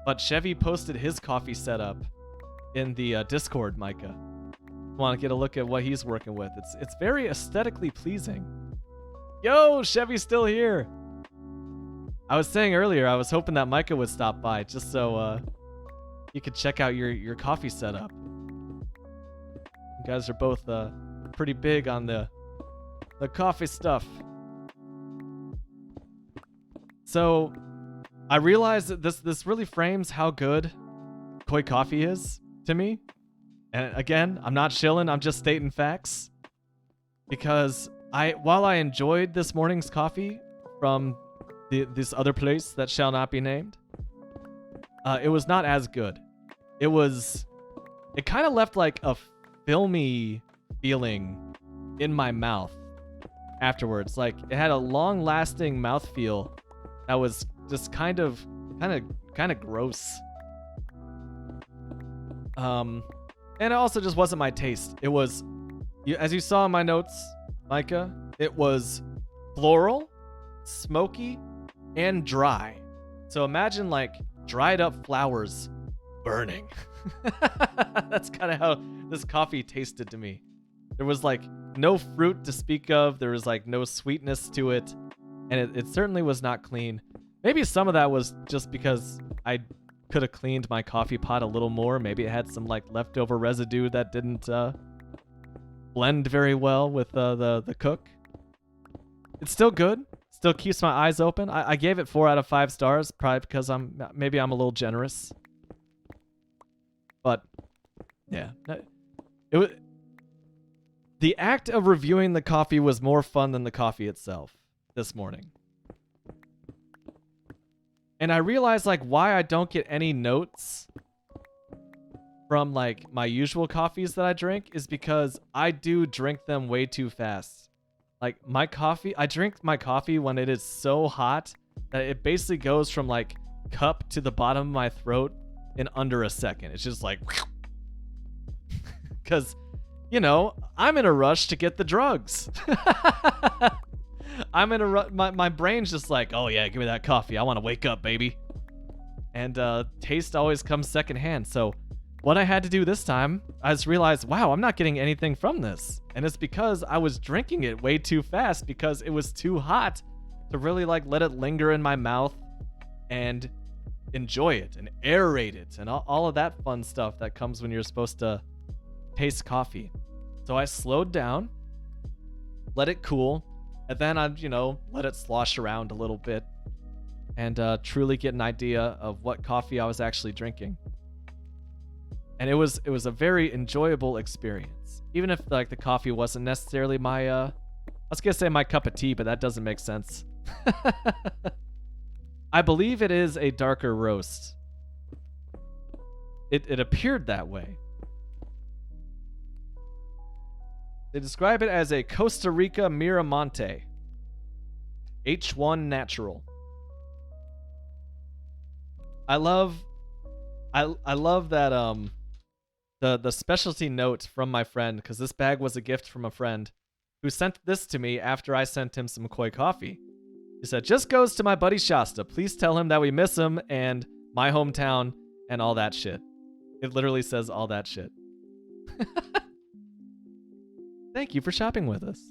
but Chevy posted his coffee setup in the Discord, Micah. Want to get a look at what he's working with. It's very aesthetically pleasing. Yo, Chevy's still here. I was saying earlier, I was hoping that Micah would stop by just so you could check out your coffee setup. You guys are both pretty big on the coffee stuff. So I realized that this really frames how good Koi coffee is to me. And again, I'm not shilling, I'm just stating facts. Because while I enjoyed this morning's coffee from this other place that shall not be named, it was not as good. It kind of left like a filmy feeling in my mouth afterwards. Like it had a long-lasting mouthfeel that was just kind of gross. And it also just wasn't my taste. It was, as you saw in my notes, Micah, it was floral, smoky, and dry. So imagine like dried up flowers burning. That's kind of how this coffee tasted to me. There was like no fruit to speak of. There was like no sweetness to it. And it certainly was not clean. Maybe some of that was just because I could have cleaned my coffee pot a little more. Maybe it had some like leftover residue that didn't blend very well with the cook. It's still good. Still keeps my eyes open. I gave it 4 out of 5 stars, probably because I'm a little generous. But yeah, the act of reviewing the coffee was more fun than the coffee itself this morning. And I realized like why I don't get any notes from like my usual coffees that I drink is because I do drink them way too fast. Like my coffee, I drink my coffee when it is so hot that it basically goes from like cup to the bottom of my throat in under a second. It's just like, because, you know, I'm in a rush to get the drugs. I'm in a my brain's just like, oh yeah, give me that coffee. I want to wake up, baby. And taste always comes secondhand. So what I had to do this time, I just realized, wow, I'm not getting anything from this. And it's because I was drinking it way too fast because it was too hot to really like let it linger in my mouth and enjoy it and aerate it and all of that fun stuff that comes when you're supposed to taste coffee. So I slowed down, let it cool, and then I'd, you know, let it slosh around a little bit and truly get an idea of what coffee I was actually drinking. And it was a very enjoyable experience. Even if like the coffee wasn't necessarily my I was gonna say my cup of tea, but that doesn't make sense. I believe it is a darker roast. It appeared that way. They describe it as a Costa Rica Miramonte. H1 natural. I love that the specialty note from my friend, because this bag was a gift from a friend who sent this to me after I sent him some Koi coffee. He said, just goes to my buddy Shasta. Please tell him that we miss him and my hometown and all that shit. It literally says all that shit. Thank you for shopping with us.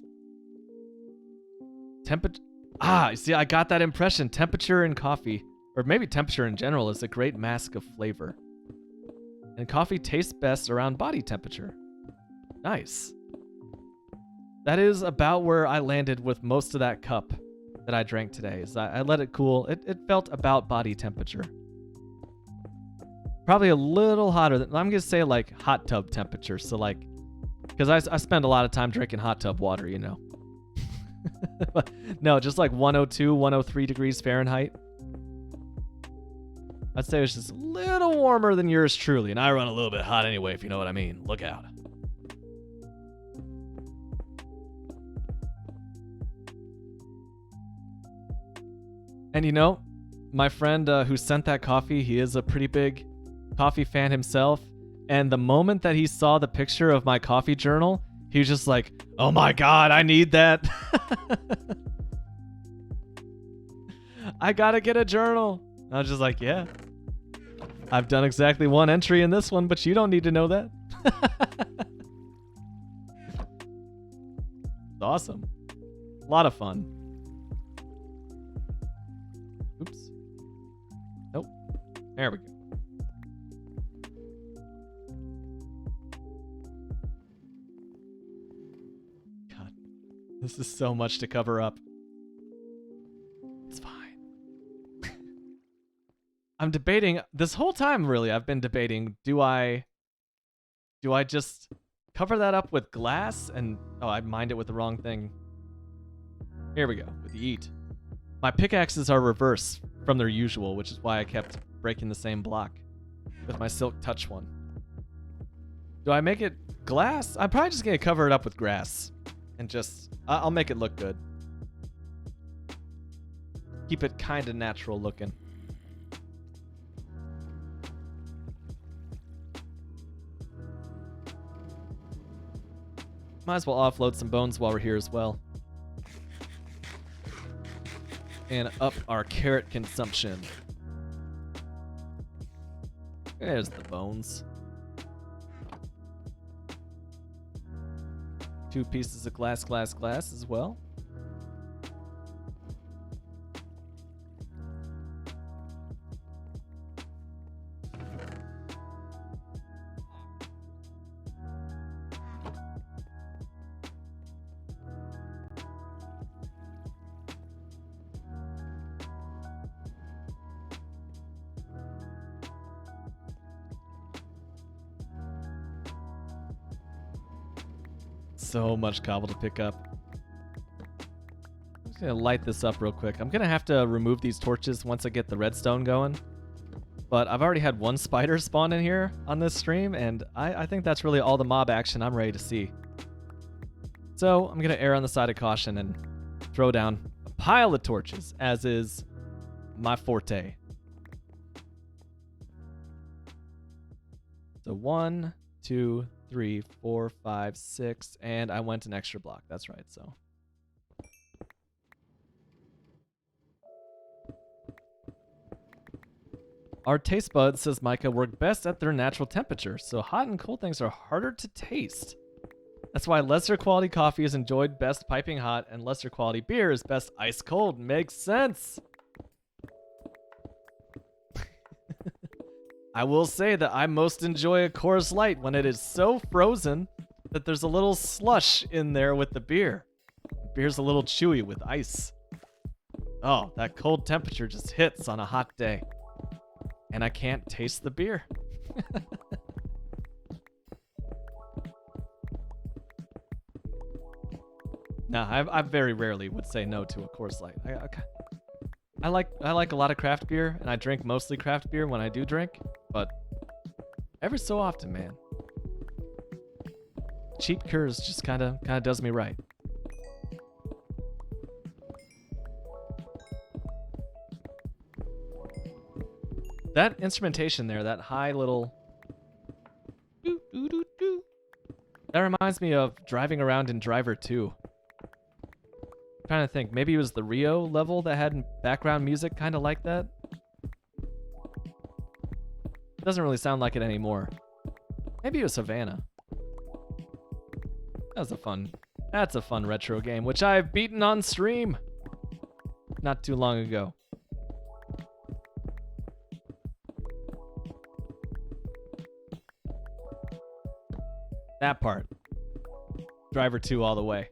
You see, I got that impression. Temperature in coffee, or maybe temperature in general, is a great mask of flavor. And coffee tastes best around body temperature. Nice. That is about where I landed with most of that cup that I drank today. Is I let it cool. It felt about body temperature. Probably a little hotter than, I'm going to say like hot tub temperature. So like, because I spend a lot of time drinking hot tub water, you know. No, just like 102, 103 degrees Fahrenheit. I'd say it's just a little warmer than yours truly, and I run a little bit hot anyway, if you know what I mean. Look out. And you know, my friend who sent that coffee, he is a pretty big coffee fan himself. And the moment that he saw the picture of my coffee journal, he was just like, oh my God, I need that. I gotta get a journal. I was just like, yeah. I've done exactly one entry in this one, but you don't need to know that. It's awesome. A lot of fun. Oops. Nope. There we go. God, this is so much to cover up. It's fine. I'm debating this whole time, really. I've been debating, do I just cover that up with glass and oh, I mined it with the wrong thing. Here we go, with the eat. My pickaxes are reversed from their usual, which is why I kept breaking the same block with my silk touch one. Do I make it glass? I'm probably just gonna cover it up with grass and just, I'll make it look good. Keep it kind of natural looking. Might as well offload some bones while we're here as well. And up our carrot consumption. There's the bones. 2 pieces of glass as well. So much cobble to pick up. I'm just gonna light this up real quick. I'm gonna have to remove these torches once I get the redstone going. But I've already had 1 spider spawn in here on this stream, and I think that's really all the mob action I'm ready to see. So I'm gonna err on the side of caution and throw down a pile of torches, as is my forte. So 1, 2, 3, 4, 5, 6, and I went an extra block. That's right, so. Our taste buds, says Micah, work best at their natural temperature, so hot and cold things are harder to taste. That's why lesser quality coffee is enjoyed best piping hot, and lesser quality beer is best ice cold. Makes sense. I will say that I most enjoy a Coors Light when it is so frozen that there's a little slush in there with the beer. The beer's a little chewy with ice. Oh, that cold temperature just hits on a hot day. And I can't taste the beer. No, I very rarely would say no to a Coors Light. I like a lot of craft beer, and I drink mostly craft beer when I do drink, but every so often, man. Cheap Coors just kind of does me right. That instrumentation there, that high little doo, doo, doo, doo, that reminds me of driving around in Driver 2. Trying to think, maybe it was the Rio level that had background music kind of like that. Doesn't really sound like it anymore. Maybe it was Savannah. That's a fun retro game, which I've beaten on stream not too long ago. That part. Driver 2 all the way.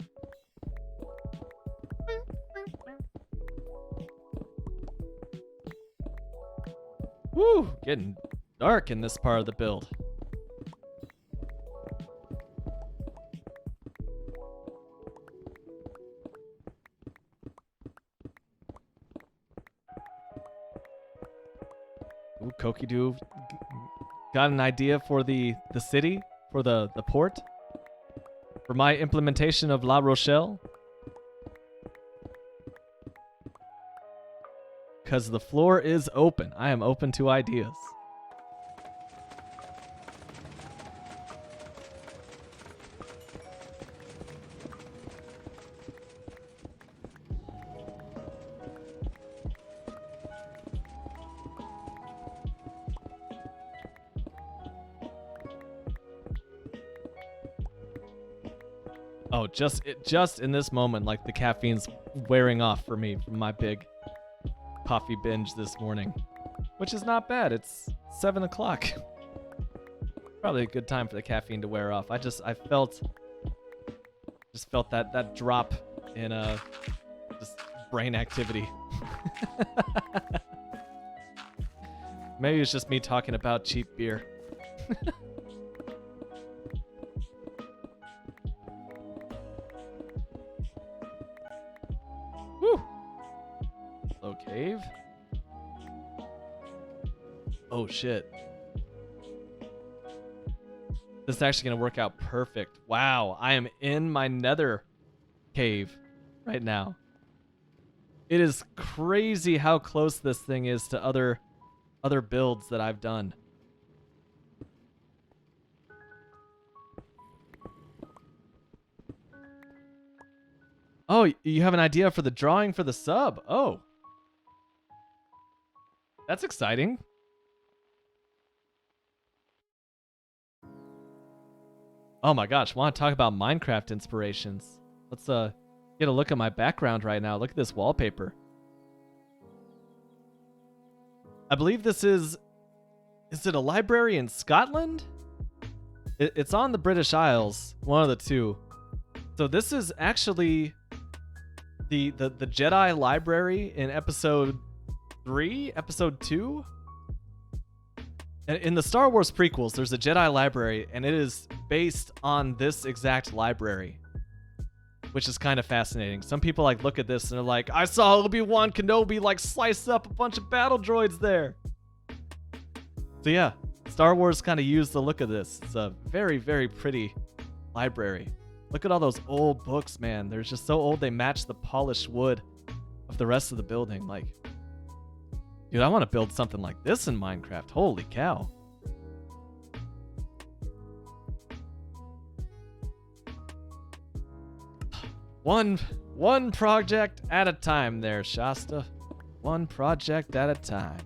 Woo! Getting dark in this part of the build. Ooh, Kokidoo got an idea for the city, for the port, for my implementation of La Rochelle. Because the floor is open. I am open to ideas. Oh, just in this moment, like the caffeine's wearing off for me from my big coffee binge this morning, which is not bad. It's 7 o'clock. Probably a good time for the caffeine to wear off. I felt that drop in just brain activity. Maybe it's just me talking about cheap beer. Woo! Low cave. Oh shit. This is actually gonna work out perfect. Wow, I am in my nether cave right now. It is crazy how close this thing is to other builds that I've done. Oh, you have an idea for the drawing for the sub. Oh. That's exciting. Oh my gosh, want to talk about Minecraft inspirations. Let's get a look at my background right now. Look at this wallpaper. I believe this is it a library in Scotland? It's on the British Isles, one of the two. So this is actually the Jedi library in episode 3, episode 2. In the Star Wars prequels, there's a Jedi library, and it is based on this exact library, which is kind of fascinating. Some people like look at this and they're like, I saw Obi-Wan Kenobi like slice up a bunch of battle droids there. So yeah, Star Wars kind of used the look of this. It's a very, very pretty library. Look at all those old books, man. They're just so old they match the polished wood of the rest of the building. Like, dude, I want to build something like this in Minecraft. Holy cow. One project at a time there, Shasta. One project at a time.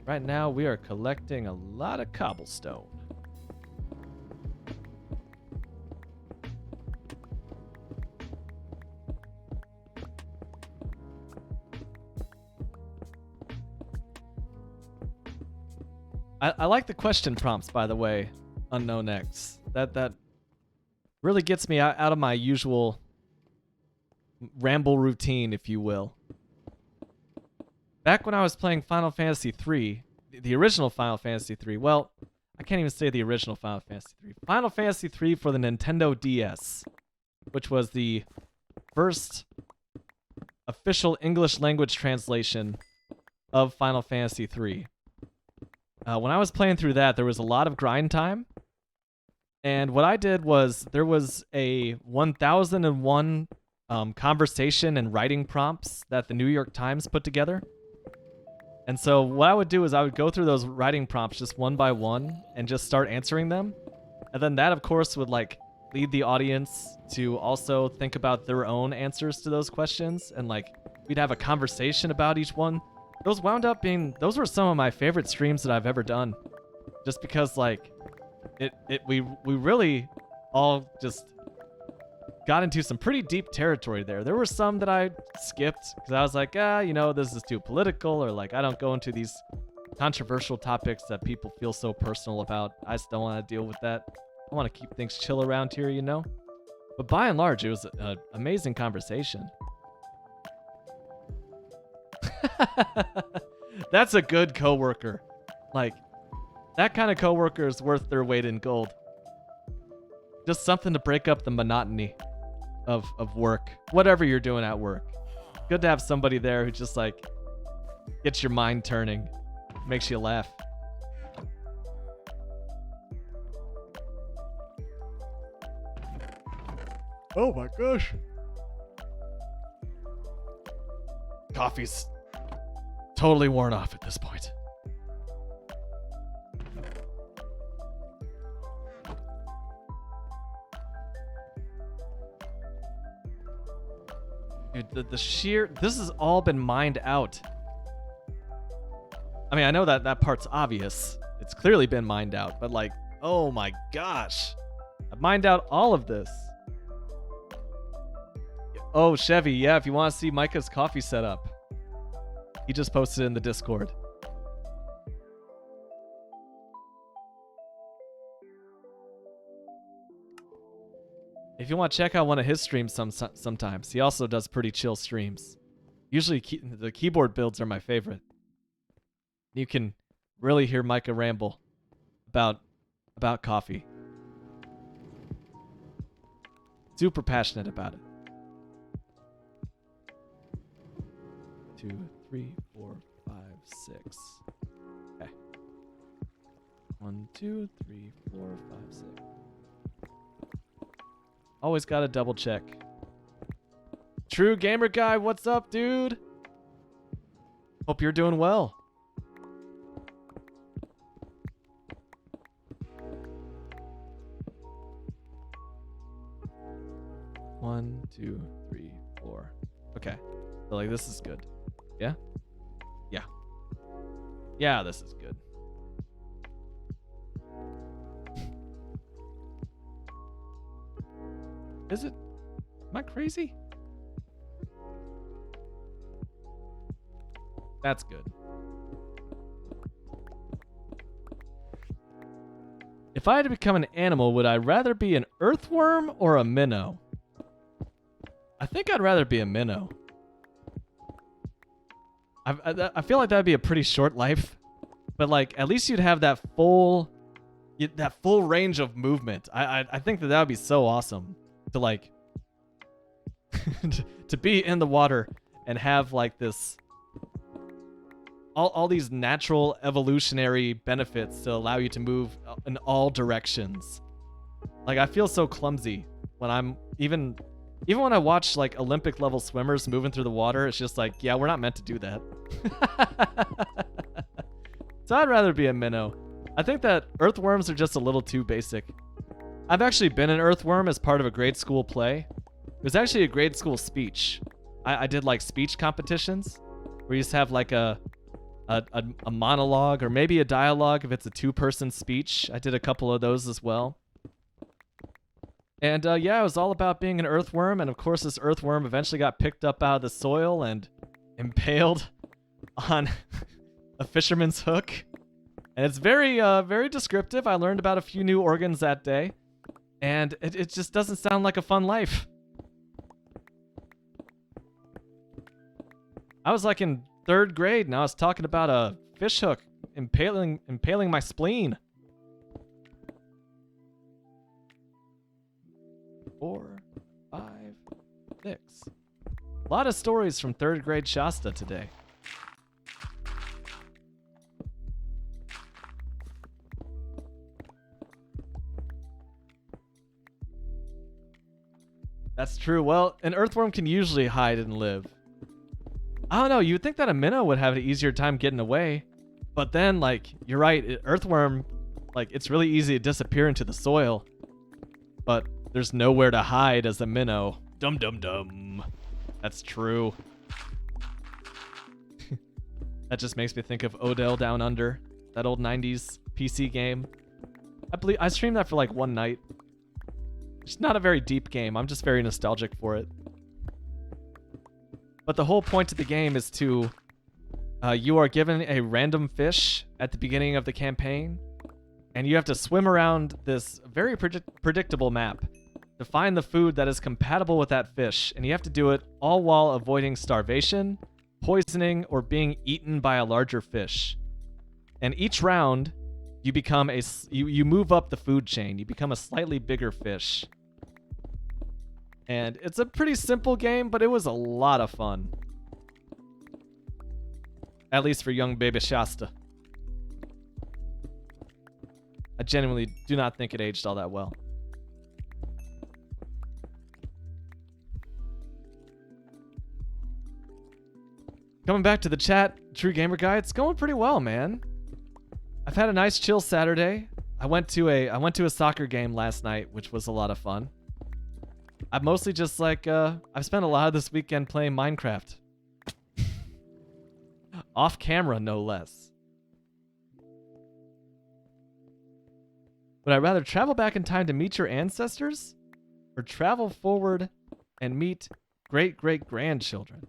Right now, we are collecting a lot of cobblestone. I like the question prompts, by the way, Unknown X. That really gets me out of my usual ramble routine, if you will. Back when I was playing Final Fantasy III, the original Final Fantasy III, well, I can't even say the original Final Fantasy III. Final Fantasy III for the Nintendo DS, which was the first official English language translation of Final Fantasy III. When I was playing through that, there was a lot of grind time. And what I did was there was a 1001 conversation and writing prompts that the New York Times put together. And so what I would do is I would go through those writing prompts just one by one and just start answering them. And then that, of course, would like lead the audience to also think about their own answers to those questions. And like we'd have a conversation about each one. Those were some of my favorite streams that I've ever done. Just because like we really all just got into some pretty deep territory there. There were some that I skipped because I was like, this is too political, or like I don't go into these controversial topics that people feel so personal about. I just don't want to deal with that. I want to keep things chill around here, you know? But by and large, it was an amazing conversation. That's a good coworker. Like, that kind of coworker is worth their weight in gold. Just something to break up the monotony of work. Whatever you're doing at work. Good to have somebody there who just like Gets your mind turning. Makes you laugh. Oh my gosh. Coffee's totally worn off at this point. Dude, the sheer... This has all been mined out. I mean, I know that part's obvious. It's clearly been mined out, but like, oh my gosh. I've mined out all of this. Oh, Chevy, yeah, if you want to see Micah's coffee setup. He just posted it in the Discord. If you want to check out one of his streams sometimes, he also does pretty chill streams. Usually the keyboard builds are my favorite. You can really hear Micah ramble about coffee. Super passionate about it. 2, 3, 4, 5, 6. Okay. 1, 2, 3, 4, 5, 6. Always gotta double check. True Gamer Guy, what's up, dude? Hope you're doing well. One, 2, 3, 4. Okay. So like this is good. Yeah? Yeah. Yeah, this is good. Is it? Am I crazy? That's good. If I had to become an animal, would I rather be an earthworm or a minnow? I think I'd rather be a minnow. I feel like that'd be a pretty short life, but like at least you'd have that full range of movement. I think that would be so awesome to like to be in the water and have like this all these natural evolutionary benefits to allow you to move in all directions. Like I feel so clumsy when I'm even when I watch like Olympic level swimmers moving through the water, it's just like, yeah, we're not meant to do that. So I'd rather be a minnow. I think that earthworms are just a little too basic. I've actually been an earthworm as part of a grade school play. It was actually a grade school speech. I did like speech competitions where you used to have like a monologue or maybe a dialogue if it's a 2-person speech. I did a couple of those as well. And yeah, it was all about being an earthworm, and of course this earthworm eventually got picked up out of the soil and impaled on a fisherman's hook. And it's very, very descriptive. I learned about a few new organs that day, and it just doesn't sound like a fun life. I was like in 3rd grade, and I was talking about a fish hook impaling my spleen. 4, 5, 6. A lot of stories from 3rd grade Shasta today. That's true. Well, an earthworm can usually hide and live. I don't know. You would think that a minnow would have an easier time getting away. But then, like, you're right. Earthworm, like, it's really easy to disappear into the soil. But there's nowhere to hide as a minnow. Dum dum dum. That's true. That just makes me think of Odell Down Under, that old 90s PC game. I believe I streamed that for like one night. It's not a very deep game. I'm just very nostalgic for it. But the whole point of the game is to you are given a random fish at the beginning of the campaign, and you have to swim around this very predictable map to find the food that is compatible with that fish, and you have to do it all while avoiding starvation, poisoning, or being eaten by a larger fish. And each round, you become you move up the food chain. You become a slightly bigger fish. And it's a pretty simple game, but it was a lot of fun. At least for young baby Shasta. I genuinely do not think it aged all that well. Coming back to the chat, True Gamer Guy, it's going pretty well, man. I've had a nice chill Saturday. I went to a soccer game last night, which was a lot of fun. I've mostly just like I've spent a lot of this weekend playing Minecraft. Off camera, no less. Would I rather travel back in time to meet your ancestors, or travel forward and meet great-great-grandchildren?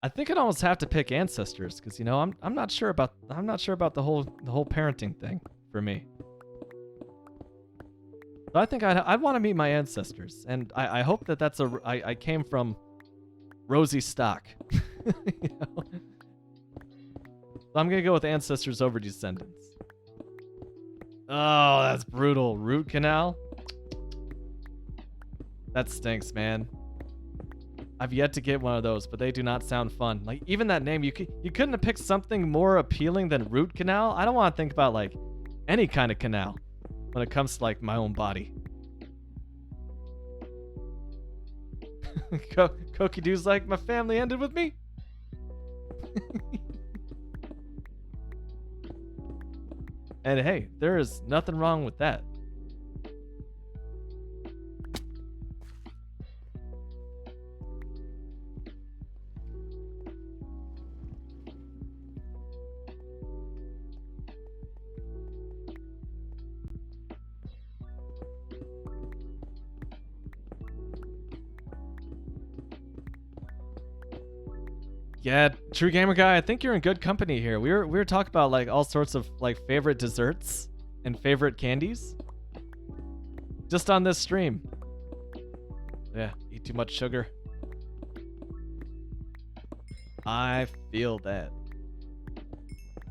I think I'd almost have to pick ancestors, because you know I'm not sure about the whole parenting thing for me. So I think I'd want to meet my ancestors, and I hope that I came from rosy stock. You know? So I'm gonna go with ancestors over descendants. Oh, that's brutal. Root canal? That stinks, man. I've yet to get one of those, but they do not sound fun. Like, even that name, you couldn't have picked something more appealing than root canal? I don't want to think about, like, any kind of canal when it comes to, like, my own body. Koki Doo's like, my family ended with me? And hey, there is nothing wrong with that. Yeah, True Gamer Guy, I think you're in good company here. We were talking about like all sorts of like favorite desserts and favorite candies. Just on this stream. Yeah, eat too much sugar. I feel that.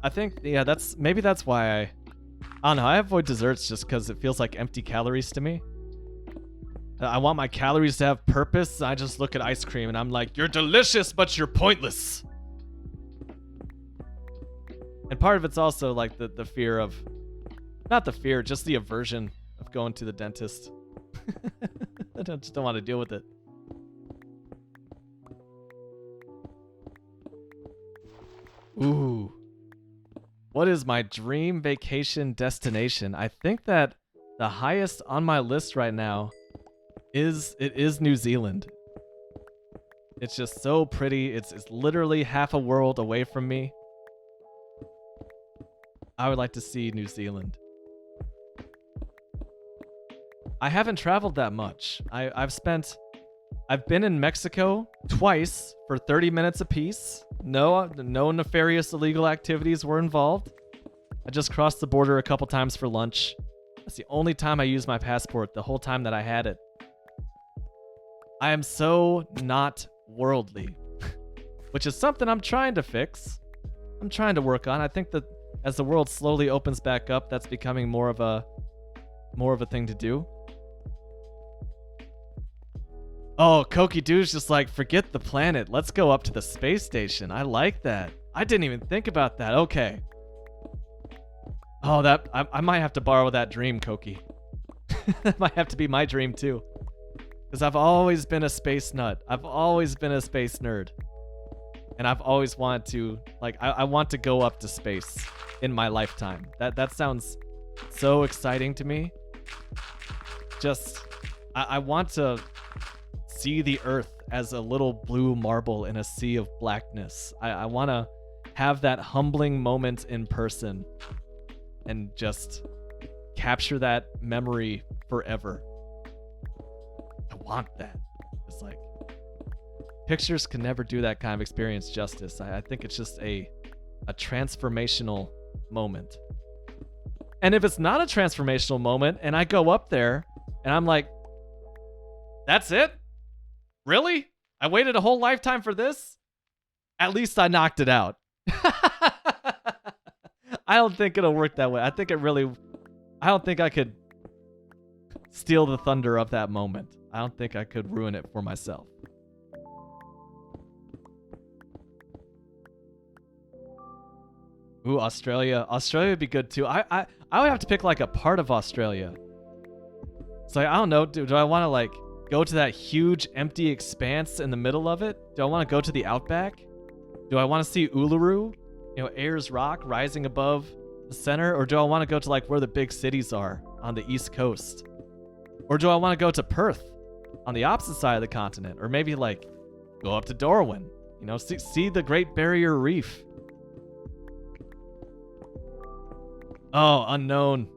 I think, yeah, maybe that's why I don't know, I avoid desserts just because it feels like empty calories to me. I want my calories to have purpose. I just look at ice cream and I'm like, you're delicious, but you're pointless. And part of it's also like the fear of, not the fear, just the aversion of going to the dentist. I just don't want to deal with it. Ooh. What is my dream vacation destination? I think that the highest on my list right now is New Zealand. It's just so pretty. It's literally half a world away from me. I would like to see New Zealand. I haven't traveled that much. I've been in Mexico twice for 30 minutes apiece. No nefarious illegal activities were involved. I just crossed the border a couple times for lunch. That's the only time I used my passport the whole time that I had it. I am so not worldly, which is something I'm trying to fix. I'm trying to work on. I think that as the world slowly opens back up, that's becoming more of a thing to do. Oh, Koki Doo's just like, forget the planet. Let's go up to the space station. I like that. I didn't even think about that. Okay. Oh, I might have to borrow that dream, Koki. That might have to be my dream too. Because I've always been a space nut. I've always been a space nerd. And I've always wanted to, like, I want to go up to space in my lifetime. That sounds so exciting to me. Just, I want to see the Earth as a little blue marble in a sea of blackness. I want to have that humbling moment in person and just capture that memory forever. I want that. It's like, pictures can never do that kind of experience justice. I think it's just a transformational moment. And if it's not a transformational moment and I go up there and I'm like, that's it? Really? I waited a whole lifetime for this? At least I knocked it out. I don't think it'll work that way. I don't think I could steal the thunder of that moment. I don't think I could ruin it for myself. Ooh, Australia. Australia would be good too. I would have to pick like a part of Australia. So I don't know. Do I want to like go to that huge empty expanse in the middle of it? Do I want to go to the outback? Do I want to see Uluru? You know, Ayers Rock rising above the center? Or do I want to go to like where the big cities are on the East Coast? Or do I want to go to Perth on the opposite side of the continent? Or maybe like go up to Darwin, you know, see the Great Barrier Reef. Oh, unknown.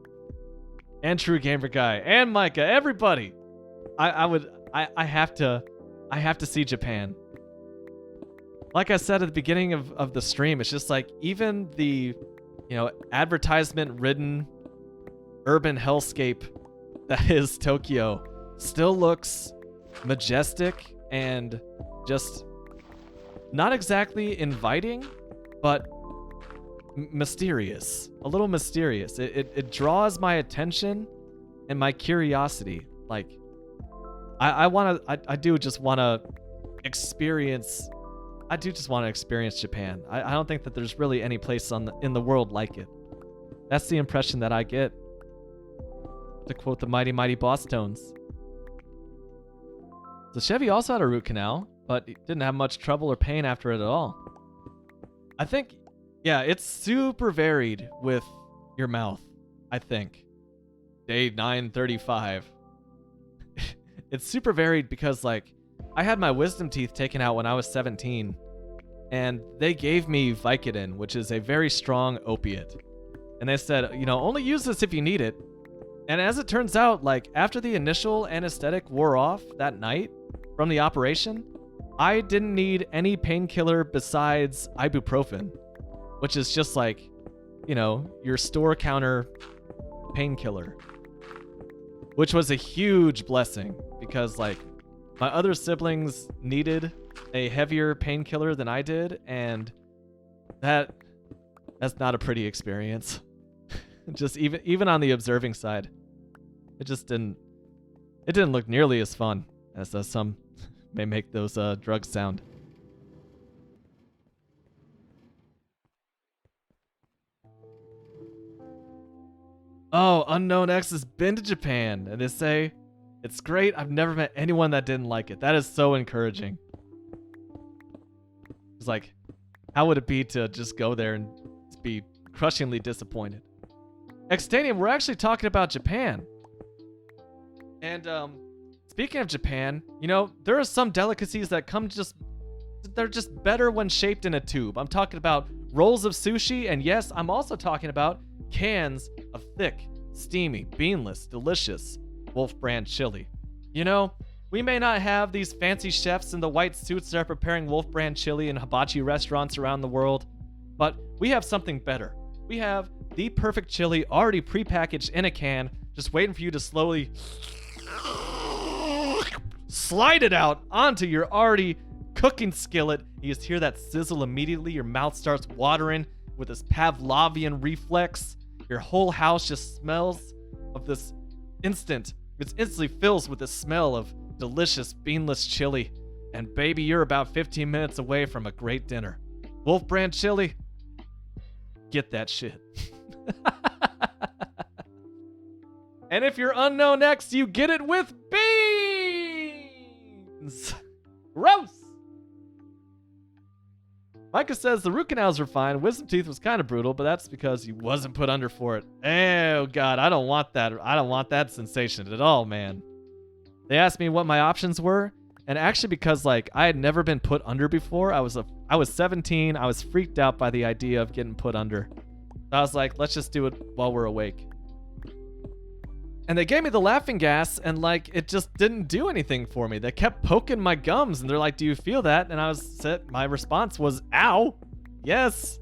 And True Gamer Guy and Micah, everybody. I have to see Japan. Like I said at the beginning of the stream, it's just like even the, you know, advertisement-ridden urban hellscape that is Tokyo still looks majestic and just not exactly inviting, but mysterious. A little mysterious. It draws my attention and my curiosity. Like, I do just want to experience. I do just want to experience Japan. I don't think that there's really any place in the world like it. That's the impression that I get. To quote the mighty mighty Boss Tones. So Chevy also had a root canal, but he didn't have much trouble or pain after it at all. I think, yeah, it's super varied with your mouth, I think. Day 935. It's super varied because, like, I had my wisdom teeth taken out when I was 17, and they gave me Vicodin, which is a very strong opiate. And they said, you know, only use this if you need it. And as it turns out, like, after the initial anesthetic wore off that night from the operation, I didn't need any painkiller besides ibuprofen, which is just like, you know, your store counter painkiller, which was a huge blessing because, like, my other siblings needed a heavier painkiller than I did, and that's not a pretty experience. Just even on the observing side, it didn't look nearly as fun as some may make those drugs sound. Oh, Unknown X has been to Japan, and they say it's great. I've never met anyone that didn't like it. That is so encouraging. It's like, how would it be to just go there and be crushingly disappointed? Xtanium, we're actually talking about Japan. And speaking of Japan, you know, there are some delicacies that they're just better when shaped in a tube. I'm talking about rolls of sushi, and yes, I'm also talking about cans of thick, steamy, beanless, delicious Wolf brand chili. You know, we may not have these fancy chefs in the white suits that are preparing Wolf brand chili in hibachi restaurants around the world, but we have something better. We have the perfect chili already prepackaged in a can, just waiting for you to slowly slide it out onto your already cooking skillet. You just hear that sizzle immediately. Your mouth starts watering with this Pavlovian reflex. Your whole house just smells of this instant. It instantly fills with the smell of delicious beanless chili. And baby, you're about 15 minutes away from a great dinner. Wolf brand chili. Get that shit. And if you're Unknown X, you get it with beans. Gross. Micah says the root canals were fine. Wisdom teeth was kind of brutal, but that's because he wasn't put under for it. Oh God, I don't want that. I don't want that sensation at all, man. They asked me what my options were, and actually because like I had never been put under before, I was 17. I was freaked out by the idea of getting put under. So I was like, let's just do it while we're awake. And they gave me the laughing gas, and like it just didn't do anything for me. They kept poking my gums, and they're like, "Do you feel that?" And my response was, "Ow, yes."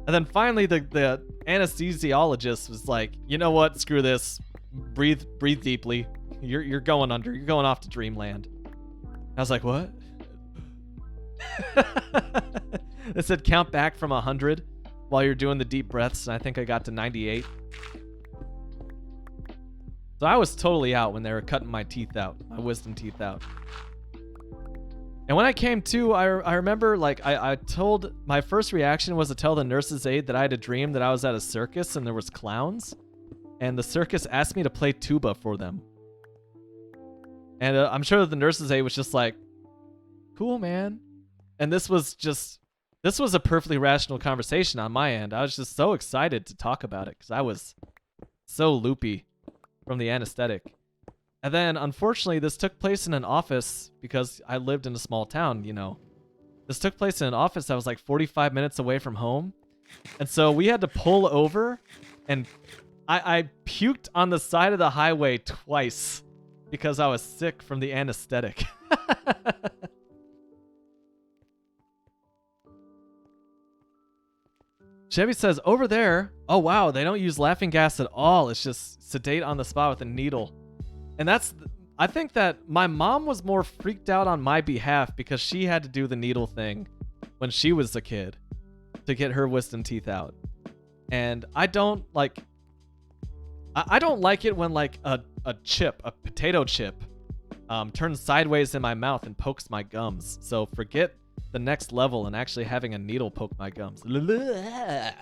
And then finally, the anesthesiologist was like, "You know what? Screw this. Breathe deeply. You're going under. You're going off to dreamland." I was like, "What?" They said count back from 100 while you're doing the deep breaths, and I think I got to 98. So I was totally out when they were cutting my teeth out, my wisdom teeth out. And when I came to, I remember like I told, my first reaction was to tell the nurse's aide that I had a dream that I was at a circus and there was clowns, and the circus asked me to play tuba for them. And I'm sure that the nurse's aide was just like, cool, man. And this was a perfectly rational conversation on my end. I was just so excited to talk about it because I was so loopy from the anesthetic. And then, unfortunately, this took place in an office because I lived in a small town, you know. This took place in an office that was like 45 minutes away from home. And so we had to pull over, and I puked on the side of the highway twice because I was sick from the anesthetic. Chevy says, over there, oh wow, they don't use laughing gas at all. It's just sedate on the spot with a needle. And I think that my mom was more freaked out on my behalf because she had to do the needle thing when she was a kid to get her wisdom teeth out. And I don't like it when like a potato chip, turns sideways in my mouth and pokes my gums. So forget the next level and actually having a needle poke my gums. That's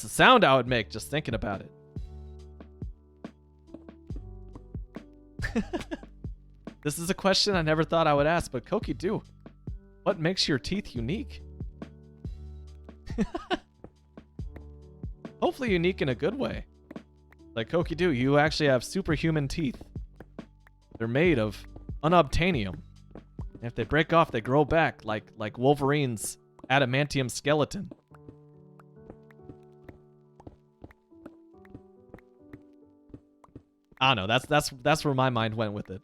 the sound I would make just thinking about it. This is a question I never thought I would ask, but Koki do. What makes your teeth unique? Hopefully unique in a good way. Like Koki do, you actually have superhuman teeth. They're made of unobtainium. And if they break off, they grow back like Wolverine's adamantium skeleton. I don't know. That's where my mind went with it.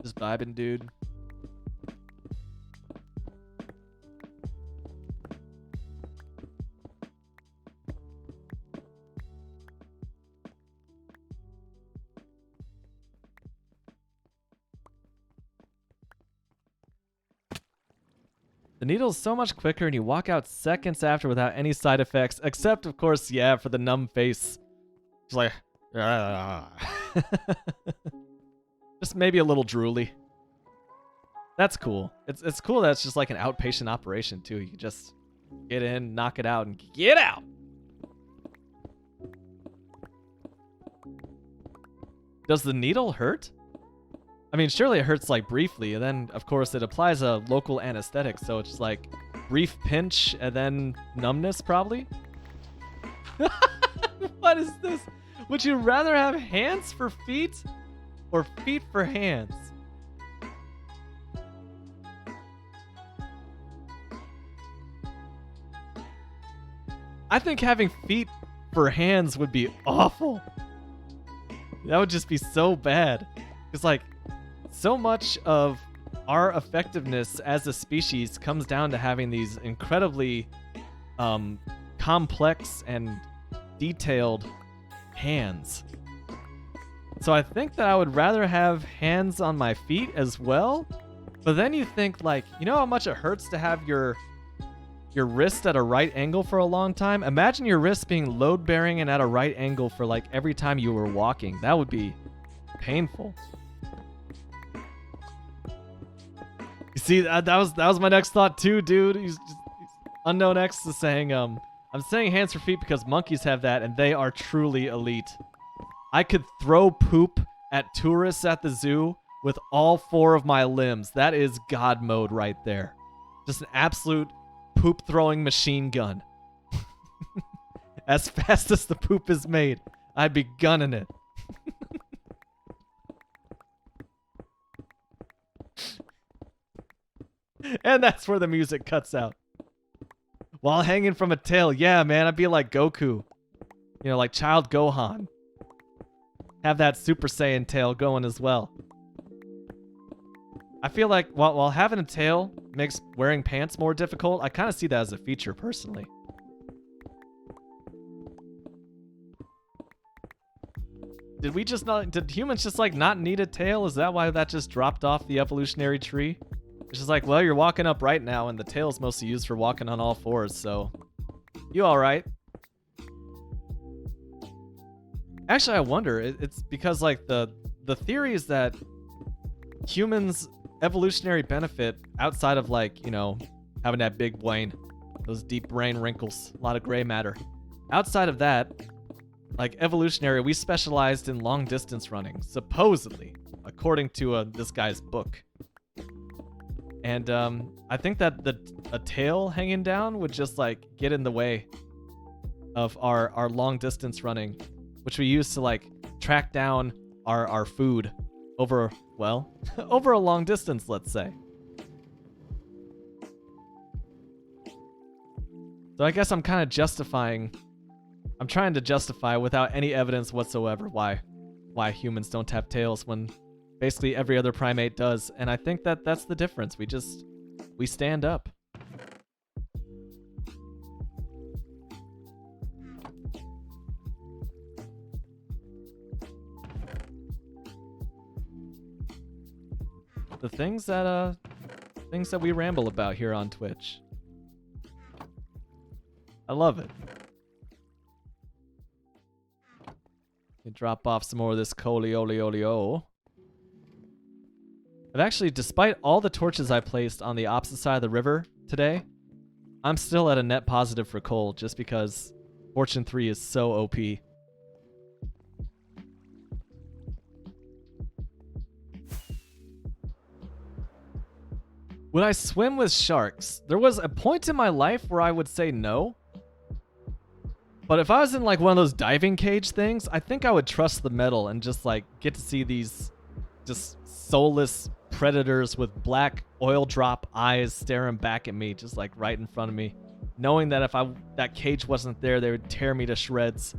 Just vibing, dude. The needle is so much quicker and you walk out seconds after without any side effects, except, of course, yeah, for the numb face. It's like, just maybe a little drooly. That's cool. It's cool that it's just like an outpatient operation, too. You can just get in, knock it out, and get out! Does the needle hurt? I mean, surely it hurts like briefly, and then, of course, it applies a local anesthetic, so it's like brief pinch and then numbness, probably? What is this? Would you rather have hands for feet or feet for hands? I think having feet for hands would be awful. That would just be so bad. It's like, so much of our effectiveness as a species comes down to having these incredibly complex and detailed hands. So I think that I would rather have hands on my feet as well. But then you think, like, you know how much it hurts to have your wrist at a right angle for a long time? Imagine your wrist being load-bearing and at a right angle for like every time you were walking. That would be painful. You see, that was my next thought too, dude. He's Unknown X is saying, I'm saying hands for feet because monkeys have that and they are truly elite. I could throw poop at tourists at the zoo with all 4 of my limbs. That is God mode right there. Just an absolute poop throwing machine gun. As fast as the poop is made, I'd be gunning it. And that's where the music cuts out. While hanging from a tail, yeah, man, I'd be like Goku. You know, like Child Gohan. Have that Super Saiyan tail going as well. I feel like while having a tail makes wearing pants more difficult, I kind of see that as a feature personally. Did humans just like not need a tail? Is that why that just dropped off the evolutionary tree? It's just like, well, you're walking upright now and the tail's mostly used for walking on all 4s, so You all right? Actually, I wonder. It's because like the theory is that humans' evolutionary benefit outside of like, you know, having that big brain, those deep brain wrinkles, a lot of gray matter. Outside of that, like evolutionary, we specialized in long distance running, supposedly, according to this guy's book. And I think that a tail hanging down would just like get in the way of our long distance running, which we use to like track down our food over, well, over a long distance, let's say. So I guess I'm kind of I'm trying to justify without any evidence whatsoever why humans don't have tails when basically every other primate does. And I think that that's the difference. We stand up. The things that we ramble about here on Twitch. I love it. You drop off some more of this Coley-Oleo. But actually, despite all the torches I placed on the opposite side of the river today, I'm still at a net positive for coal just because Fortune 3 is so OP. Would I swim with sharks? There was a point in my life where I would say no. But if I was in like one of those diving cage things, I think I would trust the metal and just like get to see these just soulless predators with black oil drop eyes staring back at me, just like right in front of me, knowing that if that cage wasn't there, they would tear me to shreds.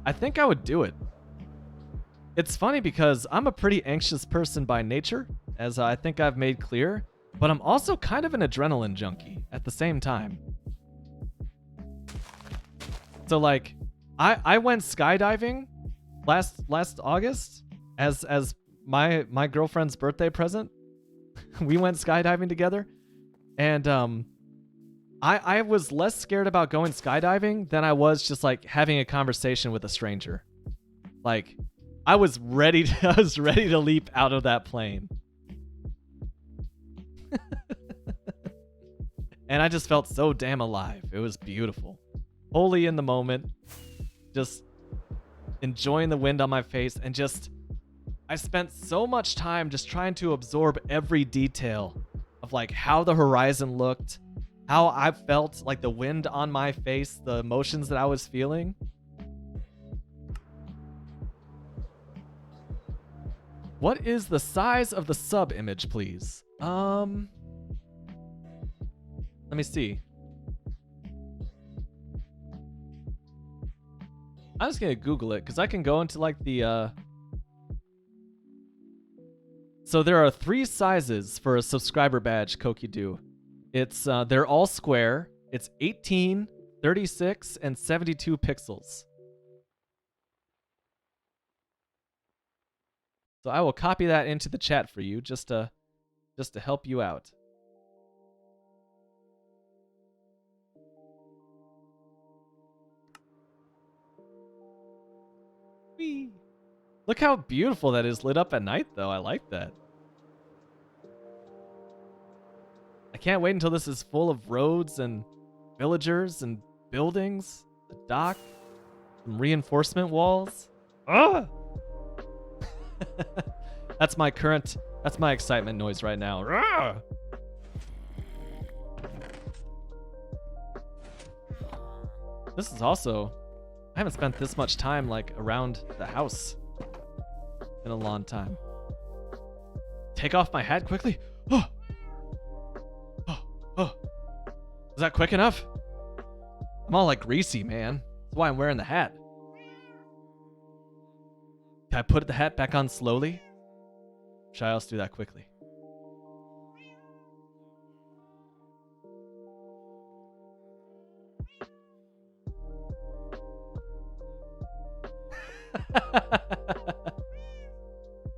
I think I would do it. It's funny because I'm a pretty anxious person by nature, as I think I've made clear, but I'm also kind of an adrenaline junkie at the same time. So like, I went skydiving last August as my girlfriend's birthday present. We went skydiving together, and I was less scared about going skydiving than I was just like having a conversation with a stranger. Like, I was ready to leap out of that plane. And I just felt so damn alive. It was beautiful. Wholly in the moment, just enjoying the wind on my face, and I spent so much time just trying to absorb every detail of like how the horizon looked, how I felt, like the wind on my face, the emotions that I was feeling. What is the size of the sub image, please? Let me see. I'm just gonna Google it because I can go into like the So there are 3 sizes for a subscriber badge, Kokidu. It's they're all square. It's 18, 36, and 72 pixels. So I will copy that into the chat for you just to help you out. Whee! Look how beautiful that is lit up at night, though. I like that. I can't wait until this is full of roads and villagers and buildings, a dock, some reinforcement walls. Ah! That's my excitement noise right now. Ah! This is also, I haven't spent this much time like around the house in a long time. Take off my hat quickly. Oh. Is that quick enough? I'm all like greasy, man. That's why I'm wearing the hat. Can I put the hat back on slowly? Should I also do that quickly?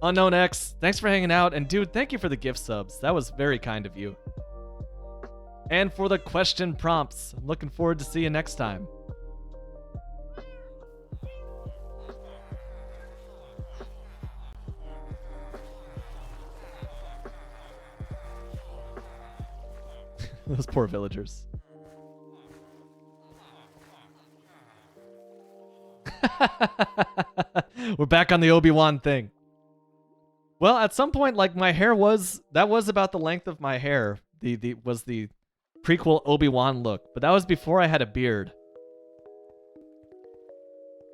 Unknown X, thanks for hanging out. And dude, thank you for the gift subs. That was very kind of you. And for the question prompts. I'm looking forward to see you next time. Those poor villagers. We're back on the Obi-Wan thing. Well, at some point, like, my hair was about the length of my hair. Was the prequel Obi-Wan look, but that was before I had a beard.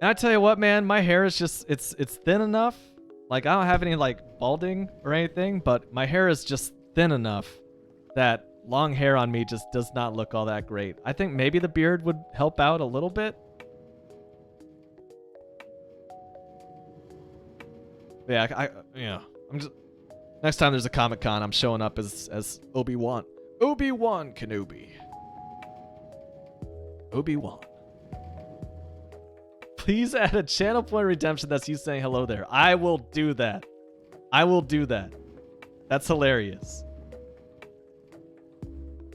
And I tell you what, man, my hair is just it's thin enough. Like, I don't have any like balding or anything, but my hair is just thin enough that long hair on me just does not look all that great. I think maybe the beard would help out a little bit. Yeah, I'm just next time there's a Comic-Con, I'm showing up as Obi-Wan. Obi-Wan Kenobi. Obi-Wan. Please add a channel point redemption that's you saying hello there. I will do that. I will do that. That's hilarious.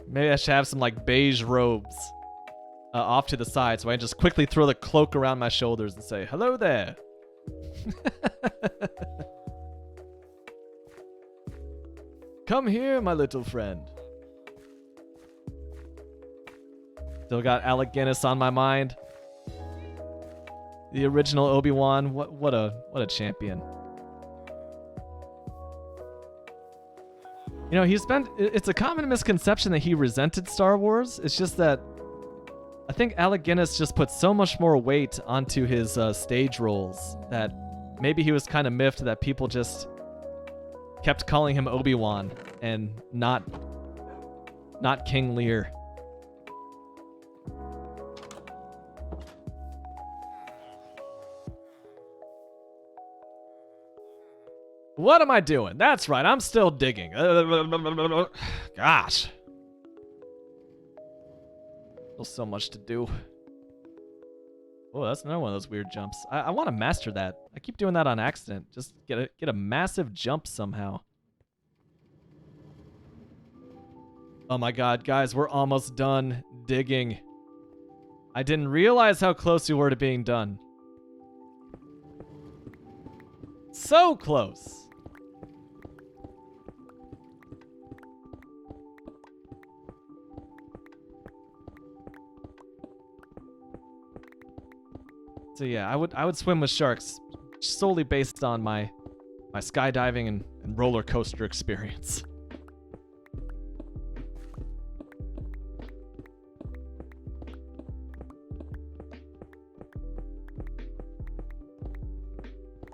Maybe I should have some like beige robes off to the side so I can just quickly throw the cloak around my shoulders and say, hello there. Come here, my little friend. Still got Alec Guinness on my mind. The original Obi-Wan. What a champion. You know, it's a common misconception that he resented Star Wars. It's just that I think Alec Guinness just put so much more weight onto his stage roles that maybe he was kind of miffed that people just kept calling him Obi-Wan and not King Lear. What am I doing? That's right, I'm still digging. Gosh. Still so much to do. Oh, that's another one of those weird jumps. I want to master that. I keep doing that on accident. Just get a massive jump somehow. Oh my god, guys, we're almost done digging. I didn't realize how close we were to being done. So close. So yeah, I would swim with sharks solely based on my skydiving and roller coaster experience.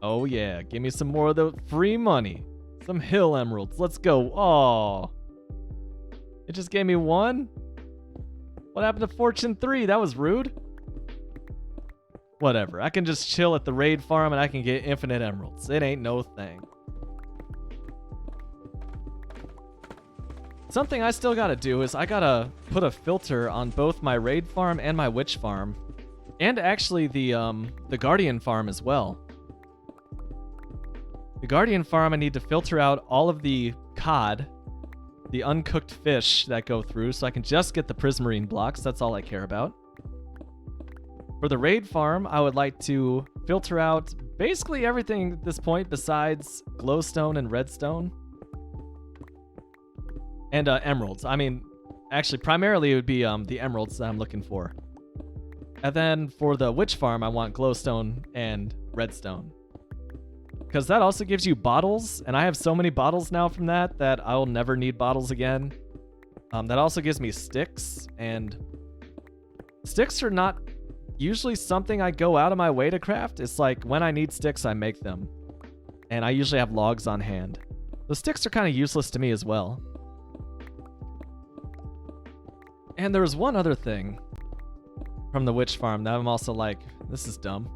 Oh yeah, give me some more of the free money. Some hill emeralds. Let's go. Oh. It just gave me one? What happened to Fortune 3? That was rude. Whatever. I can just chill at the raid farm and I can get infinite emeralds. It ain't no thing. Something I still gotta do is I gotta put a filter on both my raid farm and my witch farm. And actually the guardian farm as well. The guardian farm, I need to filter out all of the cod, the uncooked fish that go through, so I can just get the prismarine blocks. That's all I care about. For the raid farm, I would like to filter out basically everything at this point besides glowstone and redstone. And emeralds. I mean, actually, primarily it would be the emeralds that I'm looking for. And then for the witch farm, I want glowstone and redstone. Because that also gives you bottles, and I have so many bottles now from that I'll never need bottles again. That also gives me sticks, and sticks are not usually something I go out of my way to craft. It's like when I need sticks, I make them. And I usually have logs on hand. The sticks are kind of useless to me as well. And there was one other thing from the witch farm that I'm also like, this is dumb.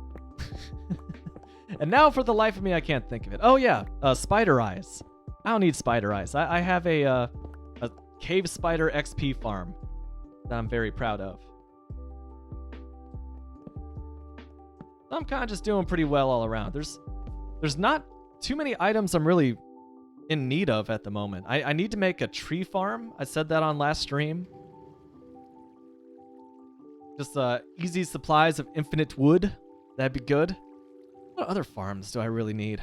And now for the life of me, I can't think of it. Oh yeah, spider eyes. I don't need spider eyes. I have a cave spider XP farm that I'm very proud of. I'm kind of just doing pretty well all around. There's not too many items I'm really in need of at the moment. I need to make a tree farm. I said that on last stream. Just easy supplies of infinite wood. That'd be good. What other farms do I really need?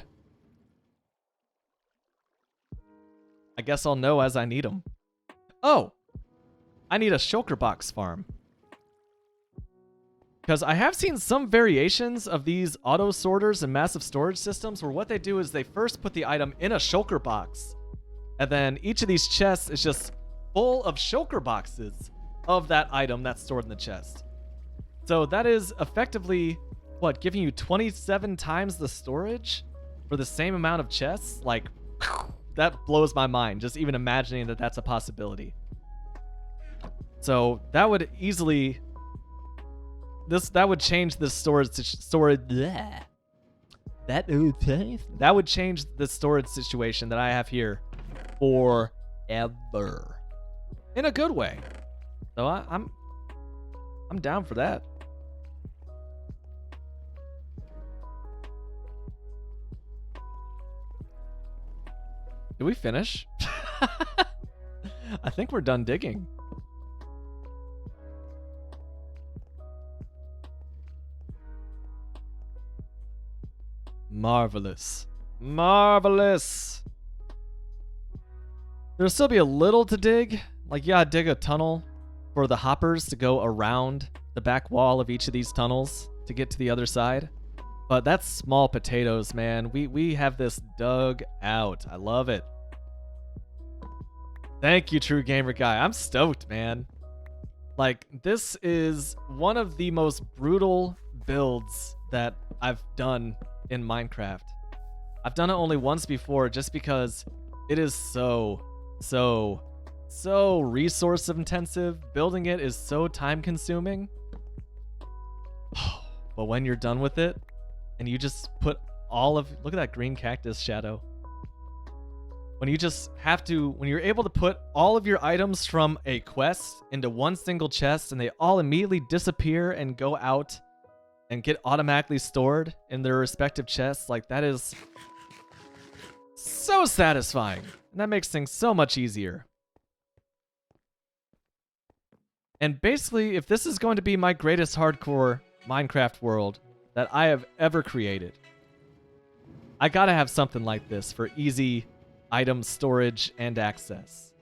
I guess I'll know as I need them. Oh! I need a shulker box farm. Because I have seen some variations of these auto sorters and massive storage systems where what they do is they first put the item in a shulker box, and then each of these chests is just full of shulker boxes of that item that's stored in the chest. So that is effectively, what, giving you 27 times the storage for the same amount of chests? Like, that blows my mind, just even imagining that that's a possibility. So that would easily... That would change the storage bleh. That would change the storage situation that I have here forever, in a good way. So I'm down for that. Did we finish? I think we're done digging. Marvelous. Marvelous. There'll still be a little to dig. Like, yeah, dig a tunnel for the hoppers to go around the back wall of each of these tunnels to get to the other side. But that's small potatoes, man. We have this dug out. I love it. Thank you, True Gamer Guy. I'm stoked, man. Like, this is one of the most brutal builds that I've done in Minecraft. I've done it only once before just because it is so resource intensive. Building it is so time consuming. But when you're done with it and you just put all of, look at that green cactus shadow. When you just have to, when you're able to put all of your items from a quest into one single chest and they all immediately disappear and go out and get automatically stored in their respective chests, like, that is so satisfying. And that makes things so much easier. And basically, if this is going to be my greatest hardcore Minecraft world that I have ever created, I gotta have something like this for easy item storage and access.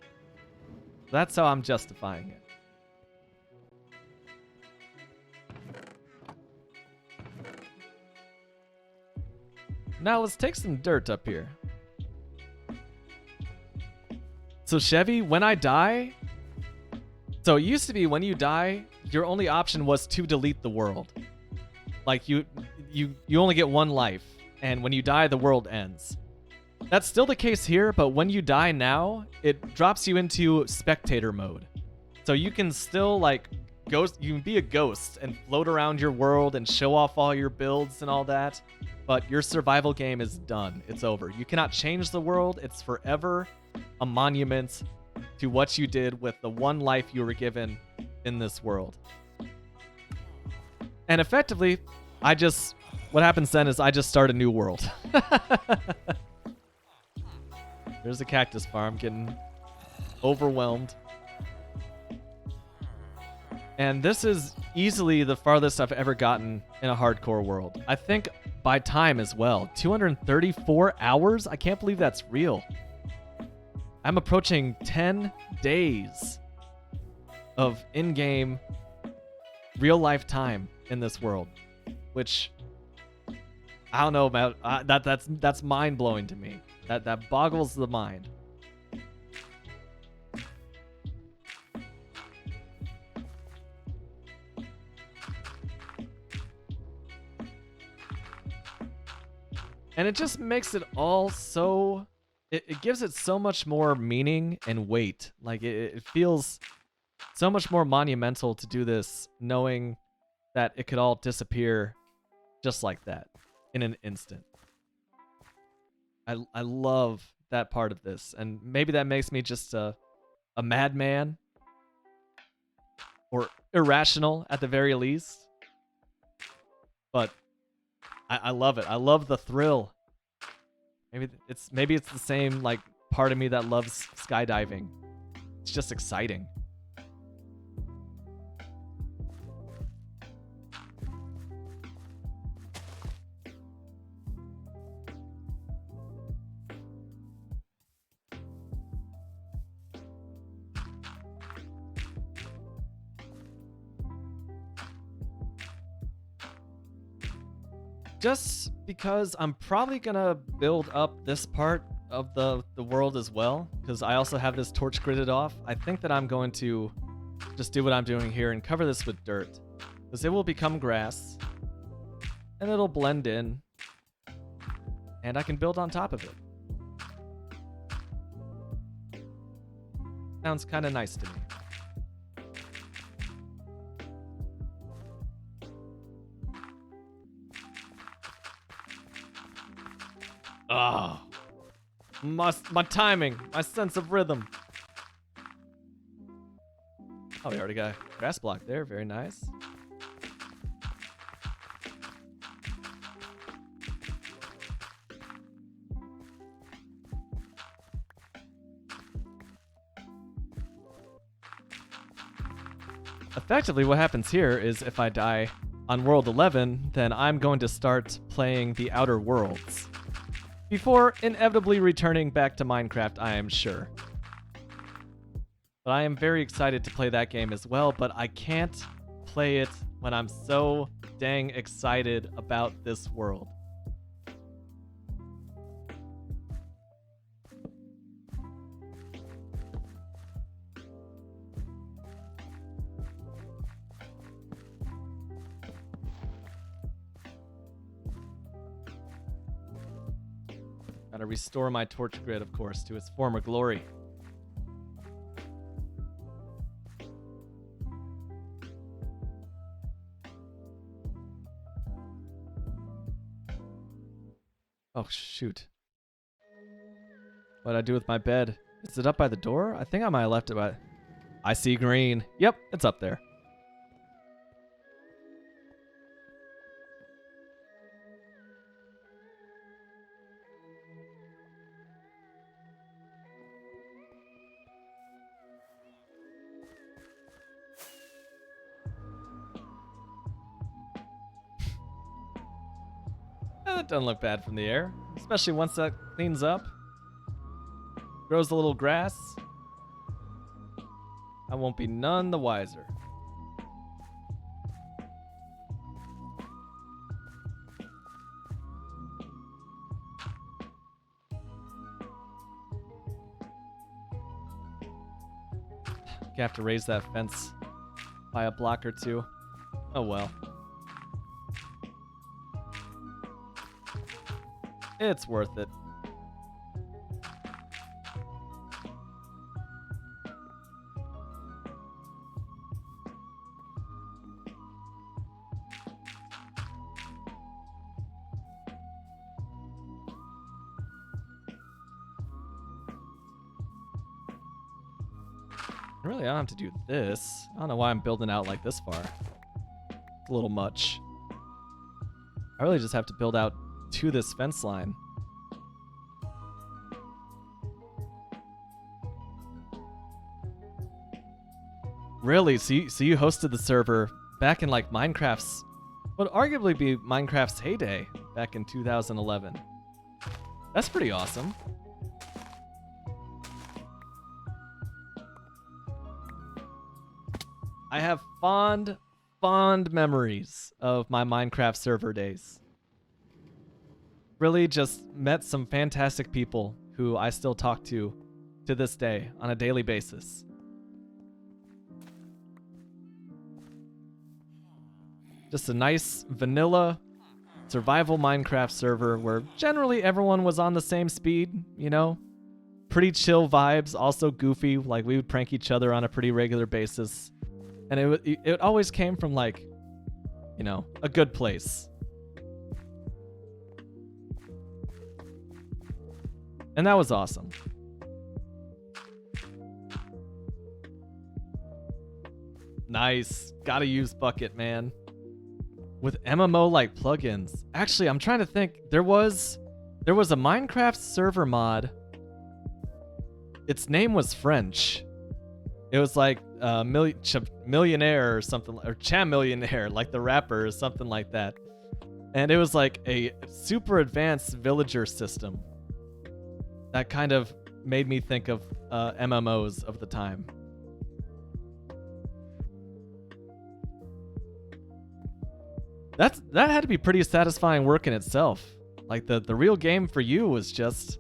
That's how I'm justifying it. Now let's take some dirt up here. So Chevy, when I die... So it used to be when you die, your only option was to delete the world. Like, you only get one life, and when you die, the world ends. That's still the case here, but when you die now, it drops you into spectator mode. So you can still, like, you can be a ghost and float around your world and show off all your builds and all that, but your survival game is done. It's over. You cannot change the world. It's forever a monument to what you did with the one life you were given in this world. And effectively, what happens then is I just start a new world. There's a cactus farm getting overwhelmed. And this is easily the farthest I've ever gotten in a hardcore world. I think by time as well. 234 hours? I can't believe that's real. I'm approaching 10 days of in-game, real-life time in this world, which I don't know about. That's mind-blowing to me. That boggles the mind. And it just makes it all so... It gives it so much more meaning and weight. Like, it feels so much more monumental to do this, knowing that it could all disappear just like that in an instant. I love that part of this. And maybe that makes me just a madman. Or irrational, at the very least. But I love it. I love the thrill. Maybe it's the same, like, part of me that loves skydiving. It's just exciting. just because I'm probably gonna build up this part of the world as well, because I also have this torch gridded off. I think that I'm going to just do what I'm doing here and cover this with dirt, because it will become grass and it'll blend in and I can build on top of it. Sounds kind of nice to me. Ah, my timing, my sense of rhythm. Oh, we already got a grass block there. Very nice. Effectively, what happens here is if I die on World 11, then I'm going to start playing the Outer Worlds before inevitably returning back to Minecraft, I am sure. But I am very excited to play that game as well, but I can't play it when I'm so dang excited about this world. Gotta restore my torch grid, of course, to its former glory. Oh, shoot. What'd I do with my bed? Is it up by the door? I think I might have left it by... I see green. Yep, it's up there. That doesn't look bad from the air, especially once that cleans up. Grows a little grass. I won't be none the wiser. You have to raise that fence by a block or two. Oh well. It's worth it. Really, I don't have to do this. I don't know why I'm building out like this far. It's a little much. I really just have to build out to this fence line. Really? So you hosted the server back in like Minecraft's, what would arguably be Minecraft's heyday back in 2011. That's pretty awesome. I have fond memories of my Minecraft server days. Really just met some fantastic people who I still talk to this day on a daily basis. Just a nice vanilla survival Minecraft server where generally everyone was on the same speed, you know? Pretty chill vibes, also goofy, like we would prank each other on a pretty regular basis. And it always came from like, you know, a good place. And that was awesome. Nice. Gotta use Bucket, man. With MMO-like plugins. Actually, I'm trying to think. There was a Minecraft server mod. Its name was French. It was like Millionaire or something, or Millionaire, like the rapper or something like that. And it was like a super advanced villager system that kind of made me think of MMOs of the time. that had to be pretty satisfying work in itself. Like the real game for you was just,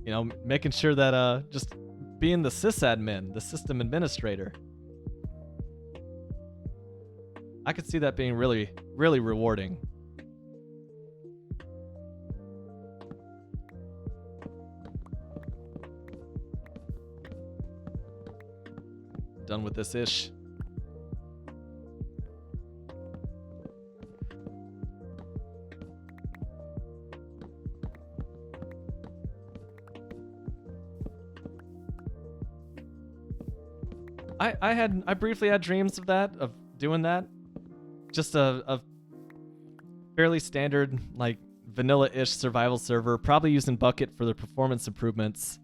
you know, making sure that just being the sysadmin, the system administrator. I could see that being really, really rewarding. Done with this ish. I briefly had dreams of that, of doing that. Just a fairly standard, like, vanilla-ish survival server, probably using Bucket for the performance improvements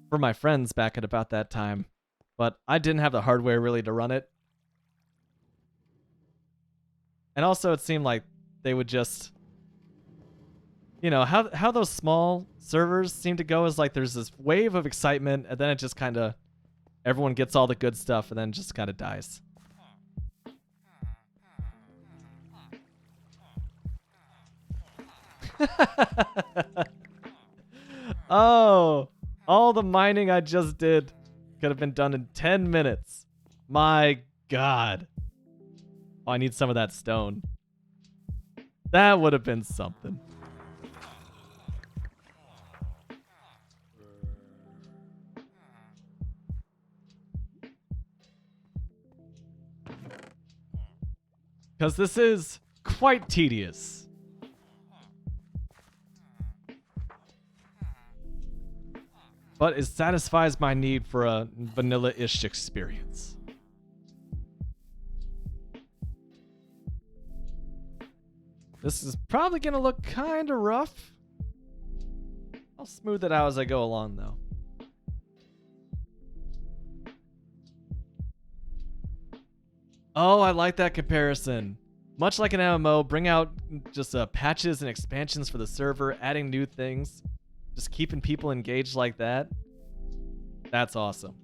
for my friends back at about that time. But I didn't have the hardware really to run it. And also it seemed like they would just, you know, how those small servers seem to go is like there's this wave of excitement and then it just kind of, everyone gets all the good stuff and then just kind of dies. Oh, all the mining I just did could have been done in 10 minutes. My God. Oh, I need some of that stone. That would have been something. Because this is quite tedious. But it satisfies my need for a vanilla-ish experience. This is probably going to look kind of rough. I'll smooth it out as I go along, though. Oh, I like that comparison. Much like an MMO, bring out just patches and expansions for the server, adding new things. Just keeping people engaged like that. That's awesome.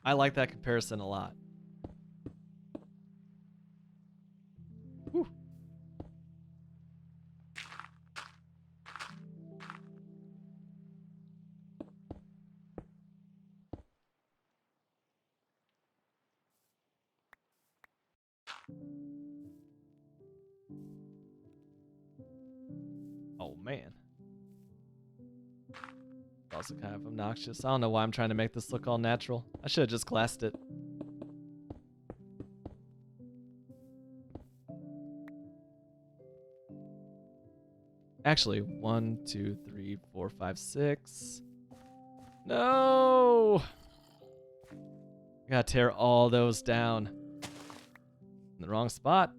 I like that comparison a lot. Whew. Oh, man. Also kind of obnoxious. I don't know why I'm trying to make this look all natural. I should have just glassed it. Actually, 1, 2, 3, 4, 5, 6. No! I gotta tear all those down. In the wrong spot.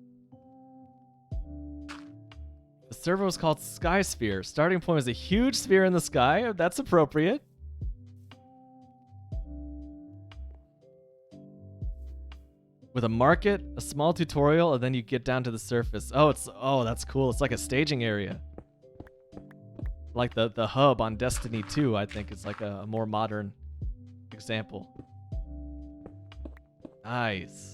The server was called Sky Sphere. Starting point was a huge sphere in the sky. That's appropriate. With a market, a small tutorial, and then you get down to the surface. Oh, that's cool. It's like a staging area. Like the hub on Destiny 2, I think is like a more modern example. Nice.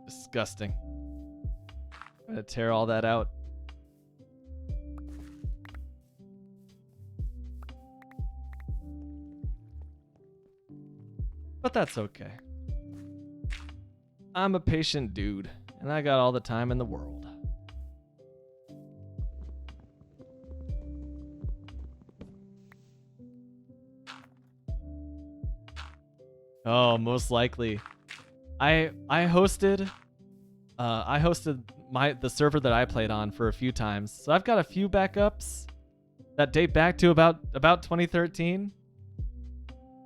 Disgusting. I'm gonna tear all that out. But that's okay. I'm a patient dude, and I got all the time in the world. Oh, most likely. I hosted the server that I played on for a few times. So I've got a few backups that date back to about 2013.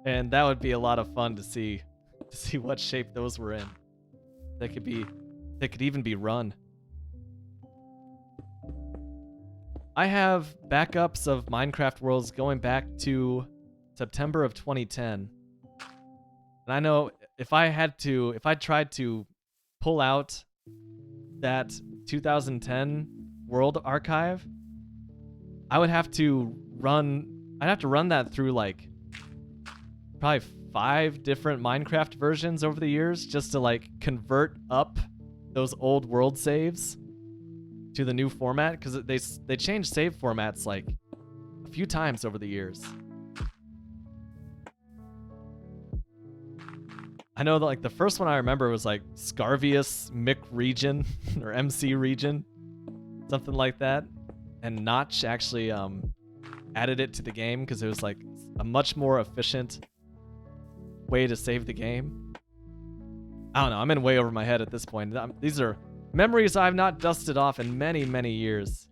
And that would be a lot of fun to see what shape those were in. They could even be run. I have backups of Minecraft worlds going back to September of 2010. And I know if I tried to pull out that 2010 world archive, I'd have to run that through like probably 5 different Minecraft versions over the years just to like convert up those old world saves to the new format, because they changed save formats like a few times over the years. I know that like the first one I remember was like Scarvius Mick region or MC region, something like that. And Notch actually added it to the game because it was like a much more efficient way to save the game. I don't know. I'm in way over my head at this point. These are memories I've not dusted off in many, many years.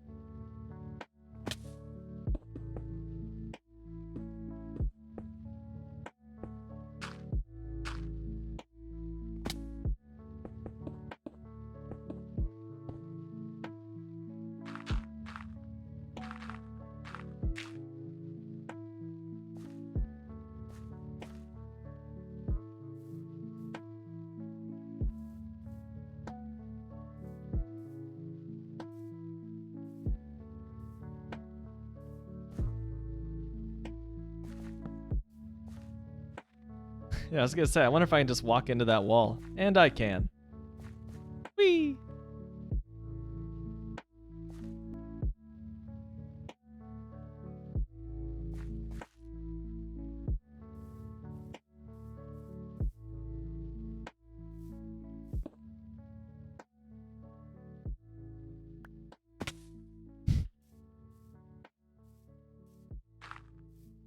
Yeah, I was gonna say, I wonder if I can just walk into that wall. And I can. Whee!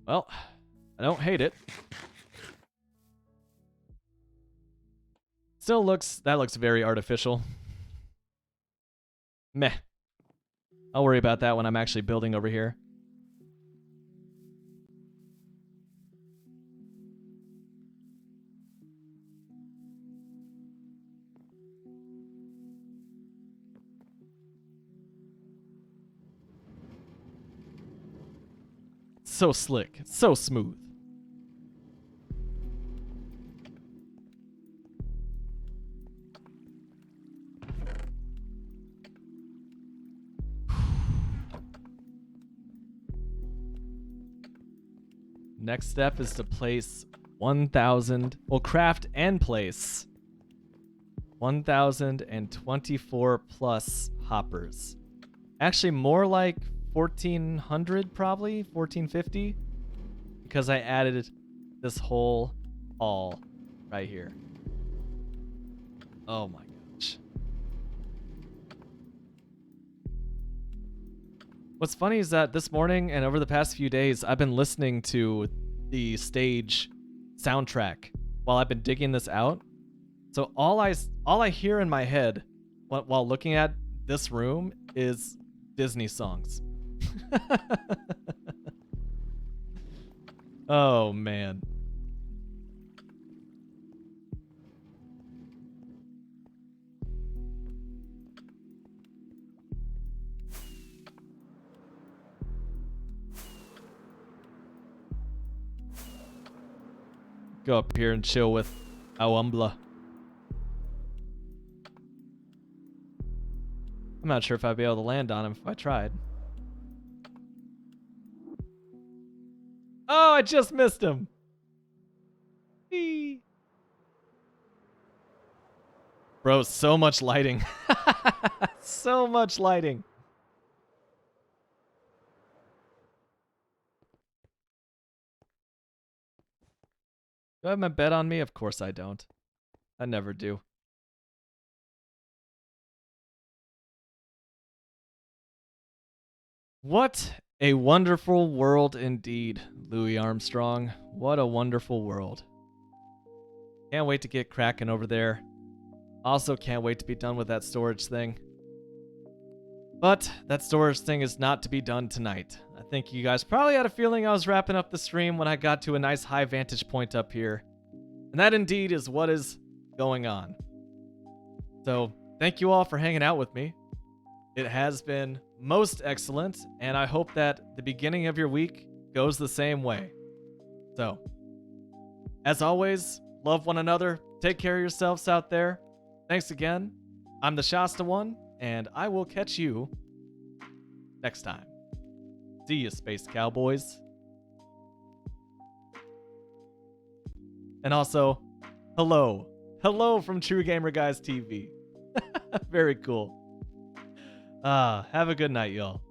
Well, I don't hate it. Still that looks very artificial. Meh. I'll worry about that when I'm actually building over here. So slick, so smooth. Next step is to place 1,000, well, craft and place 1,024 plus hoppers. Actually, more like 1,400 probably, 1,450, because I added this whole hall right here. Oh my gosh. What's funny is that this morning and over the past few days, I've been listening to the stage soundtrack while I've been digging this out. So all I hear in my head while looking at this room is Disney songs. Oh man. Go up here and chill with Awumbla. I'm not sure if I'd be able to land on him if I tried. Oh, I just missed him. Whee. Bro, so much lighting. So much lighting. Do I have my bed on me? Of course I don't. I never do. What a wonderful world indeed, Louis Armstrong. What a wonderful world. Can't wait to get cracking over there. Also can't wait to be done with that storage thing. But that storage thing is not to be done tonight. I think you guys probably had a feeling I was wrapping up the stream when I got to a nice high vantage point up here. And that indeed is what is going on. So thank you all for hanging out with me. It has been most excellent, and I hope that the beginning of your week goes the same way. So, as always, love one another. Take care of yourselves out there. Thanks again. I'm the Shasta one, and I will catch you next time. See you, Space Cowboys. And also, hello. Hello from True Gamer Guys TV. Very cool. Have a good night, y'all.